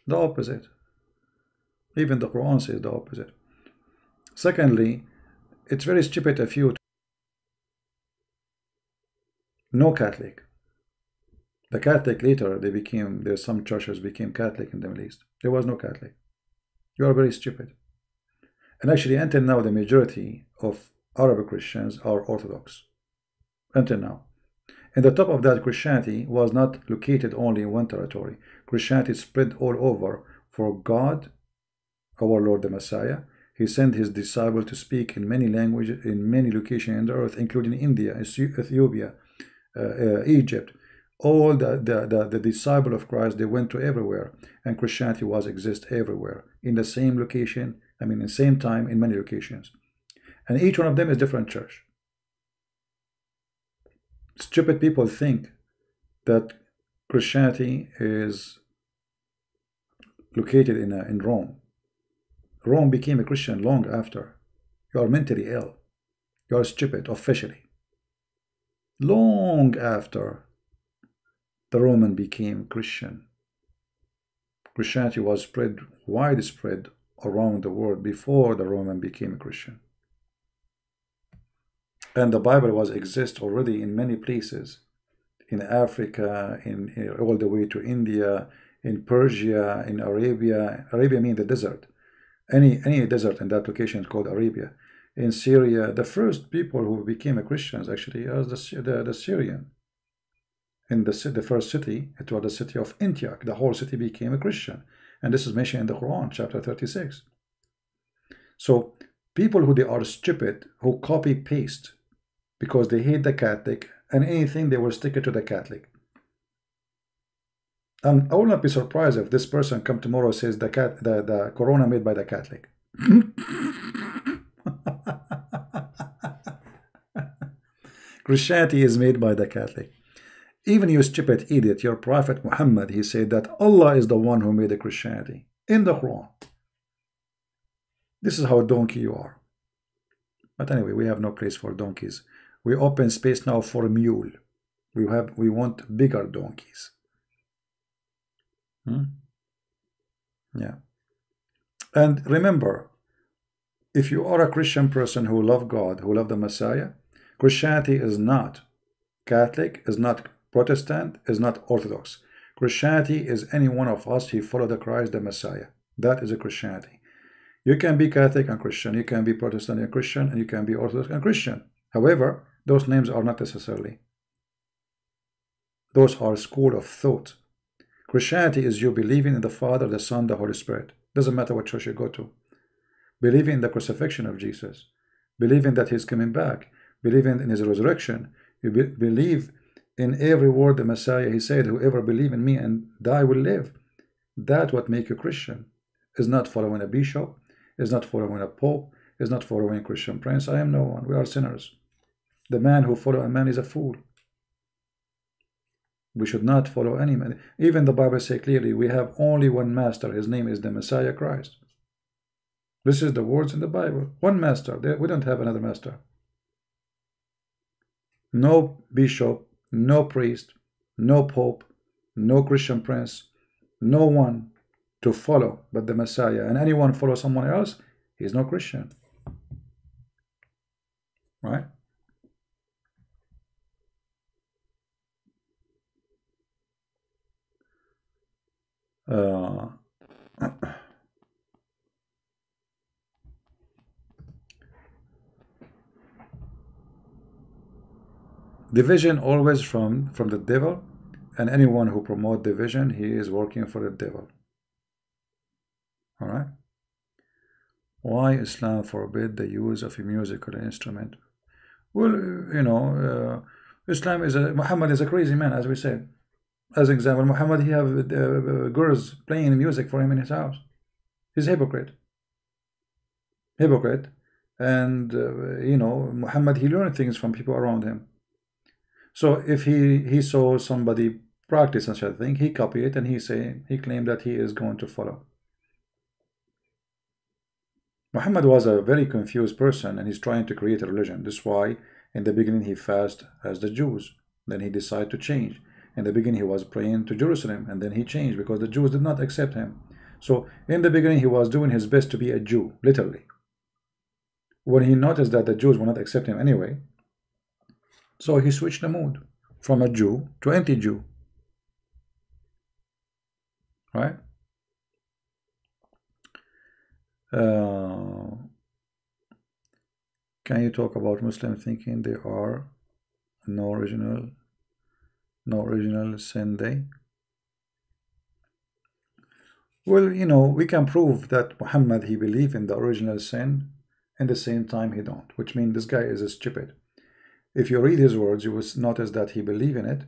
the opposite. Even the Quran says the opposite. Secondly, it's very stupid of you. No Catholic. The Catholic later, there's some churches became Catholic in the Middle East. There was no Catholic. You are very stupid. And actually, until now, the majority of Arab Christians are Orthodox. Until now. And the top of that, Christianity was not located only in one territory. Christianity spread all over. For God, our Lord the Messiah, he sent his disciple to speak in many languages, in many locations in the earth, including India, Ethiopia, Egypt. All the disciple of Christ, they went to everywhere, and Christianity was exist everywhere in the same location. I mean, in the same time, in many locations, and each one of them is different church. Stupid people think that Christianity is located in Rome. Rome became a Christian long after. You are mentally ill. You are stupid officially. Long after the Roman became Christian. Christianity was spread widespread around the world before the Roman became a Christian. And the Bible was exist already in many places. In Africa, in all the way to India, in Persia, in Arabia. Arabia means the desert. Any desert in that location is called Arabia. In Syria, the first people who became Christians actually are the Syrian. in the first city, it was the city of Antioch. The whole city became a Christian. And this is mentioned in the Quran, chapter 36. So people who they are stupid, who copy paste because they hate the Catholic, and anything they will stick it to the Catholic. I will not be surprised if this person come tomorrow and says the Corona made by the Catholic. Christianity is made by the Catholic. Even you stupid idiot, your Prophet Muhammad, he said that Allah is the one who made the Christianity in the Quran. This is how donkey you are. But anyway, we have no place for donkeys. We open space now for a mule. We want bigger donkeys. Yeah. And remember, if you are a Christian person who love God, who love the Messiah, Christianity is not Catholic, is not Protestant, is not Orthodox. Christianity is any one of us who follow the Christ, the Messiah. That is a Christianity. You can be Catholic and Christian, you can be Protestant and Christian, and you can be Orthodox and Christian. However, those names are not necessarily. Those are school of thought. Christianity is you believing in the Father, the Son, the Holy Spirit. Doesn't matter what church you go to. Believing in the crucifixion of Jesus. Believing that He's coming back. Believing in His resurrection. You believe in every word the Messiah, He said, whoever believe in me and die will live. That's what makes you Christian. Is not following a bishop, is not following a pope, is not following a Christian prince. I am no one. We are sinners. The man who follows a man is a fool. We should not follow any man. Even the Bible says clearly, we have only one master. His name is the Messiah Christ. This is the words in the Bible. One master. We don't have another master. No bishop, no priest, no pope, no Christian prince, no one to follow but the Messiah. And anyone follow someone else, he's no Christian. Right? Division always from the devil, and anyone who promotes division, he is working for the devil. All right. Why Islam forbid the use of a musical instrument? Well, you know, Islam is Muhammad is a crazy man, as we said. As an example, Muhammad, he have girls playing music for him in his house. He's a hypocrite. Hypocrite. And, you know, Muhammad, he learned things from people around him. So if he saw somebody practice such a thing, he copied it, and he claimed that he is going to follow. Muhammad was a very confused person, and he's trying to create a religion. This is why in the beginning he fasted as the Jews. Then he decided to change. In the beginning he was praying to Jerusalem, and then he changed because the Jews did not accept him. So in the beginning he was doing his best to be a Jew, literally. When he noticed that the Jews would not accept him anyway, so he switched the mood from a Jew to anti-Jew. Right? Can you talk about Muslims thinking they are no original sin day? Well, you know, we can prove that Muhammad, he believed in the original sin, and at the same time he don't, which means this guy is stupid. If you read his words, you will notice that he believe in it,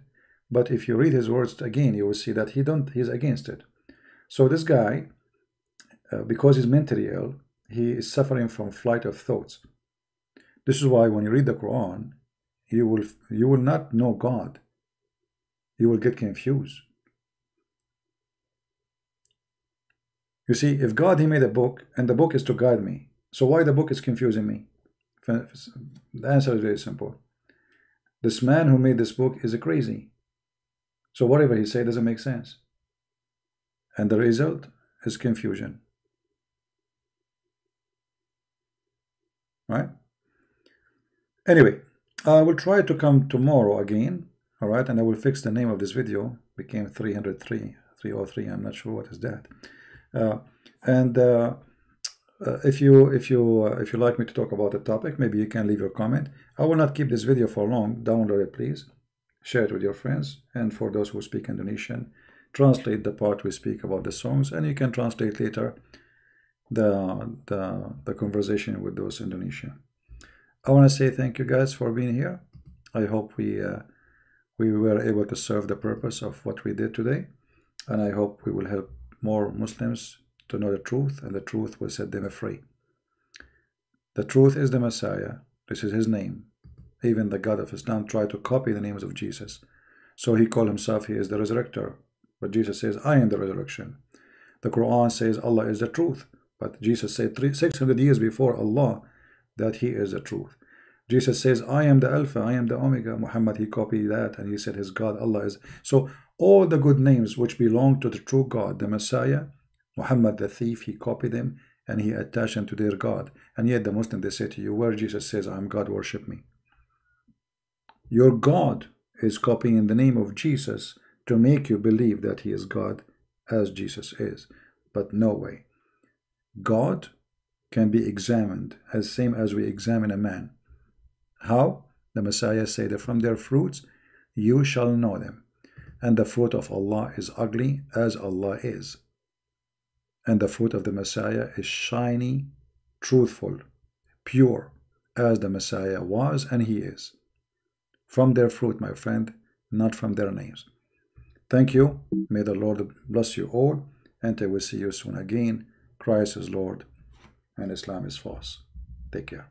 but if you read his words again, you will see that he's against it. So this guy, because he's mentally ill, he is suffering from flight of thoughts. This is why when you read the Quran, you will not know God. You will get confused. You see, if God, he made a book, and the book is to guide me, so why the book is confusing me? The answer is very simple. This man who made this book is a crazy. So whatever he said doesn't make sense. And the result is confusion. Right? Anyway, I will try to come tomorrow again. All right, and I will fix the name of this video. Became 303, 303. I'm not sure what is that. If you like me to talk about the topic, maybe you can leave your comment. I will not keep this video for long. Download it, please. share it with your friends. And for those who speak Indonesian, translate the part we speak about the songs, and you can translate later the conversation with those Indonesian. I want to say thank you guys for being here. I hope we were able to serve the purpose of what we did today, and I hope we will help more Muslims to know the truth, and the truth will set them free. The truth is the Messiah. This is his name. Even the God of Islam tried to copy the names of Jesus. So he called himself, he is the resurrector. But Jesus says, I am the resurrection. The Quran says Allah is the truth. But Jesus said 600 years before Allah that he is the truth. Jesus says, I am the Alpha, I am the Omega. Muhammad, he copied that, and he said his God, Allah is. So all the good names which belong to the true God, the Messiah, Muhammad the thief, he copied them, and he attached them to their God. And yet the Muslim, they say to you, where Jesus says, I am God, worship me. Your God is copying the name of Jesus to make you believe that he is God as Jesus is. But no way. God can be examined as same as we examine a man. How? The Messiah said that from their fruits you shall know them. And the fruit of Allah is ugly as Allah is. And the fruit of the Messiah is shiny, truthful, pure, as the Messiah was and he is. From their fruit, my friend, not from their names. Thank you. May the Lord bless you all, and I will see you soon again. Christ is Lord, and Islam is false. Take care.